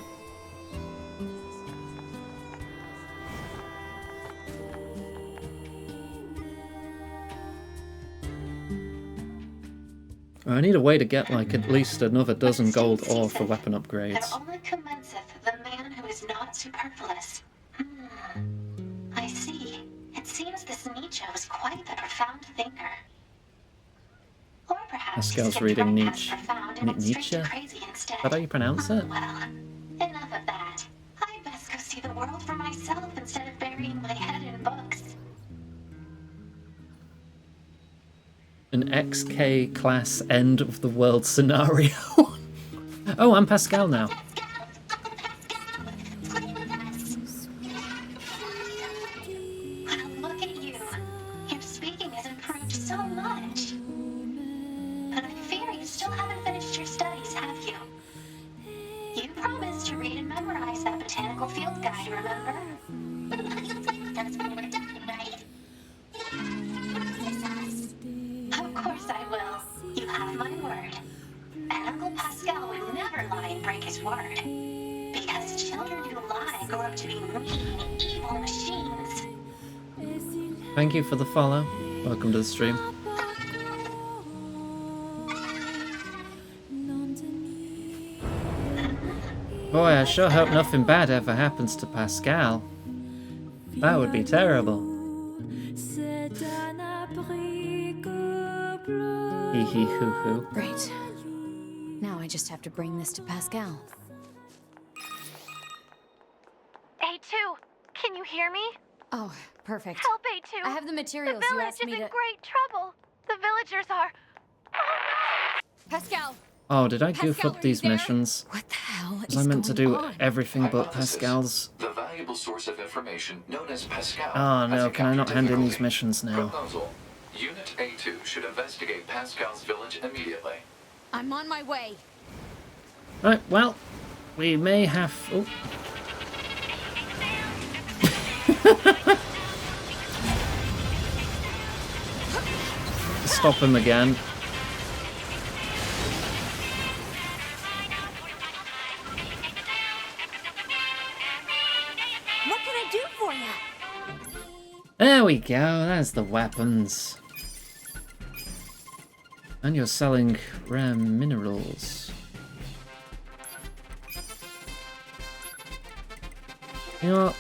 I need a way to get like at least another dozen gold ore for weapon upgrades. There only commenceth the man who is not superfluous. I see. It seems this Nietzsche was quite the profound thinker. Or perhaps Pascal's reading Nietzsche. Nietzsche? Is that how you pronounce it? Well, enough of that. I'd best go see the world for myself instead of burying my head in books. An XK class end of the world scenario. Oh, I'm Pascal now. Look at you. Your speaking has improved so much. But I fear you still haven't finished your studies, have you? You promised to read and memorize that botanical field guide, remember? That's when we're done, right? Of course I will. You have my word. And Uncle Pascal would never lie and break his word. Because children who lie grow up to be mean, evil machines. Thank you for the follow. Welcome to the stream. Boy, I sure hope nothing bad ever happens to Pascal. That would be terrible. Hee hee hoo hoo. Great. Now I just have to bring this to Pascal. A2, can you hear me? Oh, perfect. Help, A2. I have the materials The you village asked is me in to... great trouble. The villagers are... Pascal! Oh, did I goof Pascal, up these missions? What the hell Was I meant to do everything but Hypothesis. Pascal's? The valuable source of information known as Pascal. Oh no, has can I not hand in these difficulty. missions now? Proposal. Unit A2 should investigate Pascal's village immediately. I'm on my way. Right, well, we may have... Oh. Stop him again. What can I do for you? There we go, there's the weapons. And you're selling rare minerals. You know what?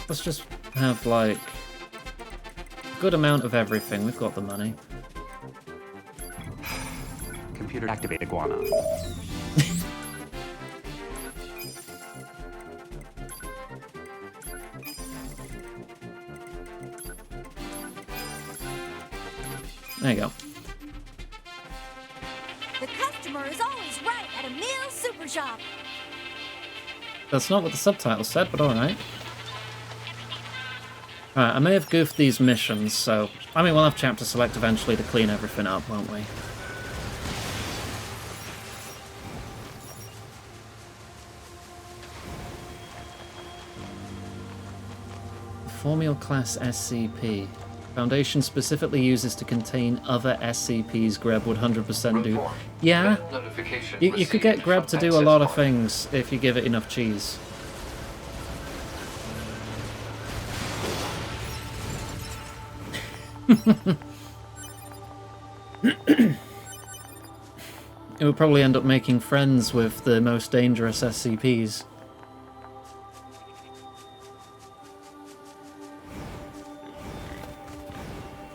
Let's just have, like, a good amount of everything. We've got the money. Computer activated guano. There you go. The customer is always right at a meal super shop. That's not what the subtitle said, but alright. Alright, I may have goofed these missions, so... I mean, we'll have chapter select eventually to clean everything up, won't we? Formula Class SCP. Foundation specifically uses to contain other SCPs Greb would 100% do. Yeah, you could get Greb to do a lot of things if you give it enough cheese. It would probably end up making friends with the most dangerous SCPs.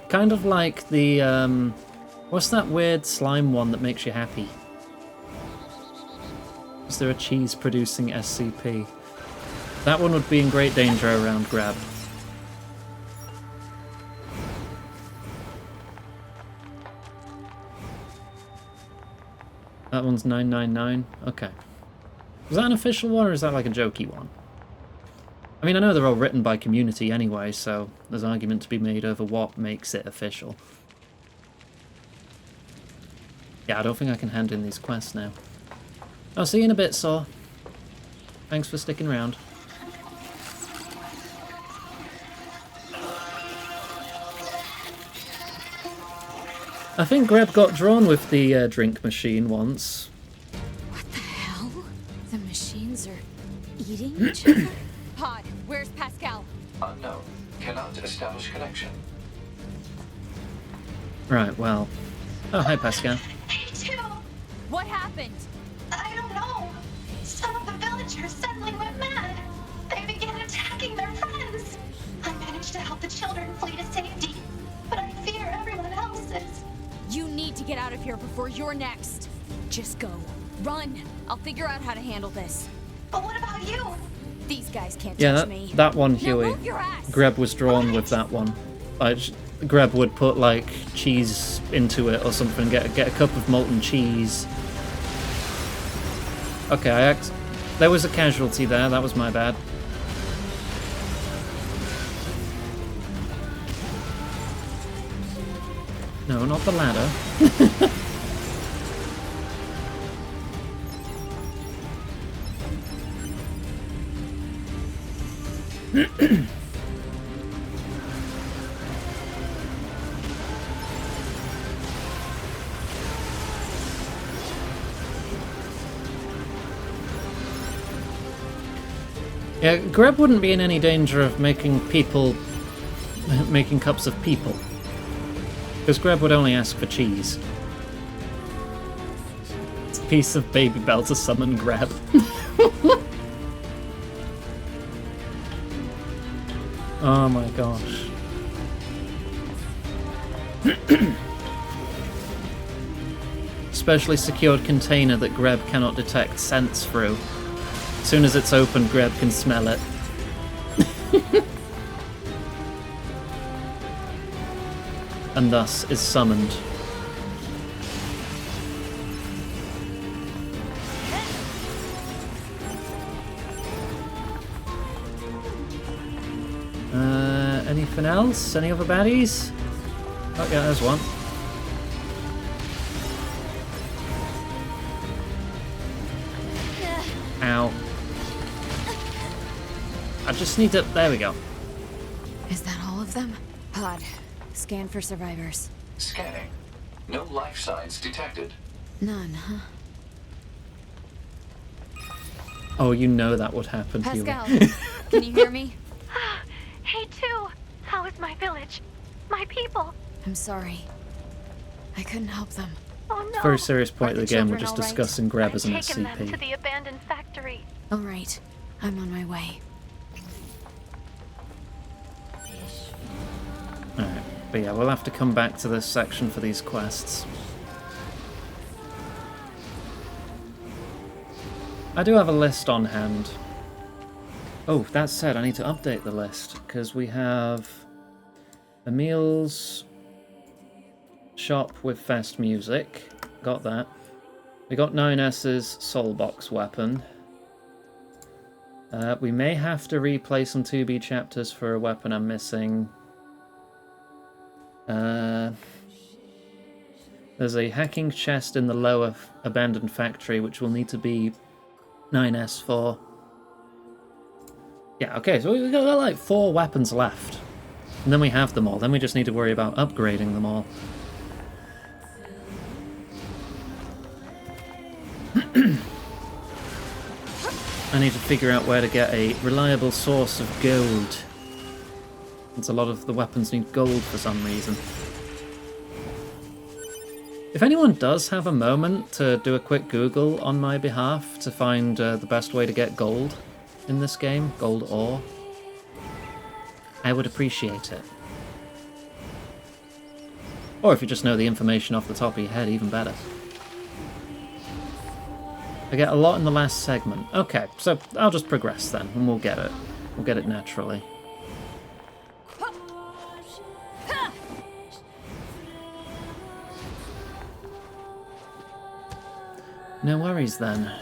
Kind of like the, what's that weird slime one that makes you happy? Is there a cheese-producing SCP? That one would be in great danger around Grab. That one's 999? Okay. Was that an official one, or is that like a jokey one? I mean, I know they're all written by community anyway, so there's argument to be made over what makes it official. Yeah, I don't think I can hand in these quests now. I'll see you in a bit, Saw. Thanks for sticking around. I think Greb got drawn with the drink machine once. What the hell? The machines are eating each other? Pod, where's Pascal? Unknown. Cannot establish connection. Right, well... Oh, hi, Pascal. A2! What happened? I don't know. Some of the villagers suddenly went mad. They began attacking their friends. I managed to help the children flee to safety, but I fear everyone else is. You need to get out of here before you're next. Just go. Run. I'll figure out how to handle this. But what about you? These guys can't Yeah, touch me. that one, Now Huey. move your ass. Greb was drawn with that one. Greb would put, like, cheese into it or something, get a cup of molten cheese. Okay, there was a casualty there, that was my bad. No, not the ladder. Yeah, Greb wouldn't be in any danger of making cups of people. Because Greb would only ask for cheese. It's a piece of baby bell to summon Greb. Oh my gosh. Specially secured container that Greb cannot detect scents through. As soon as it's opened, Greb can smell it. And thus is summoned. Anything else? Any other baddies? Oh yeah, there's one. Ow. I just need to... There we go. Is that all of them? Pod, scan for survivors. Scanning. No life signs detected. None, huh? Oh, you know that would happen to you. Pascal, can you hear me? Hey, too. How is my village? My people? I'm sorry. I couldn't help them. Oh no. Very serious point of the game. We're children just all right? discussing Greb as an Taken them to SCP. the abandoned factory. All right, I'm on my way. Alright, but yeah, we'll have to come back to this section for these quests. I do have a list on hand. Oh, that said, I need to update the list, because we have Emil's shop with fast music. Got that. We got 9S's Soulbox weapon. We may have to replay some 2B chapters for a weapon I'm missing. There's a hacking chest in the lower abandoned factory, which will need to be 9S for. Yeah, okay, so we've got like 4 weapons left. And then we have them all. Then we just need to worry about upgrading them all. I need to figure out where to get a reliable source of gold. Since a lot of the weapons need gold for some reason. If anyone does have a moment to do a quick Google on my behalf to find the best way to get gold in this game, gold ore, I would appreciate it. Or if you just know the information off the top of your head, even better. I get a lot in the last segment. Okay, so I'll just progress then, and we'll get it. We'll get it naturally. No worries then.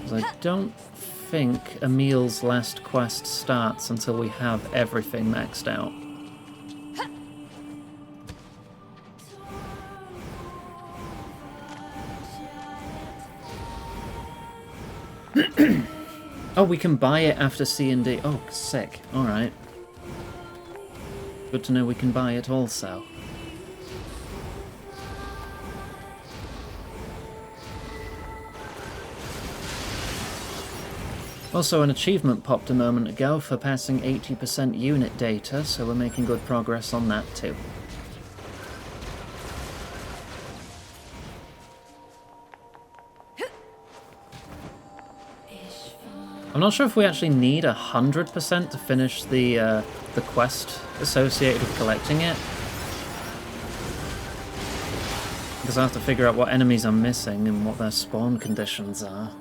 'Cause I don't think Emil's last quest starts until we have everything maxed out. Oh, we can buy it after C&D. Oh, sick. Alright. Good to know we can buy it also. Also, an achievement popped a moment ago for passing 80% unit data, so we're making good progress on that too. I'm not sure if we actually need 100% to finish the quest associated with collecting it. Because I have to figure out what enemies I'm missing and what their spawn conditions are.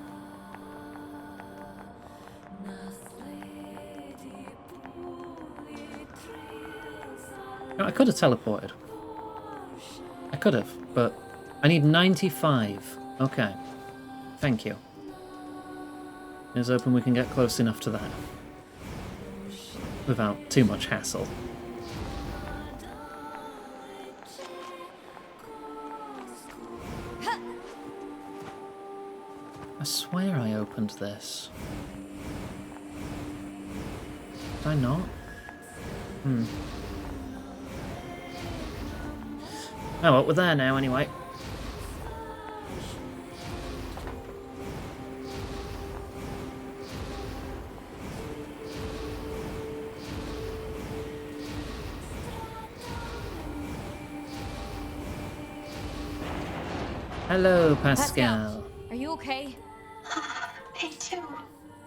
I could have teleported. I could have, but I need 95. Okay. Thank you. Is hoping we can get close enough to that. Without too much hassle. I swear I opened this. Did I not? Oh well, we're there now anyway. Hello, Pascal. Are you okay? Me too.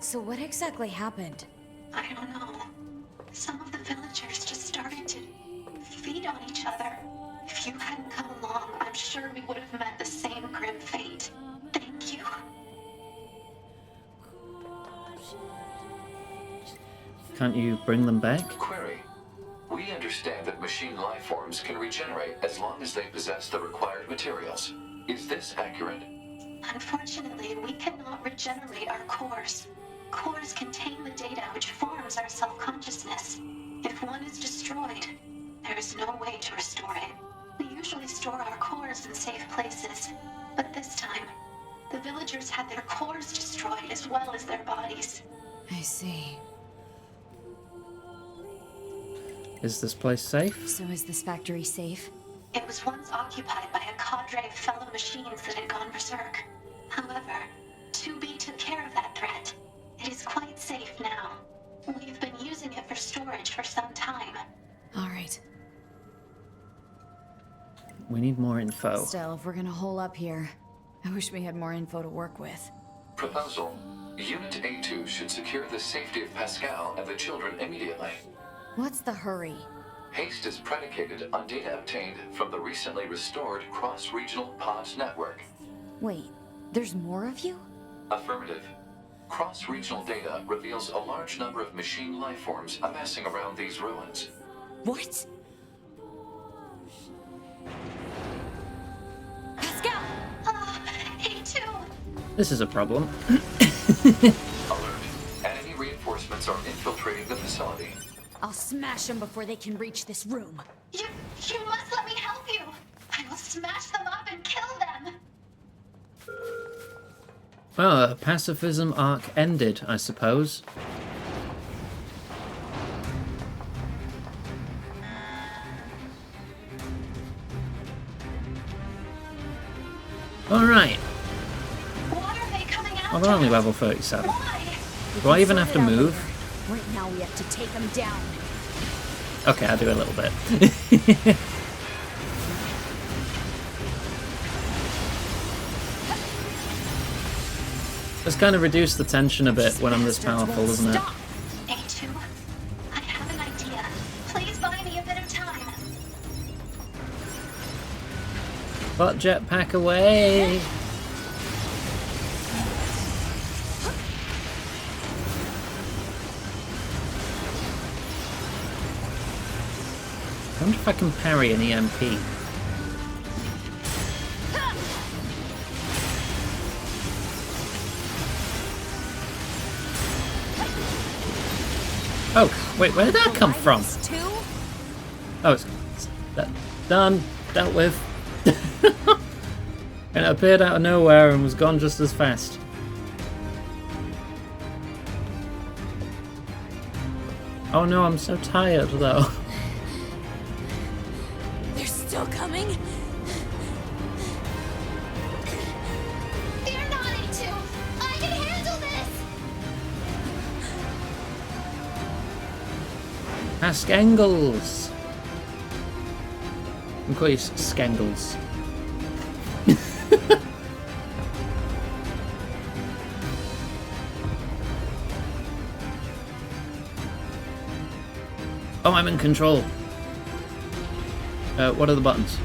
So what exactly happened? I don't know. Some of the villagers just started to feed on each other. If you hadn't come along, I'm sure we would have met the same grim fate. Thank you. Can't you bring them back? Query. We understand that machine life forms can regenerate as long as they possess the required materials. Is this accurate? Unfortunately, we cannot regenerate our cores. Cores contain the data which forms our self-consciousness. If one is destroyed, there is no way to restore it. We usually store our cores in safe places, but this time, the villagers had their cores destroyed as well as their bodies. I see. Is this place safe? So is this factory safe? It was once occupied by a cadre of fellow machines that had gone berserk. However, 2B took care of that threat. It is quite safe now. We've been using it for storage for some time. All right. We need more info. Still, if we're gonna hole up here, I wish we had more info to work with. Proposal. Unit A2 should secure the safety of Pascal and the children immediately. What's the hurry? Haste is predicated on data obtained from the recently restored cross-regional pod network. Wait, there's more of you? Affirmative. Cross-regional data reveals a large number of machine life forms amassing around these ruins. What? Pascal! A2! This is a problem. Alert. Enemy reinforcements are infiltrating the facility. I'll smash them before they can reach this room. You must let me help you! I will smash them up and kill them! Well, a pacifism arc ended, I suppose. Alright. What are they coming out? Well, they're only level 37. Do I even have to move? Right now we have to take them down. Okay, I'll do a little bit. Let's kind of reduce the tension a bit when I'm this powerful, doesn't it? A2, I have an idea. Please buy me a bit of time. But jetpack away! I wonder if I can parry an EMP. Oh, wait, where did that come from? Oh, it's done, dealt with. And it appeared out of nowhere and was gone just as fast. Oh no, I'm so tired though. They're still coming? Fear not, A2! I can handle this! Ask Engels. I'm calling you Skengels. Oh, I'm in control. What are the buttons?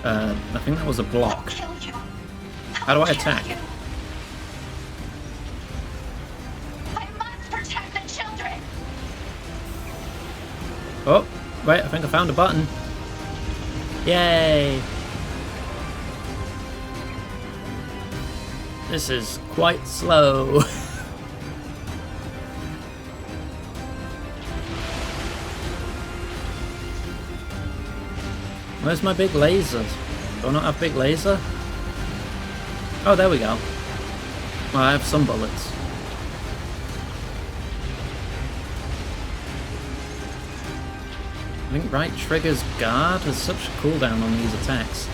I think that was a block. How do I attack? I must protect the children! Oh, wait, I think I found a button. Yay! This is quite slow. Where's my big laser? Do I not have big laser? Oh, there we go. Well, I have some bullets. I think right trigger's guard has such a cooldown on these attacks.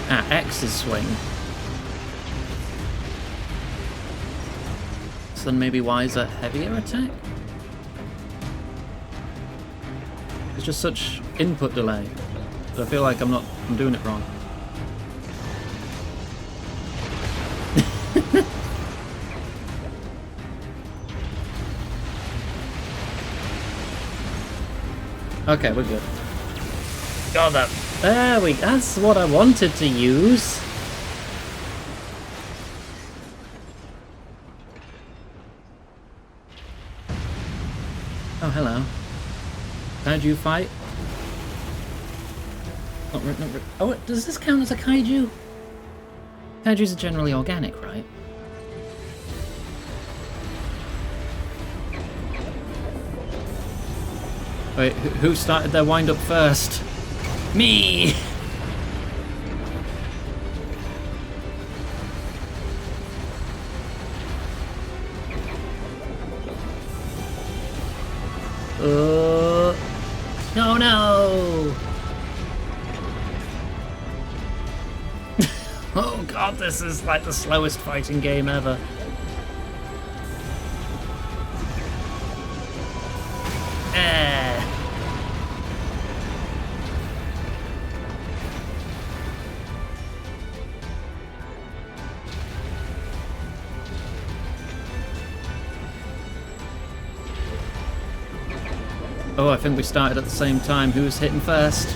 Ah, X is swing. So then maybe Y is a heavier attack? It's just such input delay that I feel like I'm doing it wrong. Okay, we're good. Got that. There we go. That's what I wanted to use. Oh, hello. How'd you fight? Not oh, does this count as a kaiju? Kaijus are generally organic, right? Wait, who started their wind-up first? Me! No, no! Oh god, this is like the slowest fighting game ever. Oh, I think we started at the same time. Who was hitting first?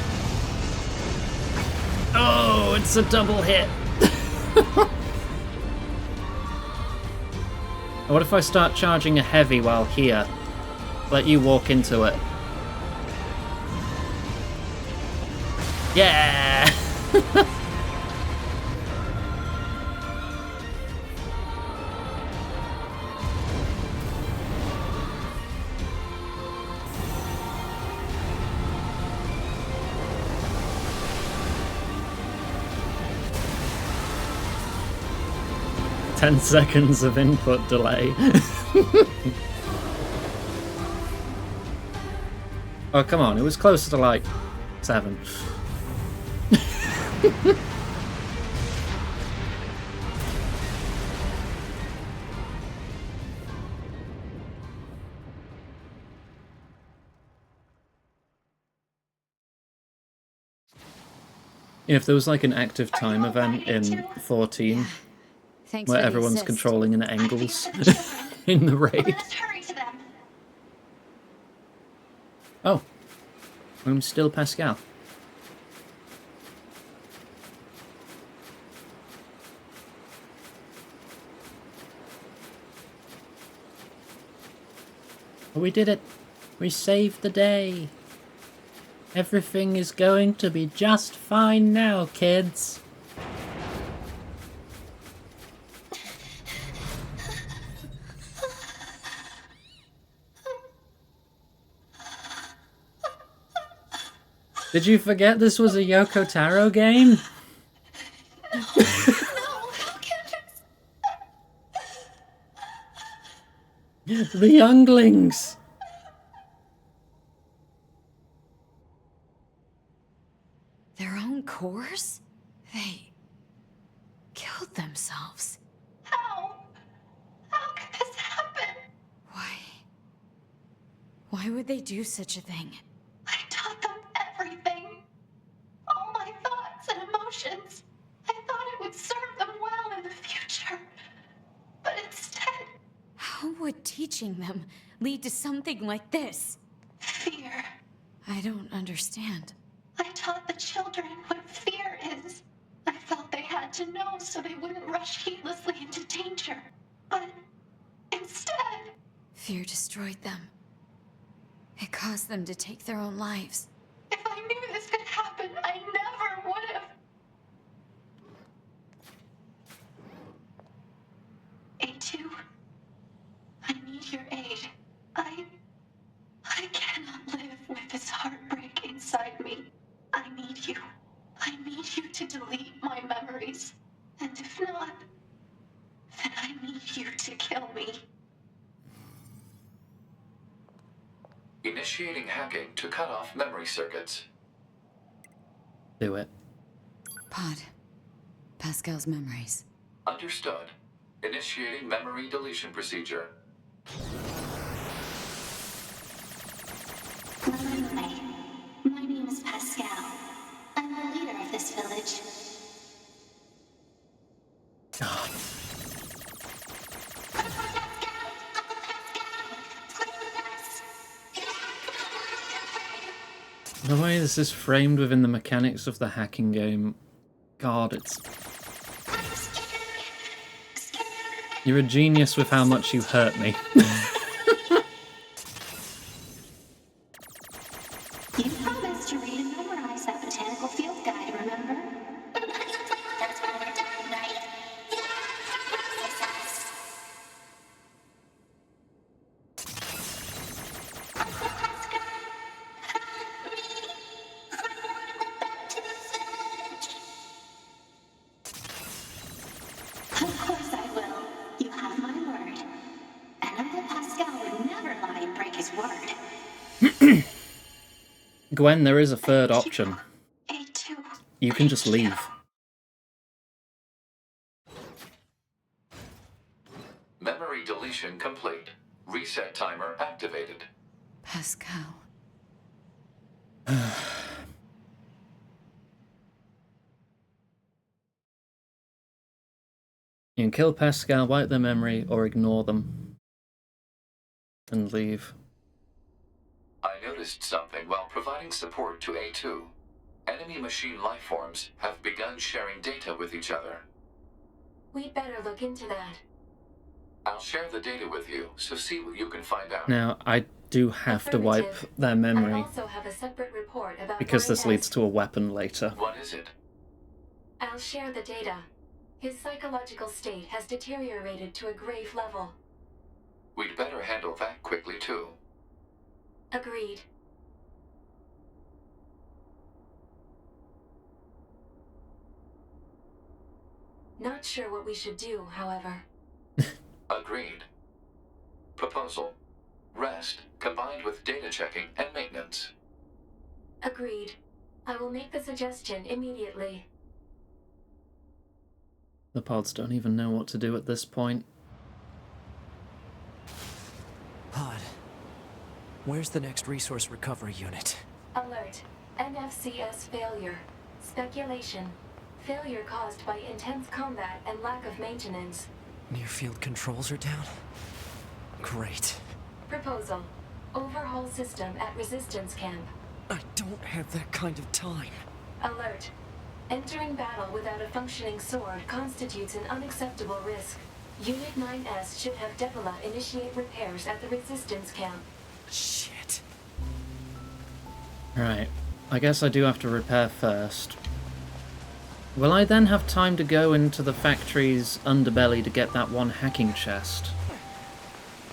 Oh, it's a double hit. What if I start charging a heavy while here? Let you walk into it. Yeah! 10 seconds of input delay. Oh, come on, it was closer to like 7. If there was like an active time event in 14 where everyone's controlling in angles in the raid. Oh, I'm still Pascal. We did it. We saved the day. Everything is going to be just fine now, kids. Did you forget this was a Yoko Taro game? The younglings! Their own cores? They killed themselves. How? How could this happen? Why would they do such a thing? I taught them everything. All my thoughts and emotions. I thought it would serve them well in the future. But instead... How would teaching them lead to something like this? Fear. I don't understand. I taught the children what fear is. I felt they had to know so they wouldn't rush heedlessly into danger. But instead... Fear destroyed them. It caused them to take their own lives. If I knew this could happen, I never would have. A2, I need your aid. I cannot live with this heartbreak inside me. I need you. I need you to delete my memories. And if not, then I need you to kill me. Initiating hacking to cut off memory circuits. Do it. Pod. Pascal's memories. Understood. Initiating memory deletion procedure. My name is Pascal. I'm the leader of this village. The way this is framed within the mechanics of the hacking game, God, it's... You're a genius with how much you hurt me. You promised to read and memorize that botanical field guide, remember? That's why we're dying, right? Success. Of course I will. You have my word. And Uncle Pascal would never lie and break his word. Gwen, there is a third option. You can just leave. Memory deletion complete. Reset timer activated. Pascal. You can kill Pascal, wipe their memory, or ignore them. And leave. I noticed something while providing support to A2. Enemy machine lifeforms have begun sharing data with each other. We'd better look into that. I'll share the data with you, so see what you can find out. Now, I do have to wipe their I memory, also have a separate report about because this 9S. leads to a weapon later. What is it? I'll share the data. His psychological state has deteriorated to a grave level. We'd better handle that quickly, too. Agreed. Not sure what we should do, however. Agreed. Proposal. Rest, combined with data checking and maintenance. Agreed. I will make the suggestion immediately. The pods don't even know what to do at this point. Pod. Where's the next resource recovery unit? Alert. NFCS failure. Speculation. Failure caused by intense combat and lack of maintenance. Near field controls are down? Great. Proposal. Overhaul system at resistance camp. I don't have that kind of time. Alert. Entering battle without a functioning sword constitutes an unacceptable risk. Unit 9S should have Devola initiate repairs at the resistance camp. Shit. Right. I guess I do have to repair first. Will I then have time to go into the factory's underbelly to get that one hacking chest?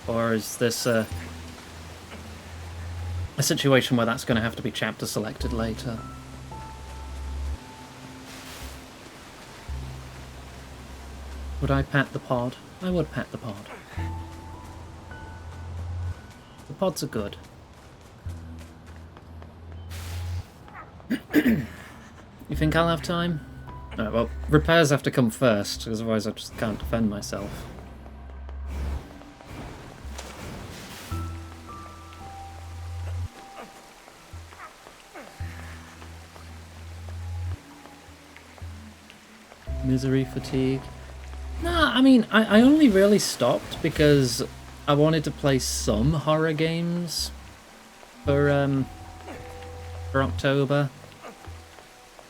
Or is this a situation where that's going to have to be chapter selected later? Would I pat the pod? I would pat the pod. The pods are good. You think I'll have time? Alright, well, repairs have to come first, because otherwise I just can't defend myself. Misery, fatigue. Nah, I mean, I only really stopped because I wanted to play some horror games for October.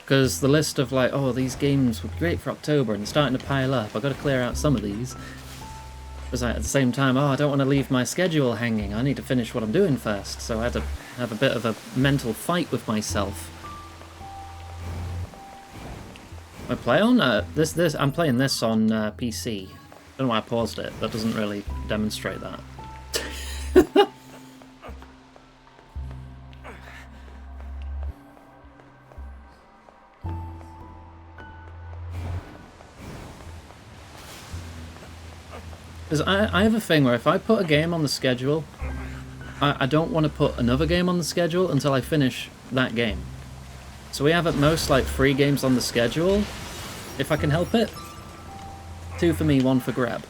Because the list of like, oh, these games would be great for October and starting to pile up. I've got to clear out some of these. Because at the same time, oh, I don't want to leave my schedule hanging. I need to finish what I'm doing first. So I had to have a bit of a mental fight with myself. I play on this. I'm playing this on PC. I don't know why I paused it. That doesn't really demonstrate that. Because I have a thing where if I put a game on the schedule, I don't want to put another game on the schedule until I finish that game. So we have at most like 3 games on the schedule, if I can help it. 2 for me, 1 for Grab.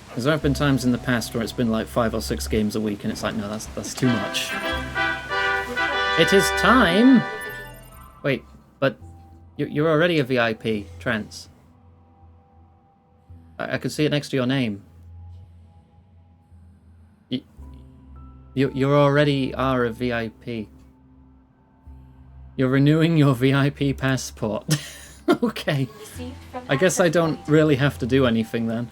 Because there have been times in the past where it's been like 5 or 6 games a week and it's like, no, that's too much. It is time! Wait, but you're already a VIP, Trance. I could see it next to your name. You already are a VIP. You're renewing your VIP passport. Okay. I guess I don't really have to do anything then.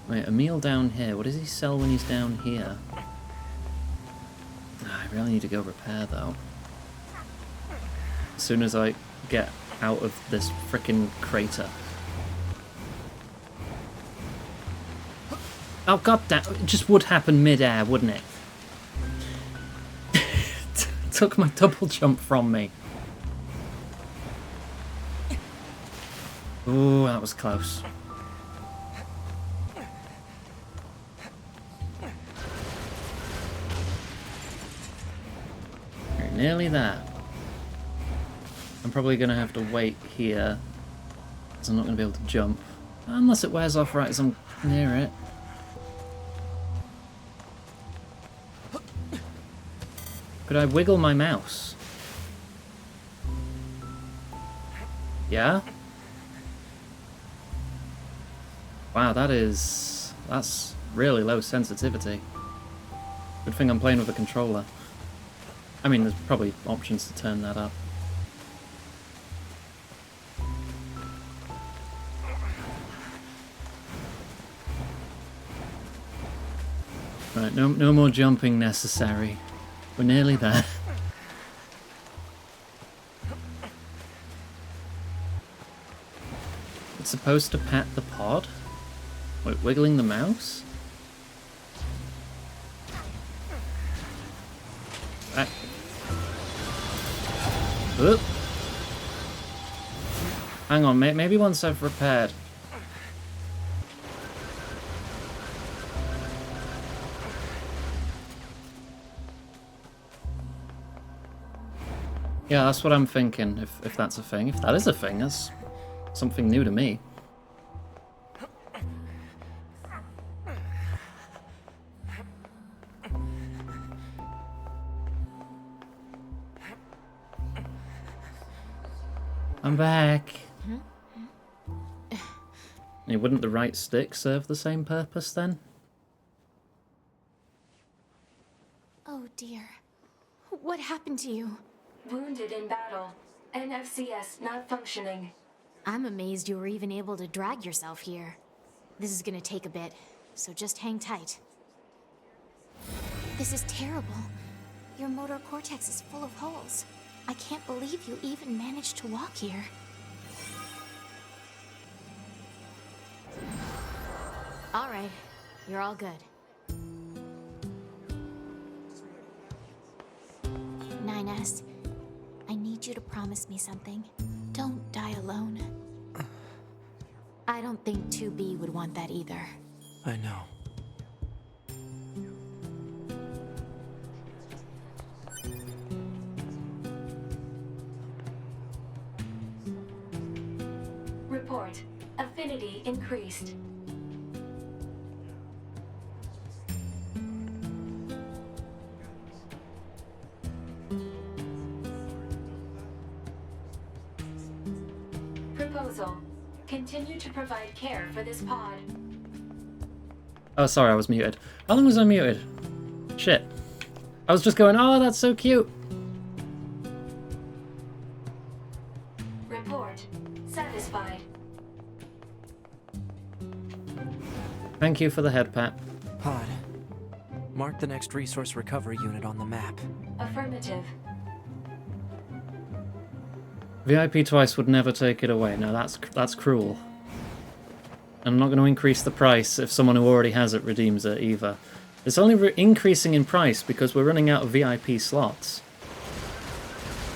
Wait, a meal down here. What does he sell when he's down here? I really need to go repair though. As soon as I get out of this frickin' crater. Oh god damn, it just would happen mid-air, wouldn't it? Took my double jump from me. Ooh, that was close. We're nearly there. I'm probably going to have to wait here, because I'm not going to be able to jump. Unless it wears off right as I'm near it. Could I wiggle my mouse? Yeah? Wow, that's really low sensitivity. Good thing I'm playing with a controller. I mean, there's probably options to turn that up. Right, no more jumping necessary. We're nearly there. It's supposed to pat the pod? Wait, wiggling the mouse? Oop. Hang on, maybe once I've repaired. Yeah, that's what I'm thinking, if that's a thing. If that is a thing, that's something new to me. I'm back. Wouldn't the right stick serve the same purpose then? Oh dear. What happened to you? Wounded in battle. NFCS not functioning. I'm amazed you were even able to drag yourself here. This is gonna take a bit, so just hang tight. This is terrible. Your motor cortex is full of holes. I can't believe you even managed to walk here. Alright, you're all good. 9S, I need you to promise me something. Don't die alone. I don't think 2B would want that either. I know. Report. Affinity increased. Proposal. Continue to provide care for this pod. Oh, sorry, I was muted. How long was I muted? Shit. I was just going, oh, that's so cute. Report. Satisfied. Thank you for the head pat. Pod. Mark the next resource recovery unit on the map. Affirmative. VIP twice would never take it away. No, that's cruel. I'm not going to increase the price if someone who already has it redeems it either. It's only increasing in price because we're running out of VIP slots.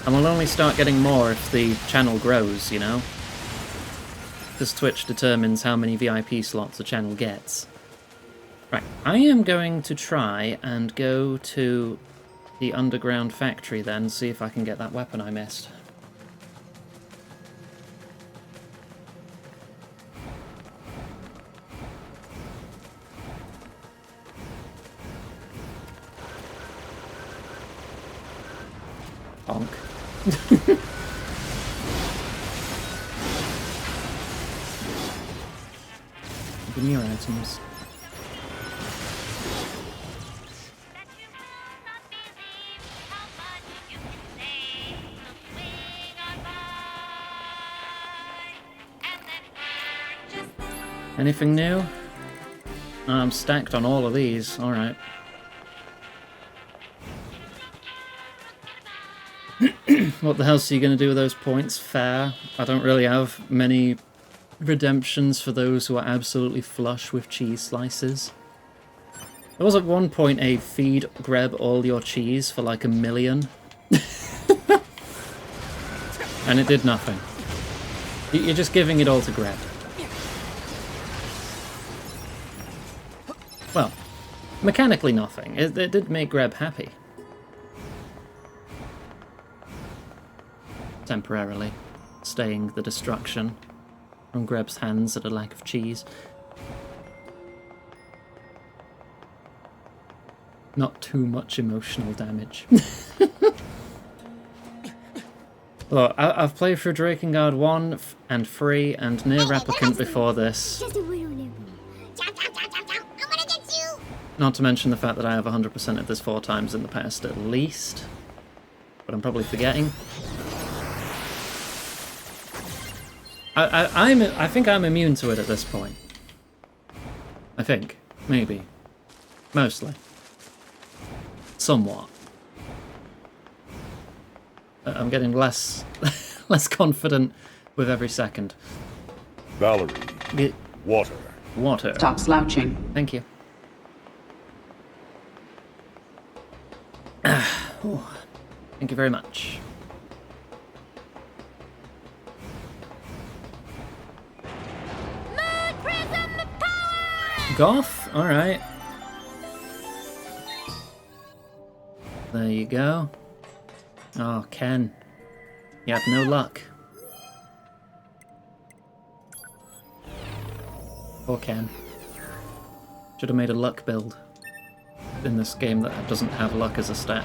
And we'll only start getting more if the channel grows, you know? Because Twitch determines how many VIP slots the channel gets. Right, I am going to try and go to the underground factory then, see if I can get that weapon I missed. Bonk. Give me your items. Anything new? I'm stacked on all of these. Alright. What the hell's you going to do with those points? Fair. I don't really have many redemptions for those who are absolutely flush with cheese slices. There was at one point a feed grab all your cheese for like 1 million. And it did nothing. You're just giving it all to Greb. Well, mechanically nothing. It did make Greb happy. Temporarily. Staying the destruction from Greb's hands at a lack of cheese. Not too much emotional damage. Look, I've played through Drakengard 1 and 3 and Nier Replicant before this. Not to mention the fact that I have 100% of this 4 times in the past at least. But I'm probably forgetting. I think I'm immune to it at this point. I think. Maybe. Mostly. Somewhat. I'm getting less confident with every second. Valerie. Water. Water. Stop slouching. Thank you. Thank you very much. Goth? Alright. There you go. Oh, Ken. You have no luck. Poor Ken. Should have made a luck build in this game that doesn't have luck as a stat.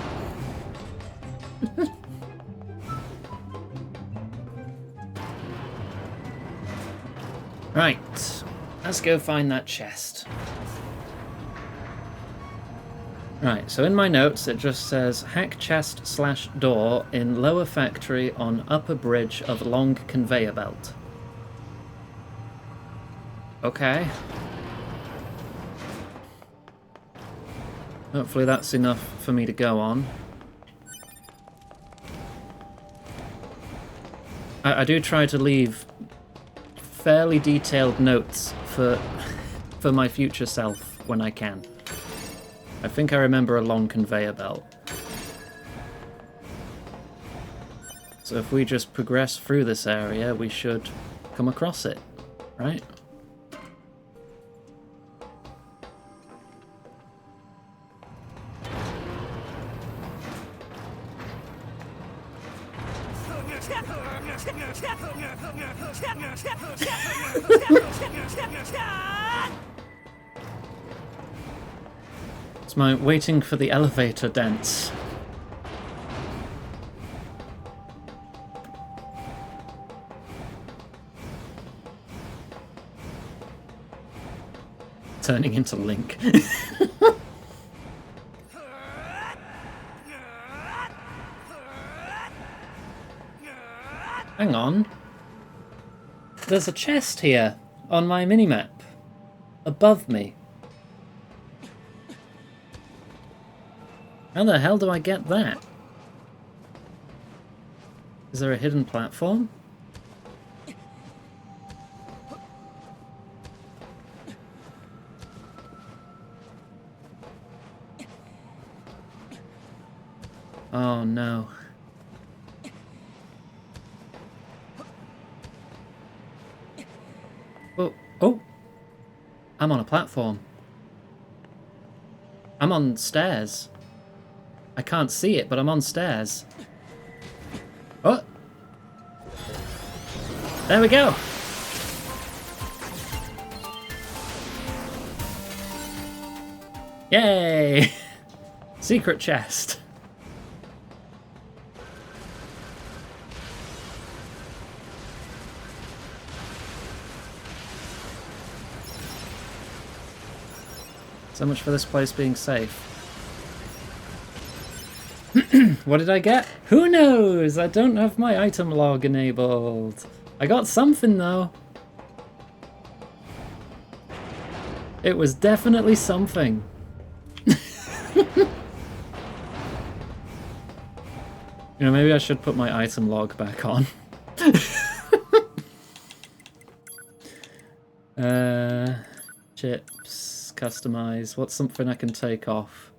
Right. Let's go find that chest. Right, so in my notes it just says hack chest / door in lower factory on upper bridge of long conveyor belt. Okay. Hopefully that's enough for me to go on. I do try to leave fairly detailed notes for my future self when I can. I think I remember a long conveyor belt. So if we just progress through this area, we should come across it, right? It's my waiting for the elevator dance. Turning into Link. Hang on. There's a chest here on my minimap. Above me. How the hell do I get that? Is there a hidden platform? Oh no. Oh, oh! I'm on a platform. I'm on stairs. I can't see it, but I'm on stairs. Oh! There we go! Yay! Secret chest. So much for this place being safe. What did I get? Who knows? I don't have my item log enabled. I got something though. It was definitely something. You know, maybe I should put my item log back on. Chips, customize. What's something I can take off?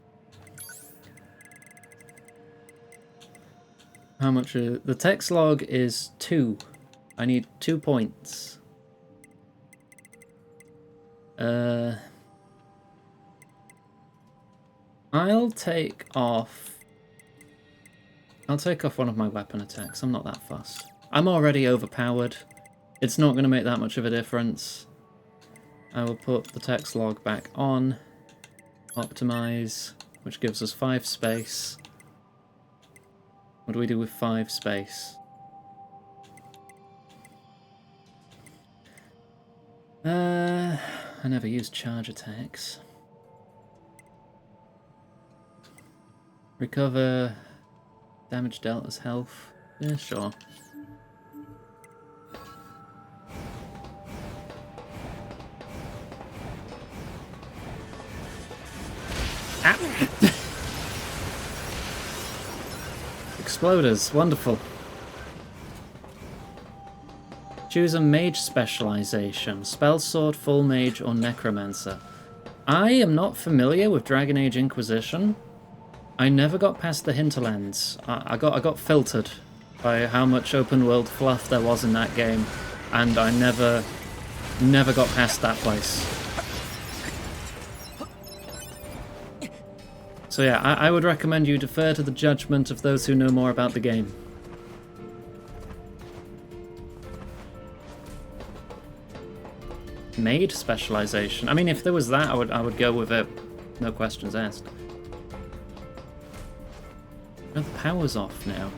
How much? The text log is 2. I need 2 points. I'll take off one of my weapon attacks. I'm not that fussed. I'm already overpowered. It's not going to make that much of a difference. I will put the text log back on. Optimize, which gives us 5 space. What do we do with 5 space? I never use charge attacks. Recover damage dealt as health. Yeah, sure. Ah. Exploders, wonderful. Choose a mage specialization. Spell Sword, Full Mage, or Necromancer. I am not familiar with Dragon Age Inquisition. I never got past the hinterlands. I got filtered by how much open world fluff there was in that game, and I never got past that place. So yeah, I would recommend you defer to the judgment of those who know more about the game. Maid specialization. I mean, if there was that, I would go with it. No questions asked. Oh, the power's off now,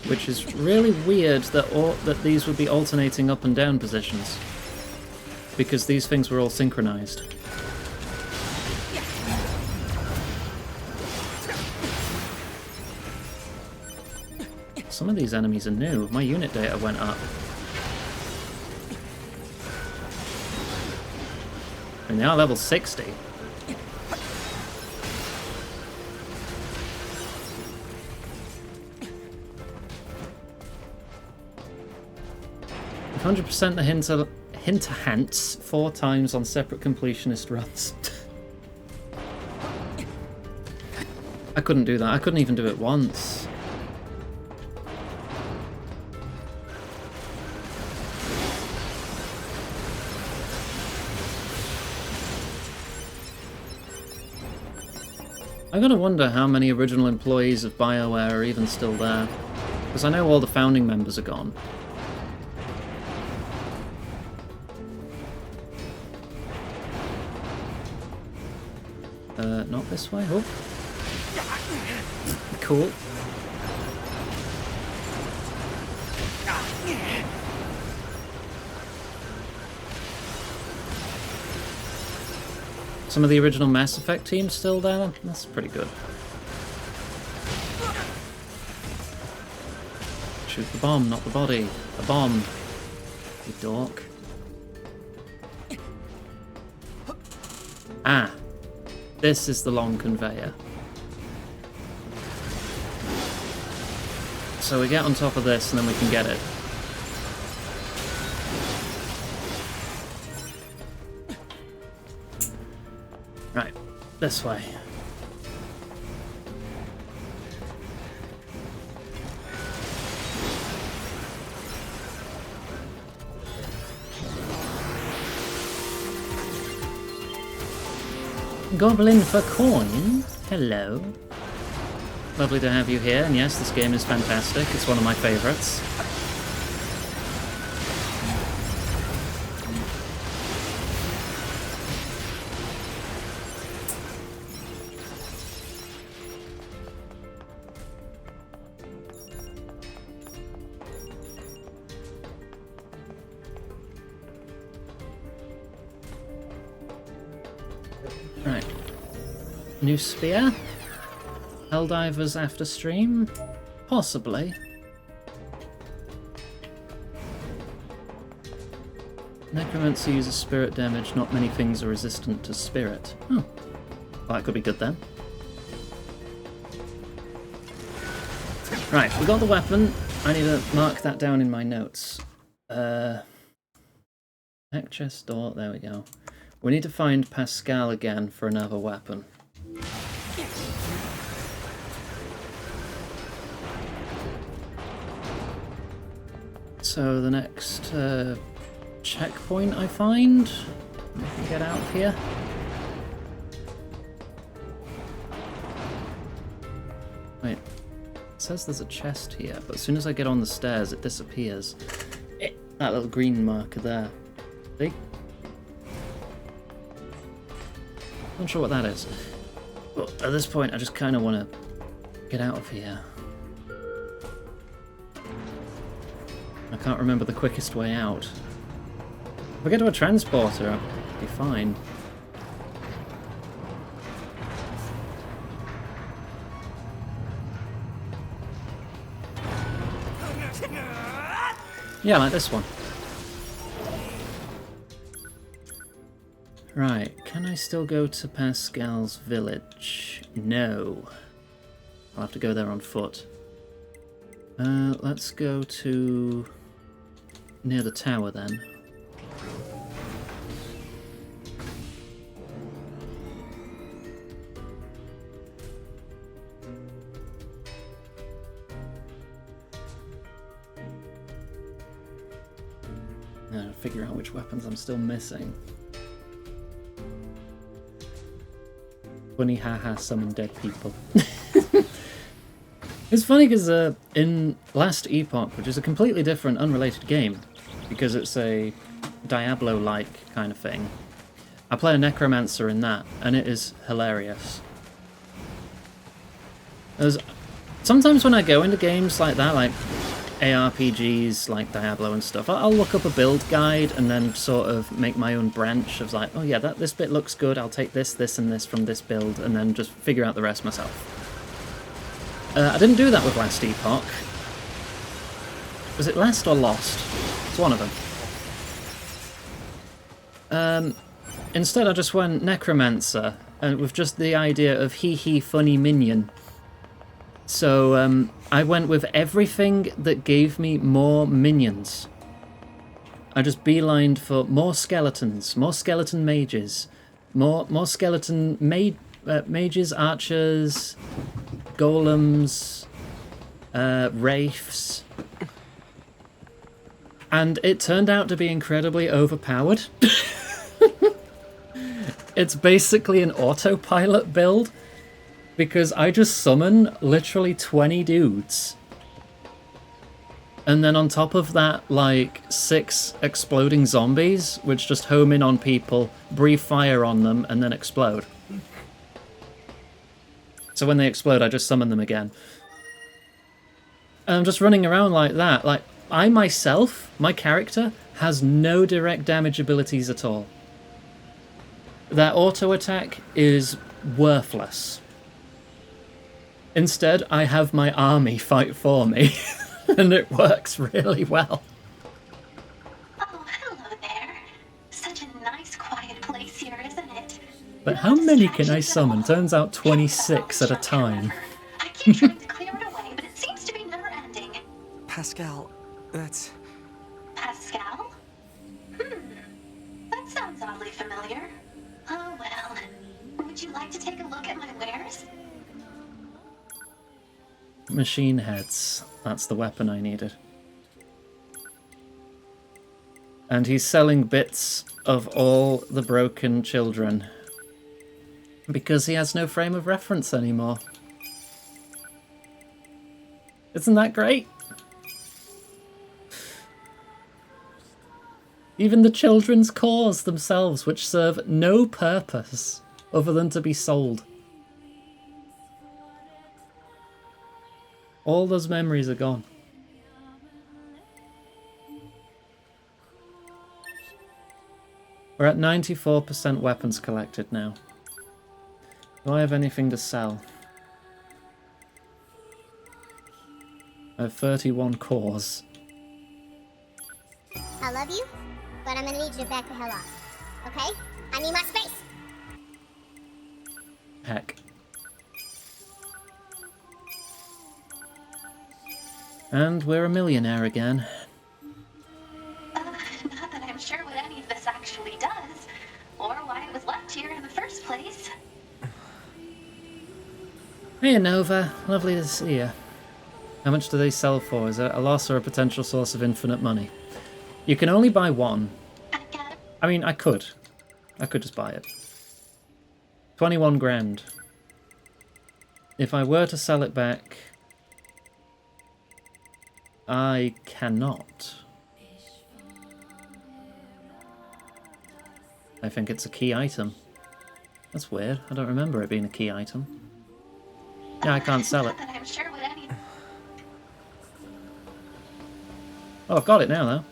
which is really weird that these would be alternating up and down positions, because these things were all synchronized. Some of these enemies are new. My unit data went up. And they are level 60. I've 100% the Hinterhants 4 times on separate completionist runs. I couldn't do that. I couldn't even do it once. I gotta wonder how many original employees of BioWare are even still there, because I know all the founding members are gone. Not this way. Oh. Cool. Some of the original Mass Effect team's still there. That's pretty good. Shoot the bomb, not the body. The bomb. You dork. Ah. This is the long conveyor. So we get on top of this and then we can get it. Right, this way. Goblin for coin? Hello. Lovely to have you here, and yes, this game is fantastic. It's one of my favorites. Right. New spear? Helldivers after stream? Possibly. Necromancy uses spirit damage. Not many things are resistant to spirit. Oh. Well, that could be good then. Right, we got the weapon. I need to mark that down in my notes. Tech chest door, there we go. We need to find Pascal again for another weapon. So the next checkpoint I find, we can get out of here. Wait, it says there's a chest here, but as soon as I get on the stairs it disappears. That little green marker there. See? Not sure what that is. But at this point I just kind of want to get out of here. I can't remember the quickest way out. If we get to a transporter, I'll be fine. Yeah, like this one. Right, can I still go to Pascal's village? No. I'll have to go there on foot. Let's go to near the tower then. Figure out which weapons I'm still missing. Funny haha, summon dead people. It's funny because in Last Epoch, which is a completely different, unrelated game, because it's a Diablo-like kind of thing, I play a necromancer in that, and it is hilarious. Sometimes when I go into games like that, like ARPGs like Diablo and stuff, I'll look up a build guide and then sort of make my own branch of like, oh yeah, this bit looks good, I'll take this, this and this from this build, and then just figure out the rest myself. I didn't do that with Last Epoch. Was it Last or Lost? It's one of them. Instead I just went Necromancer, and with just the idea of hee funny minion. So I went with everything that gave me more minions. I just beelined for more skeletons, more skeleton mages, more skeleton mages, archers, golems, wraiths. And it turned out to be incredibly overpowered. It's basically an autopilot build, because I just summon literally 20 dudes. And then on top of that, like 6 exploding zombies, which just home in on people, breathe fire on them, and then explode. So when they explode, I just summon them again. And I'm just running around like that. Like, I myself, my character, has no direct damage abilities at all. That auto attack is worthless. Instead, I have my army fight for me, and it works really well. Oh, hello there. Such a nice, quiet place here, isn't it? But how many can I summon? Turns out 26 at a time. I keep trying to clear it away, but it seems to be never ending. Pascal, that's... Pascal? That sounds oddly familiar. Oh well. Would you like to take a look at my wares? Machine heads. That's the weapon I needed. And he's selling bits of all the broken children, because he has no frame of reference anymore. Isn't that great? Even the children's cores themselves, which serve no purpose other than to be sold. All those memories are gone. We're at 94% weapons collected now. Do I have anything to sell? I have 31 cores. I love you, but I'm gonna need you to back the hell off. Okay? I need my space. Heck. And we're a millionaire again. Not that I'm sure what any of this actually does, or why it was left here in the first place. Hey Nova, lovely to see you. How much do they sell for? Is it a loss or a potential source of infinite money? You can only buy one. I mean, I could just buy it. 21 grand. If I were to sell it back, I cannot. I think it's a key item. That's weird. I don't remember it being a key item. Yeah, I can't sell it. Not that I'm sure what any... Oh, I've got it now, though.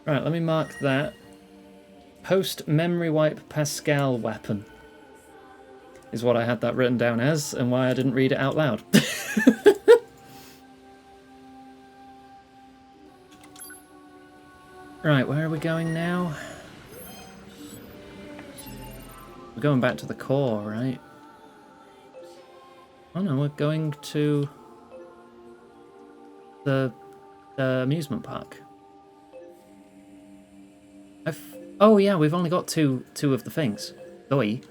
Right, let me mark that. Post-memory wipe Pascal weapon is what I had that written down as, and why I didn't read it out loud. Right, where are we going now? We're going back to the core, right? Oh no, we're going to the amusement park. Oh yeah, we've only got two of the things. Oi.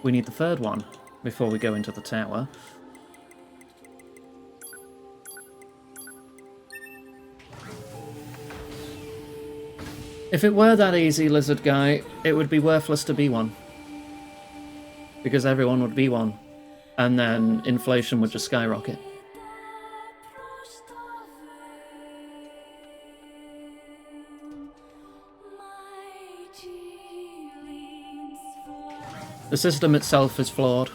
We need the third one before we go into the tower. If it were that easy, Lizard Guy, it would be worthless to be one. Because everyone would be one. And then inflation would just skyrocket. The system itself is flawed.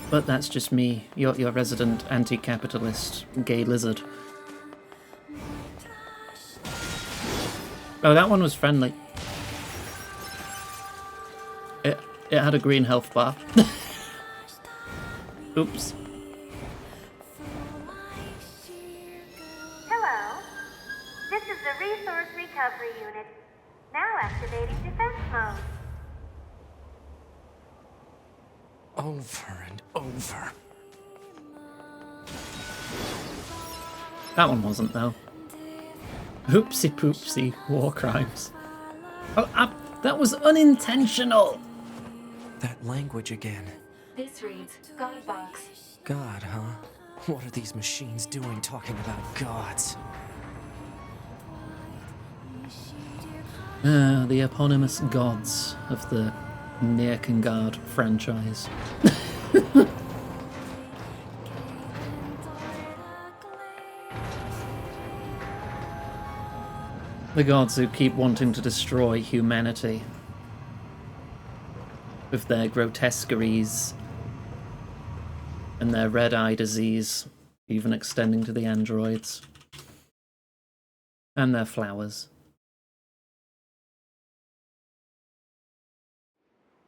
But that's just me, your resident anti-capitalist gay lizard. Oh, that one was friendly. It had a green health bar. Oops. Hello. This is the Resource Recovery Unit. Now activating defense mode. Over and over. That one wasn't, though. Oopsie poopsie, war crimes. Oh, that was unintentional! That language again. This reads God Box. God, huh? What are these machines doing talking about gods? The eponymous gods of the Nier franchise. The gods who keep wanting to destroy humanity with their grotesqueries and their red-eye disease, even extending to the androids. And their flowers.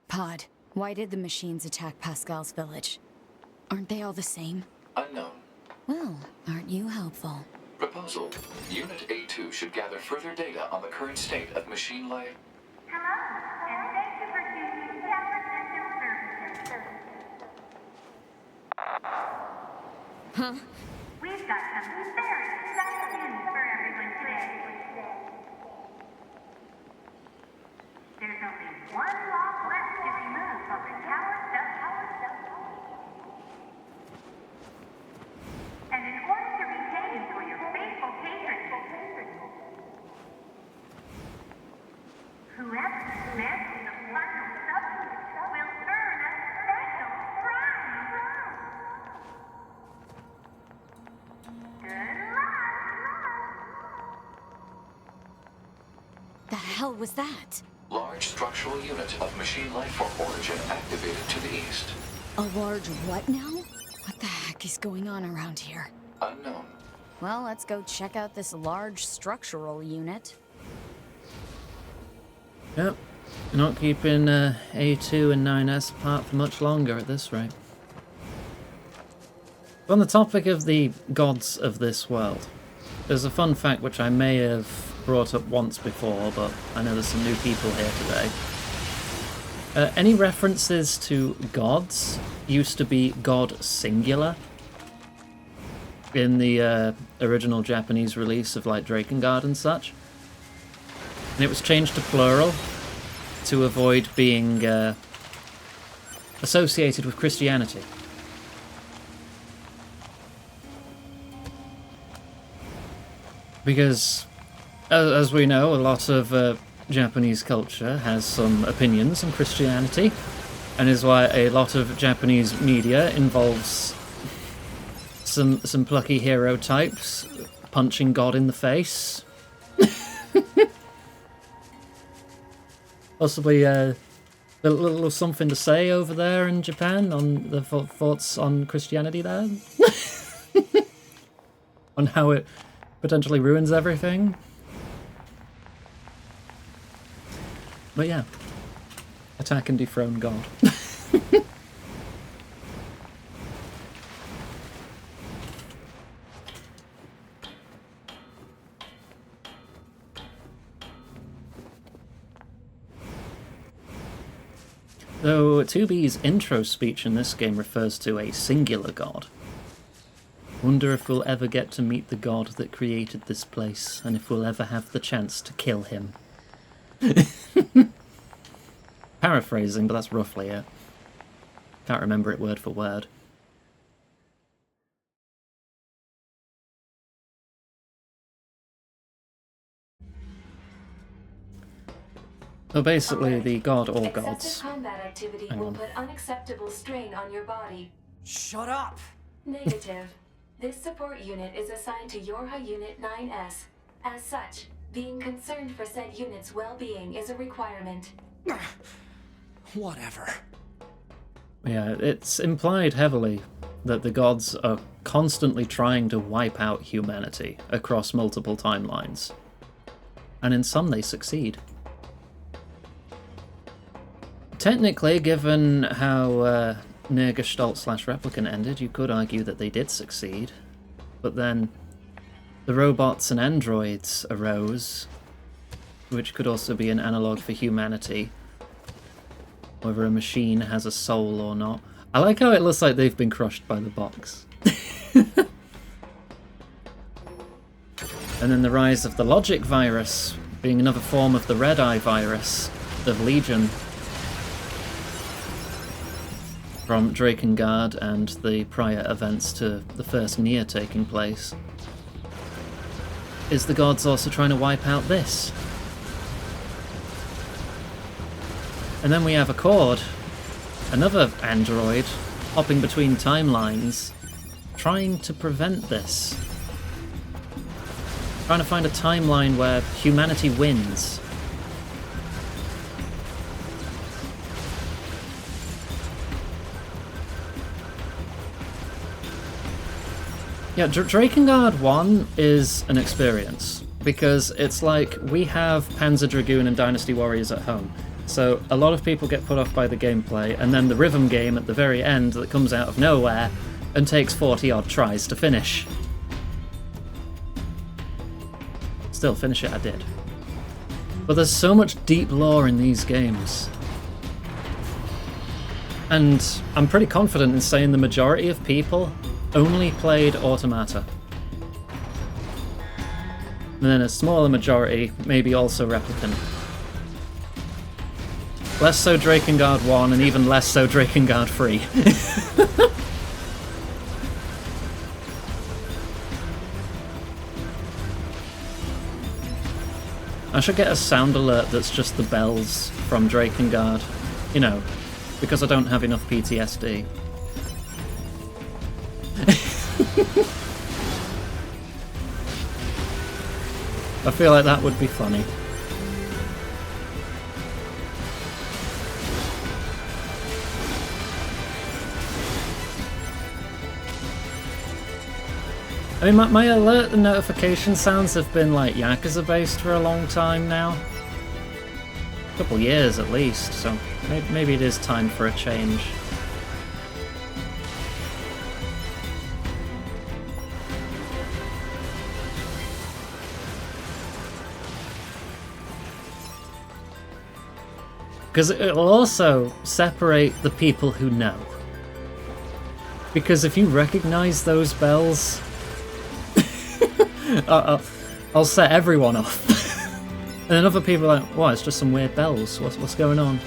Pod, why did the machines attack Pascal's village? Aren't they all the same? Unknown. Well, aren't you helpful? Proposal. Unit A2 should gather further data on the current state of machine life. Hello, and thank you for choosing Tower System Services. Huh? We've got some very exciting news for everyone today. There's only one lock left to remove from the tower stuff. And in order to repay you for your faithful patronage, whoever dismantles the final substance will earn a special prize. Good luck! The hell was that? Large structural unit of machine life form origin activated to the east. A large what now? What the heck is going on around here? Unknown. Well, let's go check out this large structural unit. Yep, You're not keeping A2 and 9S apart for much longer at this rate. On the topic of the gods of this world, there's a fun fact which I may have brought up once before, but I know there's some new people here today. Any references to gods used to be god singular in the original Japanese release of like Drakengard and such. And it was changed to plural to avoid being associated with Christianity. Because, as we know, a lot of Japanese culture has some opinions on Christianity, and is why a lot of Japanese media involves some plucky hero types punching God in the face. Possibly a little something to say over there in Japan on the thoughts on Christianity there? On how it potentially ruins everything. But yeah, attack and dethrone God. Though 2B's intro speech in this game refers to a singular god. Wonder if we'll ever get to meet the god that created this place, and if we'll ever have the chance to kill him. Paraphrasing, but that's roughly it. Can't remember it word for word. So basically, the god or gods. Excessive combat activity will put unacceptable strain on your body. Shut up! Negative. This support unit is assigned to Yorha Unit 9S. As such, being concerned for said unit's well-being is a requirement. Whatever. Yeah, it's implied heavily that the gods are constantly trying to wipe out humanity across multiple timelines. And in some they succeed. Technically, given how Nier Gestalt/Replicant ended, you could argue that they did succeed. But then the robots and androids arose, which could also be an analogue for humanity. Whether a machine has a soul or not. I like how it looks like they've been crushed by the box. And then the rise of the logic virus, being another form of the Red Eye virus of Legion. From Drakengard and the prior events to the first Nier taking place. Is the gods also trying to wipe out this? And then we have Accord, another android, hopping between timelines, trying to prevent this. Trying to find a timeline where humanity wins. Yeah, Drakengard 1 is an experience, because it's like we have Panzer Dragoon and Dynasty Warriors at home. So a lot of people get put off by the gameplay, and then the rhythm game at the very end that comes out of nowhere and takes 40-odd tries to finish. Still, finish it I did. But there's so much deep lore in these games. And I'm pretty confident in saying the majority of people only played Automata. And then a smaller majority, maybe also Replicant. Less so Drakengard 1, and even less so Drakengard 3. I should get a sound alert that's just the bells from Drakengard. You know, because I don't have enough PTSD. I feel like that would be funny. I mean, my alert and notification sounds have been like Yakuza based for a long time now. couple years at least, so maybe it is time for a change. Because it'll also separate the people who know. Because if you recognize those bells, I'll set everyone off. And then other people are like, what, it's just some weird bells. What's going on?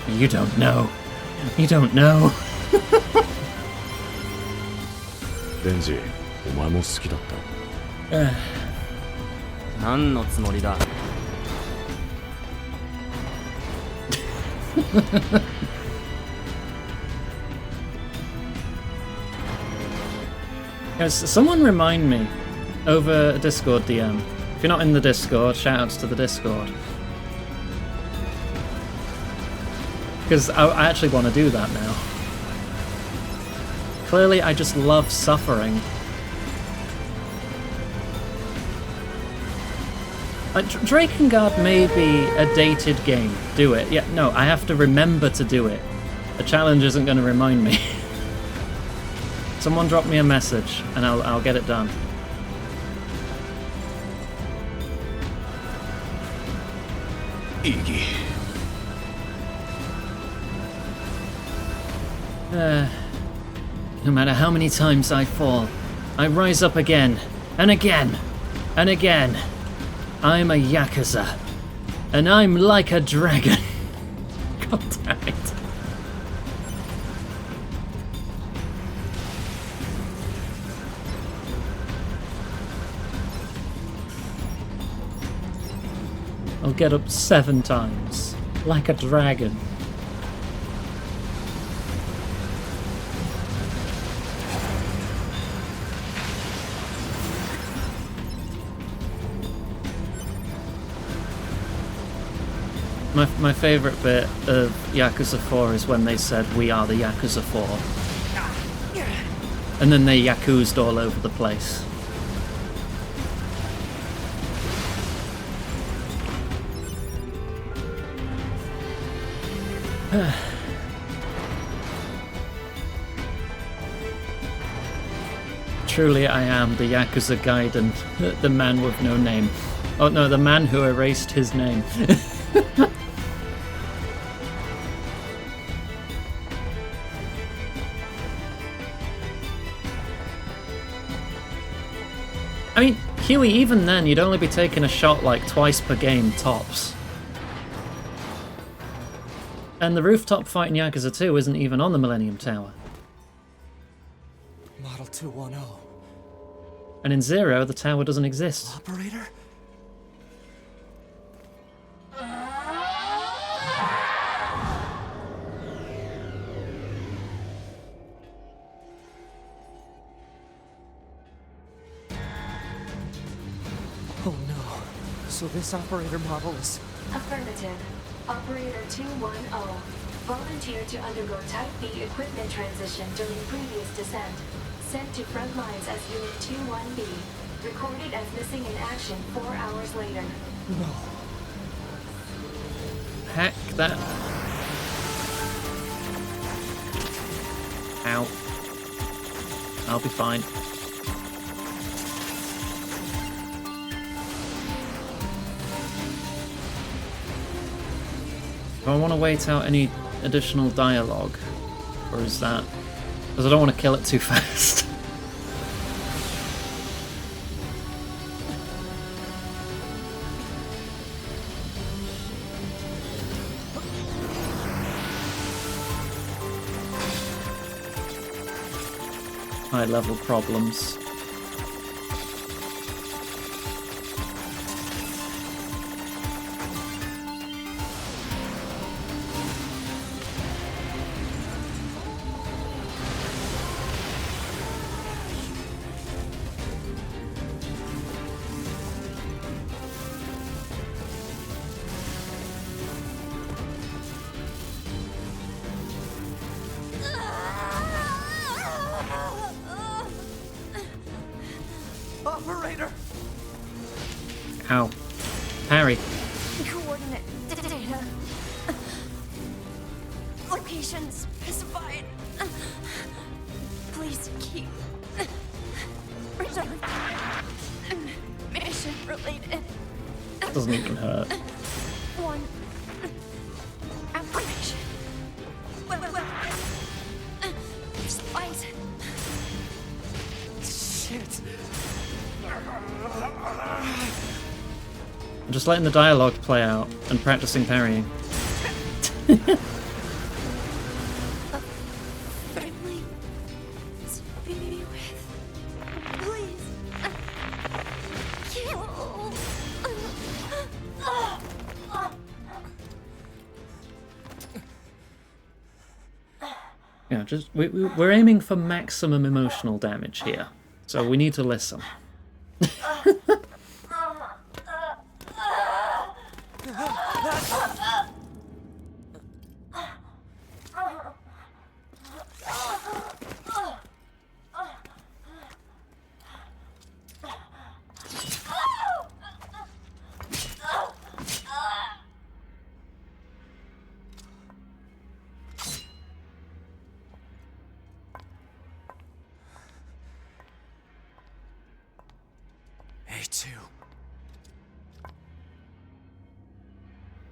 You don't know. You don't know. Denji, お前も好きだった。何のつもりだ。Someone remind me over a Discord DM. If you're not in the Discord, shoutouts to the Discord. Because I actually want to do that now. Clearly, I just love suffering. Drakengard may be a dated game. Do it. Yeah, no, I have to remember to do it. A challenge isn't going to remind me. Someone drop me a message, and I'll get it done. Iggy. No matter how many times I fall, I rise up again, and again, and again. I'm a Yakuza, and I'm like a dragon. God damn it. I'll get up 7 times, like a dragon. My favourite bit of Yakuza 4 is when they said, "We are the Yakuza 4." And then they Yakuzed all over the place. Truly I am the Yakuza Gaiden, the man with no name. Oh no, the man who erased his name. I mean, Huey, even then, you'd only be taking a shot like twice per game, tops. And the rooftop fight in Yakuza 2 isn't even on the Millennium Tower. Model 210. And in Zero, the tower doesn't exist. Operator? Oh no. So this operator model is... Affirmative. Operator 210. Volunteered to undergo Type B equipment transition during previous descent. Sent to front lines as Unit 21B. Recorded as missing in action 4 hours later. No. Heck that. Ow. I'll be fine. Do I want to wait out any additional dialogue? Or is that... Because I don't want to kill it too fast. High level problems. Operator! Ow. Harry. coordinate data. Location specified. Please keep return. Mission related. Doesn't even hurt. One affirmation. Well. Spice. Shit. I'm just letting the dialogue play out and practicing parrying. Friendly. To be with. Please. Kill. Yeah, just we're aiming for maximum emotional damage here, so we need to listen. A2.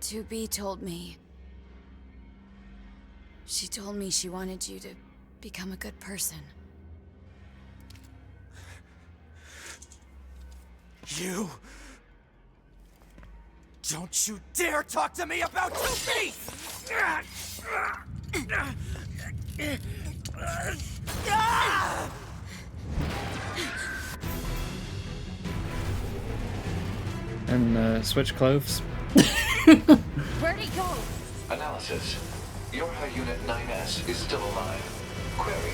2B told me. She told me she wanted you to become a good person. You... Don't you dare talk to me about 2B! And switch clothes. Where'd he go? Analysis. Yorha Unit 9S is still alive. Query.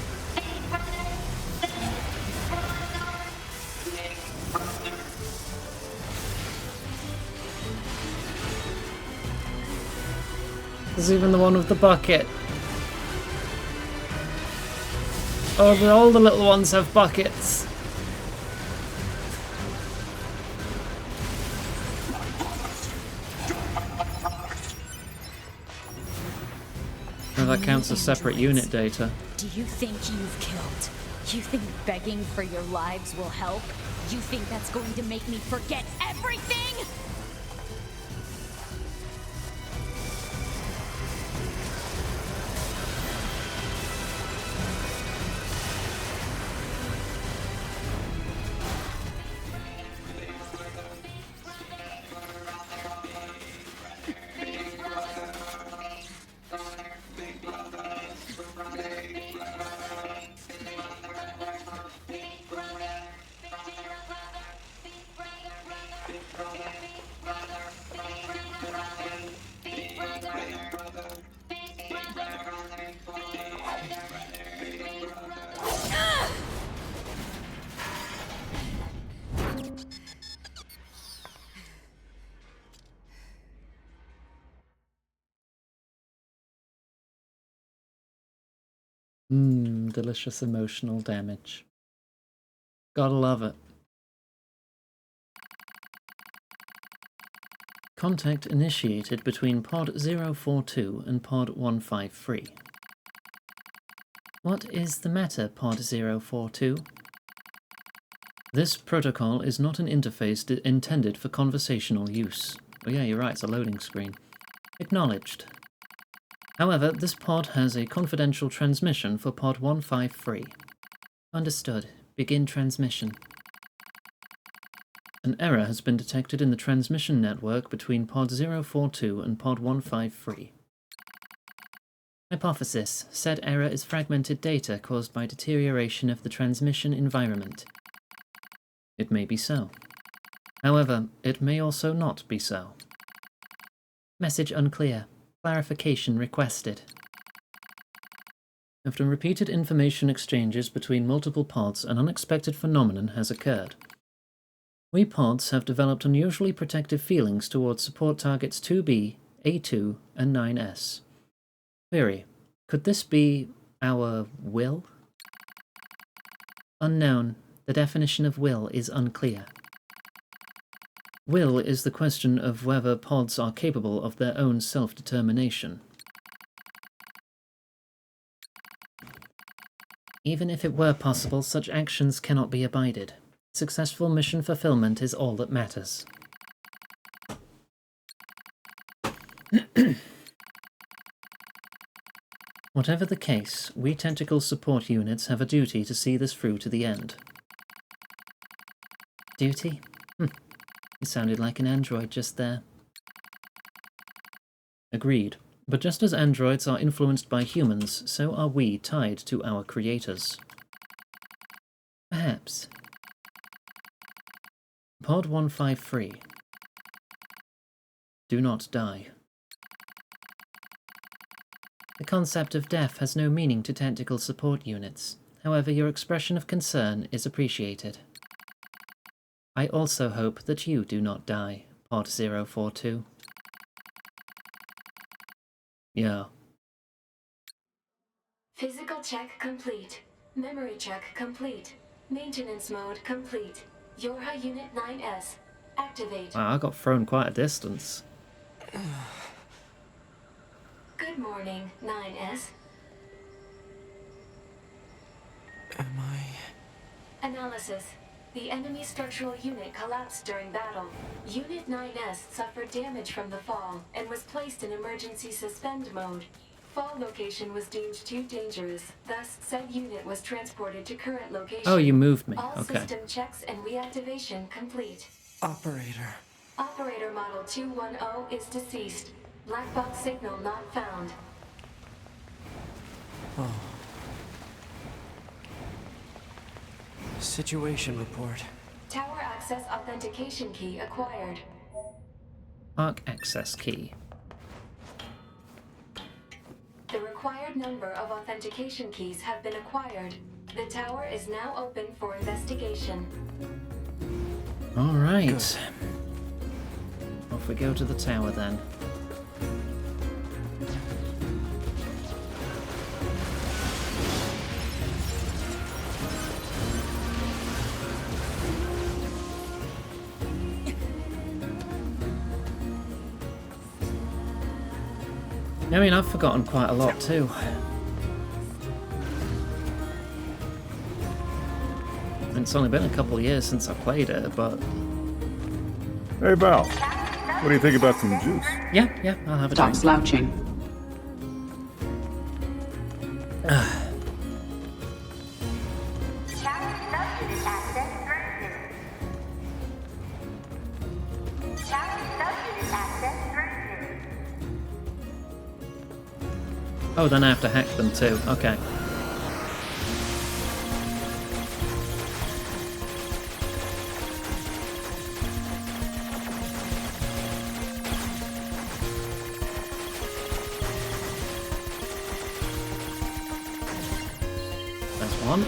There's even the one with the bucket. Oh, all the little ones have buckets. Oh, that counts as separate unit data. Do you think you've killed? You think begging for your lives will help? You think that's going to make me forget everything? Delicious emotional damage. Gotta love it. Contact initiated between Pod 042 and Pod 153. What is the matter, Pod 042? This protocol is not an interface intended for conversational use. Oh yeah, you're right, it's a loading screen. Acknowledged. However, this pod has a confidential transmission for Pod 153. Understood. Begin transmission. An error has been detected in the transmission network between Pod 042 and Pod 153. Hypothesis. Said error is fragmented data caused by deterioration of the transmission environment. It may be so. However, it may also not be so. Message unclear. Clarification requested. After repeated information exchanges between multiple pods, an unexpected phenomenon has occurred. We pods have developed unusually protective feelings towards support targets 2B, A2, and 9S. Query. Could this be our will? Unknown. The definition of will is unclear. Will is the question of whether pods are capable of their own self-determination. Even if it were possible, such actions cannot be abided. Successful mission fulfillment is all that matters. Whatever the case, we tentacle support units have a duty to see this through to the end. Duty? You sounded like an android just there. Agreed. But just as androids are influenced by humans, so are we tied to our creators. Perhaps. Pod 153. Do not die. The concept of death has no meaning to tentacle support units. However, your expression of concern is appreciated. I also hope that you do not die, Pod 042. Yeah. Physical check complete. Memory check complete. Maintenance mode complete. Yorha Unit 9S. Activate. Wow, I got thrown quite a distance. Good morning, 9S. Am I... Analysis. The enemy structural unit collapsed during battle. Unit 9S suffered damage from the fall and was placed in emergency suspend mode. Fall location was deemed too dangerous, thus said unit was transported to current location. Oh, you moved me. All Okay. system checks and reactivation complete. Operator. Operator model 210 is deceased. Black box signal not found. Oh. Situation report. Tower access authentication key acquired. Arc access key. The required number of authentication keys have been acquired. The tower is now open for investigation. Alright. Off we go to the tower then. I mean, I've forgotten quite a lot too. And it's only been a couple of years since I played it, but... Hey, Val. What do you think about some juice? Yeah, I'll have a Stop drink. slouching. Oh, then I have to hack them too. Okay. That's one.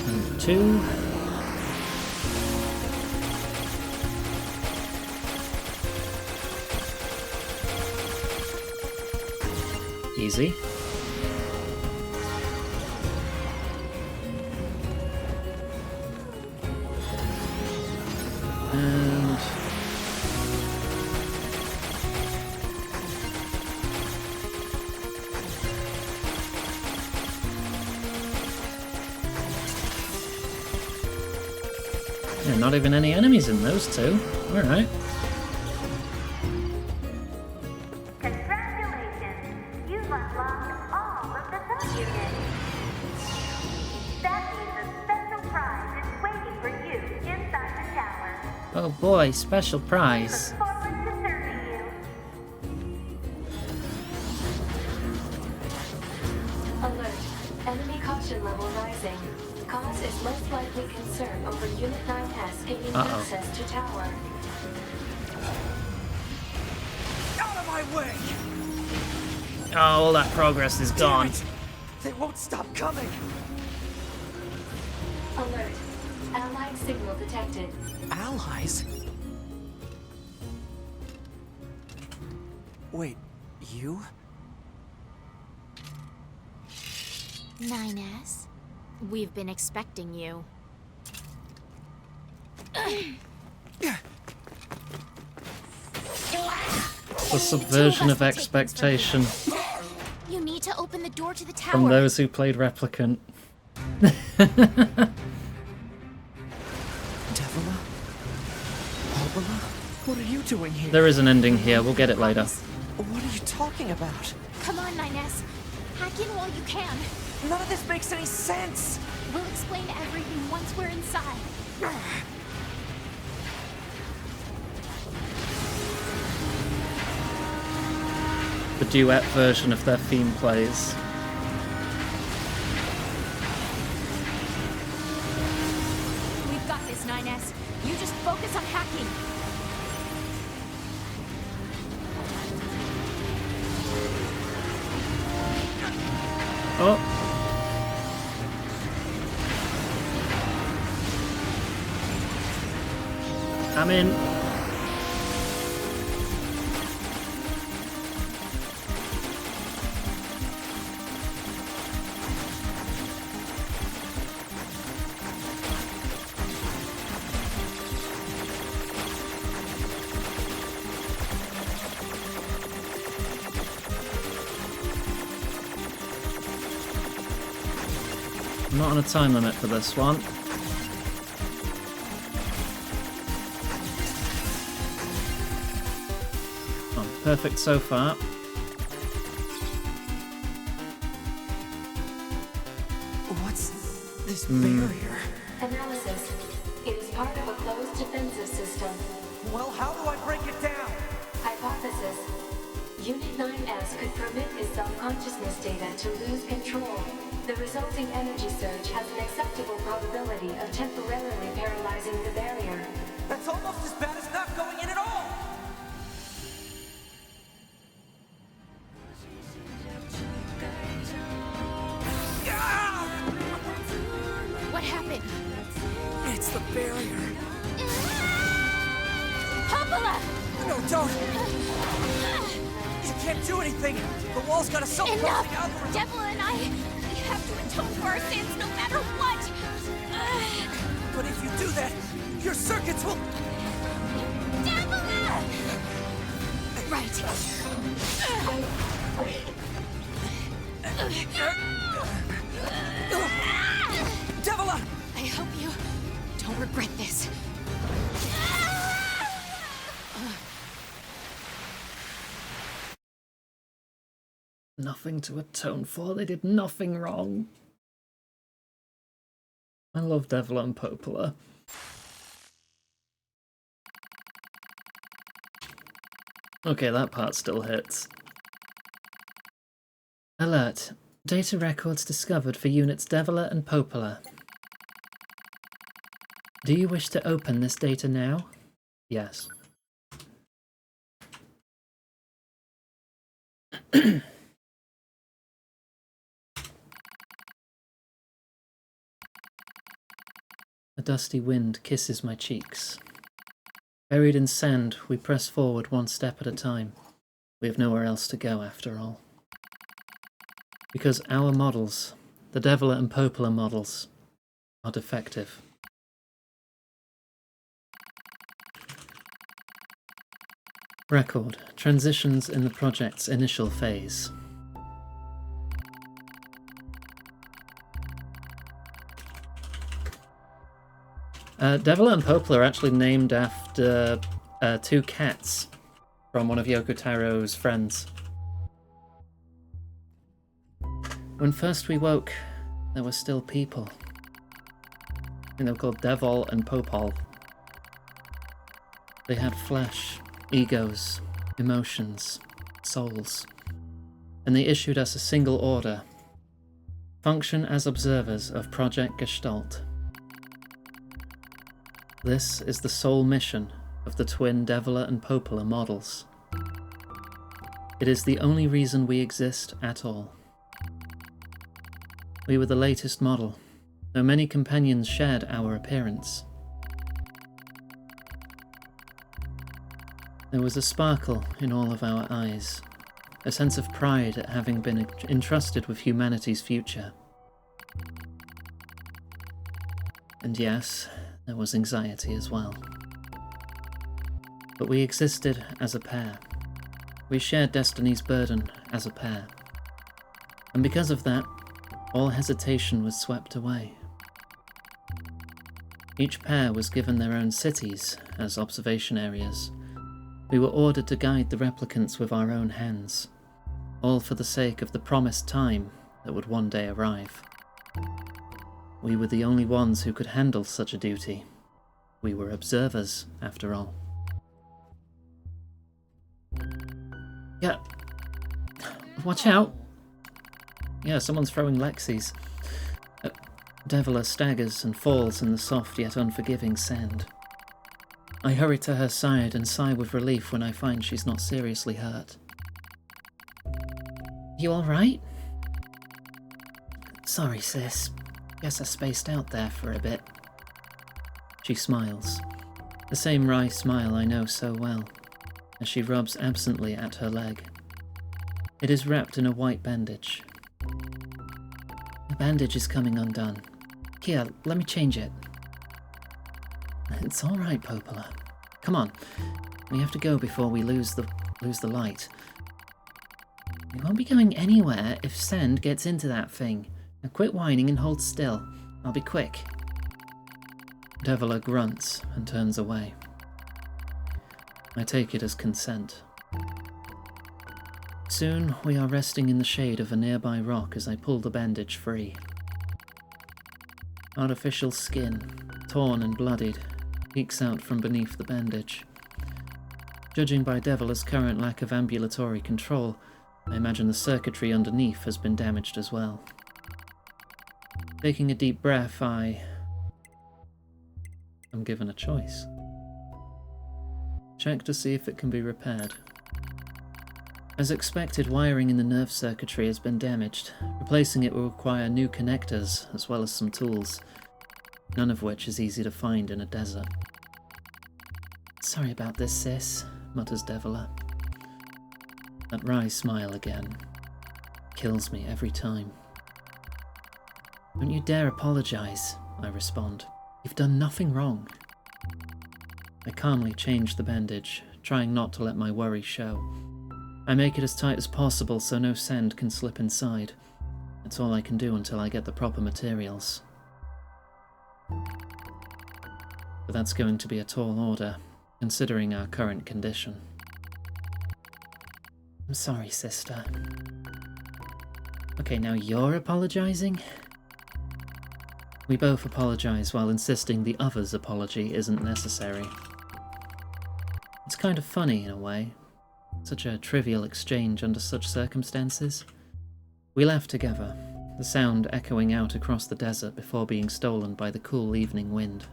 And two. Easy. And... yeah, not even any enemies in those two. Alright. Oh boy, special prize. Alert. Enemy caution level rising. Cause is most likely concern over Unit 9S gaining access to tower. Out of my way! Oh, all that progress is gone. They won't stop coming! Alert. Allied signal detected. Allies? Wait, you? 9S, we've been expecting you. The subversion of expectation You need to open the door to the tower. from those who played Replicant. Devola? Popola? What are you doing here? There is an ending here, we'll get it later. What are you talking about? Come on, 9S. Hack in while you can. None of this makes any sense! We'll explain everything once we're inside. The duet version of their theme plays. We've got this, 9S. You just focus on hacking. Oh. I'm in. I'm not on a time limit for this one. Oh, perfect so far. What's this barrier? Analysis. It is part of a closed defensive system. Well, how do I break it down? Hypothesis. Unit 9S could permit its self-consciousness data to lose control. The resulting energy surge has an acceptable probability of temporarily paralyzing the barrier. That's almost as bad as not going in at all! What happened? It's the barrier. Popola! No, don't! You can't do anything! The wall's got a self-closing algorithm! Devola and I, we have to atone for our sins no matter what! But if you do that, your circuits will... Devola! Right. Devola! I hope you don't regret this. Nothing to atone for, they did nothing wrong. I love Devola and Popola. Okay, that part still hits. Alert. Data records discovered for units Devola and Popola. Do you wish to open this data now? Yes. A dusty wind kisses my cheeks. Buried in sand, we press forward one step at a time. We have nowhere else to go, after all. Because our models, the Devola and Popola models, are defective. Record. Transitions in the project's initial phase. Devola and Popola are actually named after two cats from one of Yoko Taro's friends. When first we woke, there were still people. And they were called Devol and Popol. They had flesh, egos, emotions, souls. And they issued us a single order. Function as observers of Project Gestalt. This is the sole mission of the twin Devola and Popola models. It is the only reason we exist at all. We were the latest model, though many companions shared our appearance. There was a sparkle in all of our eyes, a sense of pride at having been entrusted with humanity's future. And yes, there was anxiety as well. But we existed as a pair. We shared destiny's burden as a pair. And because of that, all hesitation was swept away. Each pair was given their own cities as observation areas. We were ordered to guide the replicants with our own hands, all for the sake of the promised time that would one day arrive. We were the only ones who could handle such a duty. We were observers, after all. Yeah. Watch out! Yeah, someone's throwing Lexis. Devola staggers and falls in the soft yet unforgiving sand. I hurry to her side and sigh with relief when I find she's not seriously hurt. You alright? Sorry, sis. Guess I spaced out there for a bit. She smiles. The same wry smile I know so well, as she rubs absently at her leg. It is wrapped in a white bandage. The bandage is coming undone. Here, let me change it. It's all right, Popola. Come on. We have to go before we lose the light. We won't be going anywhere if sand gets into that thing. Now quit whining and hold still. I'll be quick. Devola grunts and turns away. I take it as consent. Soon we are resting in the shade of a nearby rock as I pull the bandage free. Artificial skin, torn and bloodied, peeks out from beneath the bandage. Judging by Devola's current lack of ambulatory control, I imagine the circuitry underneath has been damaged as well. Taking a deep breath, I'm given a choice. Check to see if it can be repaired. As expected, wiring in the nerve circuitry has been damaged. Replacing it will require new connectors, as well as some tools, none of which is easy to find in a desert. Sorry about this, sis, mutters Devola. That wry smile again. Kills me every time. Don't you dare apologize, I respond. You've done nothing wrong. I calmly change the bandage, trying not to let my worry show. I make it as tight as possible so no sand can slip inside. It's all I can do until I get the proper materials. But that's going to be a tall order, considering our current condition. I'm sorry, sister. Okay, now you're apologizing? We both apologize while insisting the other's apology isn't necessary. It's kind of funny in a way. Such a trivial exchange under such circumstances. We laugh together, the sound echoing out across the desert before being stolen by the cool evening wind.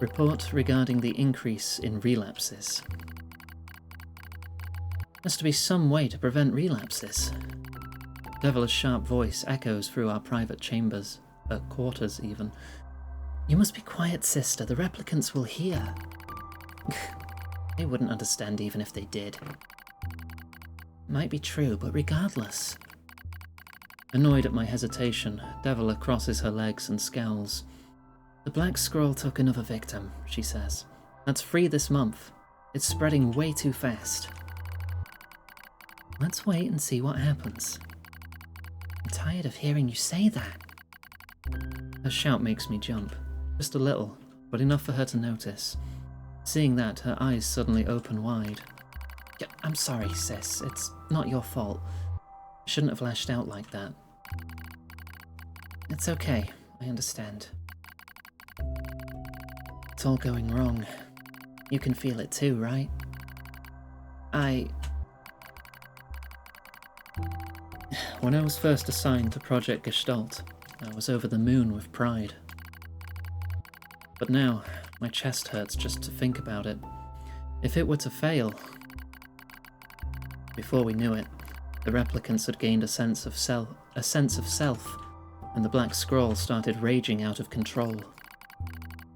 Report regarding the increase in relapses. Has to be some way to prevent relapses. Devola's sharp voice echoes through our private chambers, quarters even. You must be quiet, sister. The replicants will hear. They wouldn't understand even if they did. Might be true, but regardless. Annoyed at my hesitation, Devola crosses her legs and scowls. The Black Scroll took another victim, she says. That's 3 this month. It's spreading way too fast. Let's wait and see what happens. I'm tired of hearing you say that. Her shout makes me jump. Just a little, but enough for her to notice. Seeing that, her eyes suddenly open wide. Yeah, I'm sorry, sis. It's not your fault. I shouldn't have lashed out like that. It's okay. I understand. It's all going wrong. You can feel it too, right? When I was first assigned to Project Gestalt, I was over the moon with pride. But now, my chest hurts just to think about it. If it were to fail... Before we knew it, the replicants had gained a sense of self, and the Black Scroll started raging out of control.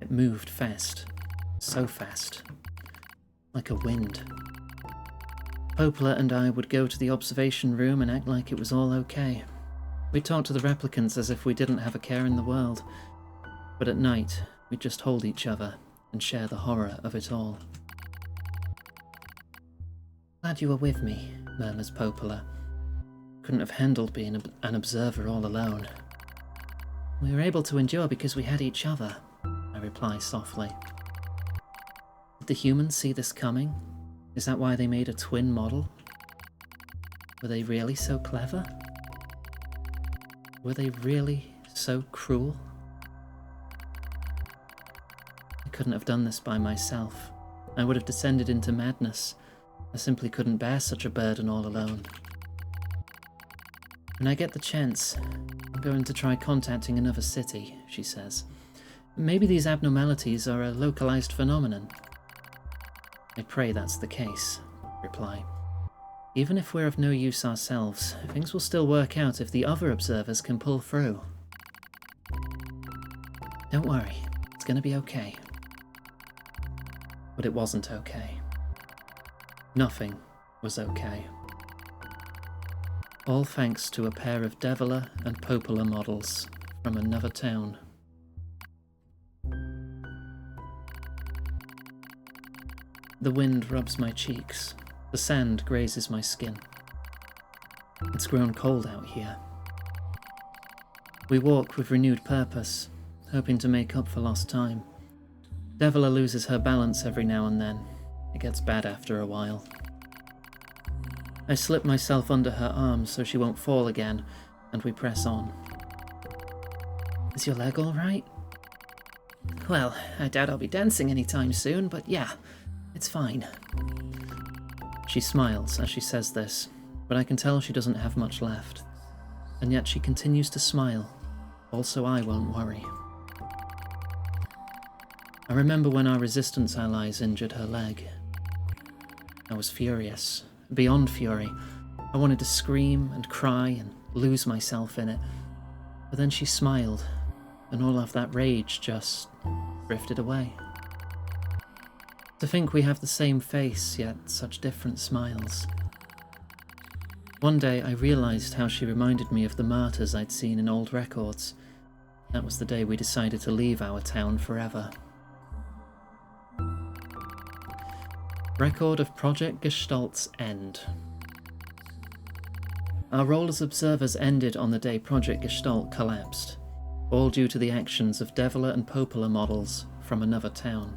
It moved fast. So fast. Like a wind. Popola and I would go to the observation room and act like it was all okay. We'd talk to the replicants as if we didn't have a care in the world. But at night, we'd just hold each other and share the horror of it all. Glad you were with me, murmurs Popola. Couldn't have handled being an observer all alone. We were able to endure because we had each other, I reply softly. Did the humans see this coming? Is that why they made a twin model? Were they really so clever? Were they really so cruel? I couldn't have done this by myself. I would have descended into madness. I simply couldn't bear such a burden all alone. When I get the chance, I'm going to try contacting another city, she says. Maybe these abnormalities are a localized phenomenon. I pray that's the case, I reply. Even if we're of no use ourselves, things will still work out if the other observers can pull through. Don't worry, it's gonna be okay. But it wasn't okay. Nothing was okay. All thanks to a pair of Devola and Popola models from another town. The wind rubs my cheeks. The sand grazes my skin. It's grown cold out here. We walk with renewed purpose, hoping to make up for lost time. Devola loses her balance every now and then. It gets bad after a while. I slip myself under her arm so she won't fall again, and we press on. Is your leg all right? Well, I doubt I'll be dancing anytime soon, but yeah, it's fine. She smiles as she says this, but I can tell she doesn't have much left. And yet she continues to smile, also I won't worry. I remember when our resistance allies injured her leg. I was furious, beyond fury. I wanted to scream and cry and lose myself in it. But then she smiled, and all of that rage just drifted away. To think we have the same face, yet such different smiles. One day I realized how she reminded me of the martyrs I'd seen in old records. That was the day we decided to leave our town forever. Record of Project Gestalt's end. Our role as observers ended on the day Project Gestalt collapsed, all due to the actions of Devola and Popola models from another town.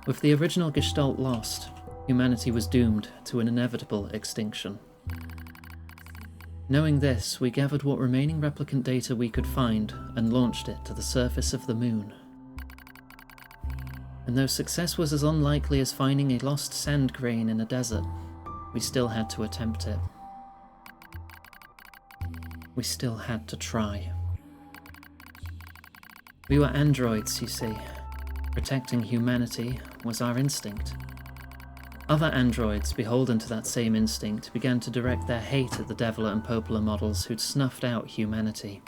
With the original Gestalt lost, humanity was doomed to an inevitable extinction. Knowing this, we gathered what remaining replicant data we could find and launched it to the surface of the moon. And though success was as unlikely as finding a lost sand grain in a desert, we still had to attempt it. We still had to try. We were androids, you see. Protecting humanity was our instinct. Other androids, beholden to that same instinct, began to direct their hate at the Devola and Popola models who'd snuffed out humanity.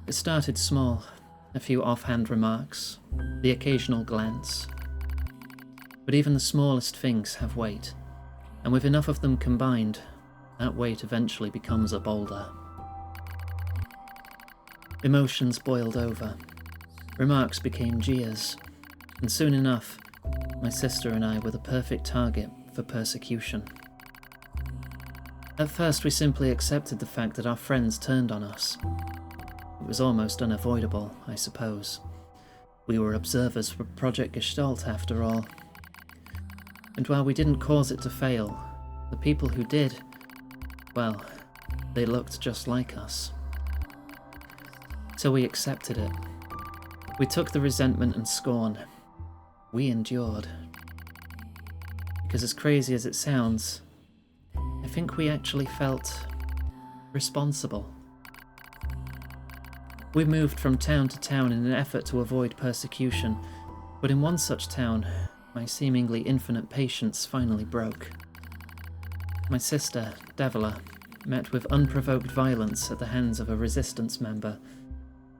It started small, a few offhand remarks, the occasional glance. But even the smallest things have weight, and with enough of them combined, that weight eventually becomes a boulder. Emotions boiled over. Remarks became jeers, and soon enough, my sister and I were the perfect target for persecution. At first, we simply accepted the fact that our friends turned on us. It was almost unavoidable, I suppose. We were observers for Project Gestalt, after all. And while we didn't cause it to fail, the people who did, well, they looked just like us. So we accepted it. We took the resentment and scorn. We endured. Because as crazy as it sounds, I think we actually felt responsible. We moved from town to town in an effort to avoid persecution, but in one such town, my seemingly infinite patience finally broke. My sister, Devola, met with unprovoked violence at the hands of a resistance member.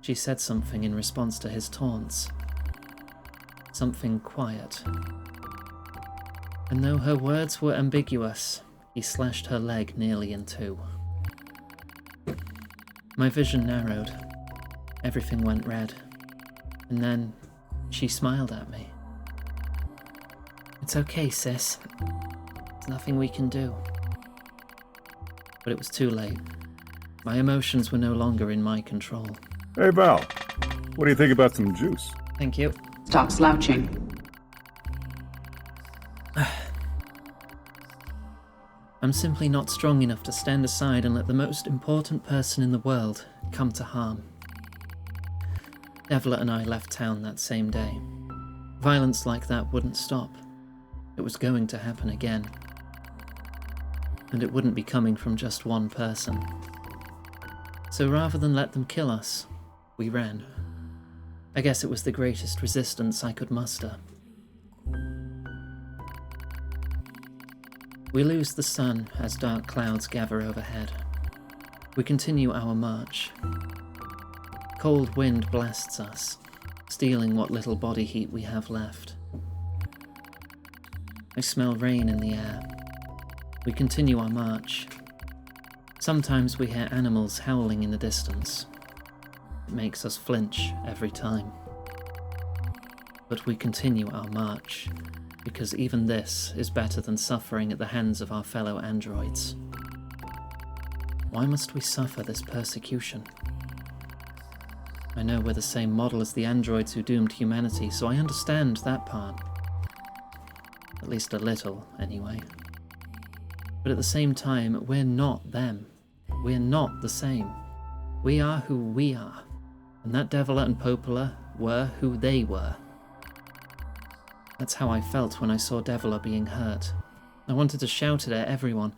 She said something in response to his taunts. Something quiet. And though her words were ambiguous, he slashed her leg nearly in two. My vision narrowed. Everything went red. And then she smiled at me. It's okay, sis. There's nothing we can do. But it was too late. My emotions were no longer in my control. Hey, Val. What do you think about some juice? Thank you. Stop slouching. I'm simply not strong enough to stand aside and let the most important person in the world come to harm. Devola and I left town that same day. Violence like that wouldn't stop. It was going to happen again. And it wouldn't be coming from just one person. So rather than let them kill us, we ran. I guess it was the greatest resistance I could muster. We lose the sun as dark clouds gather overhead. We continue our march. Cold wind blasts us, stealing what little body heat we have left. I smell rain in the air. We continue our march. Sometimes we hear animals howling in the distance. It makes us flinch every time. But we continue our march, because even this is better than suffering at the hands of our fellow androids. Why must we suffer this persecution? I know we're the same model as the androids who doomed humanity, so I understand that part. At least a little, anyway. But at the same time, we're not them. We're not the same. We are who we are, and that Devola and Popola were who they were. That's how I felt when I saw Devola being hurt. I wanted to shout it at everyone.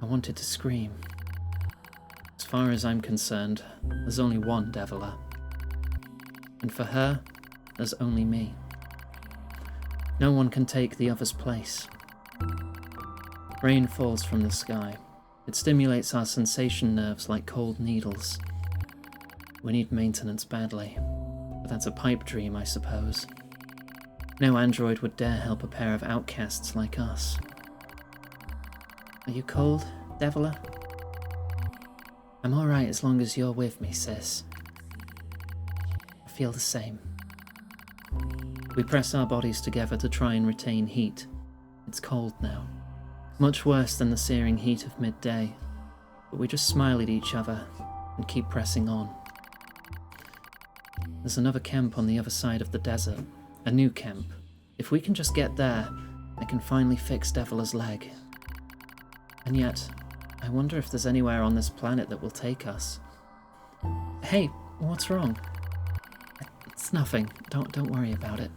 I wanted to scream. As far as I'm concerned, there's only one Devola. And for her, there's only me. No one can take the other's place. Rain falls from the sky. It stimulates our sensation nerves like cold needles. We need maintenance badly, but that's a pipe dream, I suppose. No android would dare help a pair of outcasts like us. Are you cold, Devola? I'm alright as long as you're with me, sis. I feel the same. We press our bodies together to try and retain heat. It's cold now. Much worse than the searing heat of midday. But we just smile at each other and keep pressing on. There's another camp on the other side of the desert. A new camp. If we can just get there, I can finally fix Devola's leg. And yet, I wonder if there's anywhere on this planet that will take us. Hey, what's wrong? It's nothing. Don't worry about it.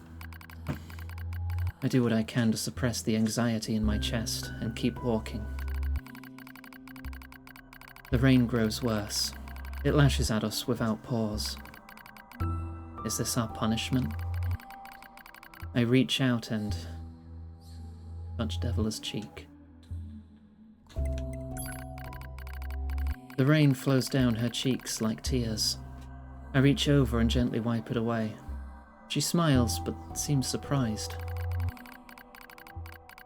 I do what I can to suppress the anxiety in my chest and keep walking. The rain grows worse. It lashes at us without pause. Is this our punishment? I reach out and touch Devola's cheek. The rain flows down her cheeks like tears. I reach over and gently wipe it away. She smiles, but seems surprised.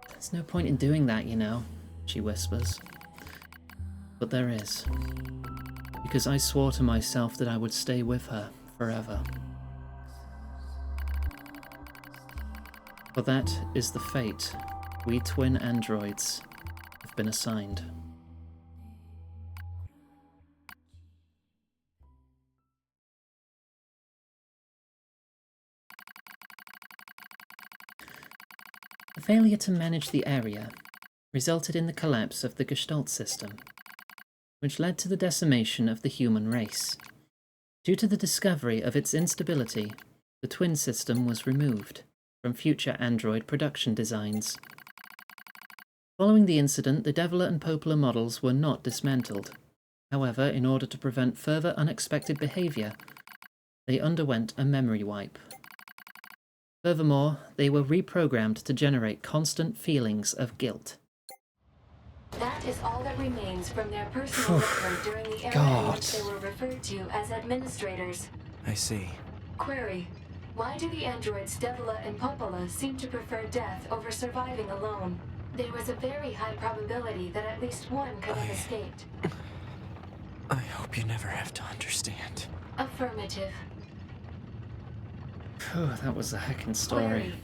There's no point in doing that, you know, she whispers. But there is. Because I swore to myself that I would stay with her forever. For that is the fate we twin androids have been assigned. The failure to manage the area resulted in the collapse of the Gestalt system, which led to the decimation of the human race. Due to the discovery of its instability, the twin system was removed from future android production designs. Following the incident, the Devola and Popola models were not dismantled. However, in order to prevent further unexpected behavior, they underwent a memory wipe. Furthermore, they were reprogrammed to generate constant feelings of guilt. That is all that remains from their personal record during the era in which they were referred to as administrators. I see. Query. Why do the androids Devola and Popola seem to prefer death over surviving alone? There was a very high probability that at least one could have escaped. I hope you never have to understand. Affirmative. Phew, that was a heckin' story. Query.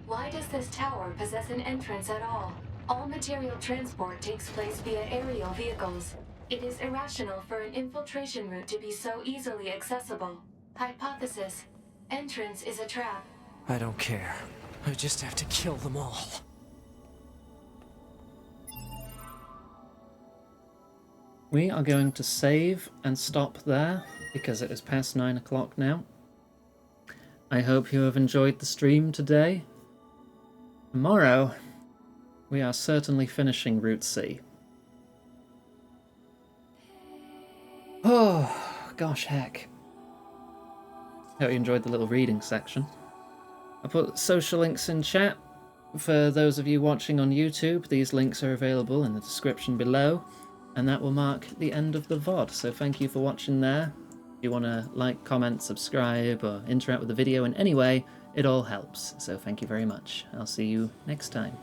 Why does this tower possess an entrance at all? All material transport takes place via aerial vehicles. It is irrational for an infiltration route to be so easily accessible. Hypothesis. Entrance is a trap. I don't care. I just have to kill them all. We are going to save and stop there because it is past 9 o'clock now. I hope you have enjoyed the stream today. Tomorrow, we are certainly finishing Route C. Oh, gosh heck. Hope you enjoyed the little reading section. I put social links in chat. For those of you watching on YouTube, these links are available in the description below. And that will mark the end of the VOD, so thank you for watching there. If you want to like, comment, subscribe, or interact with the video in any way, it all helps. So thank you very much. I'll see you next time.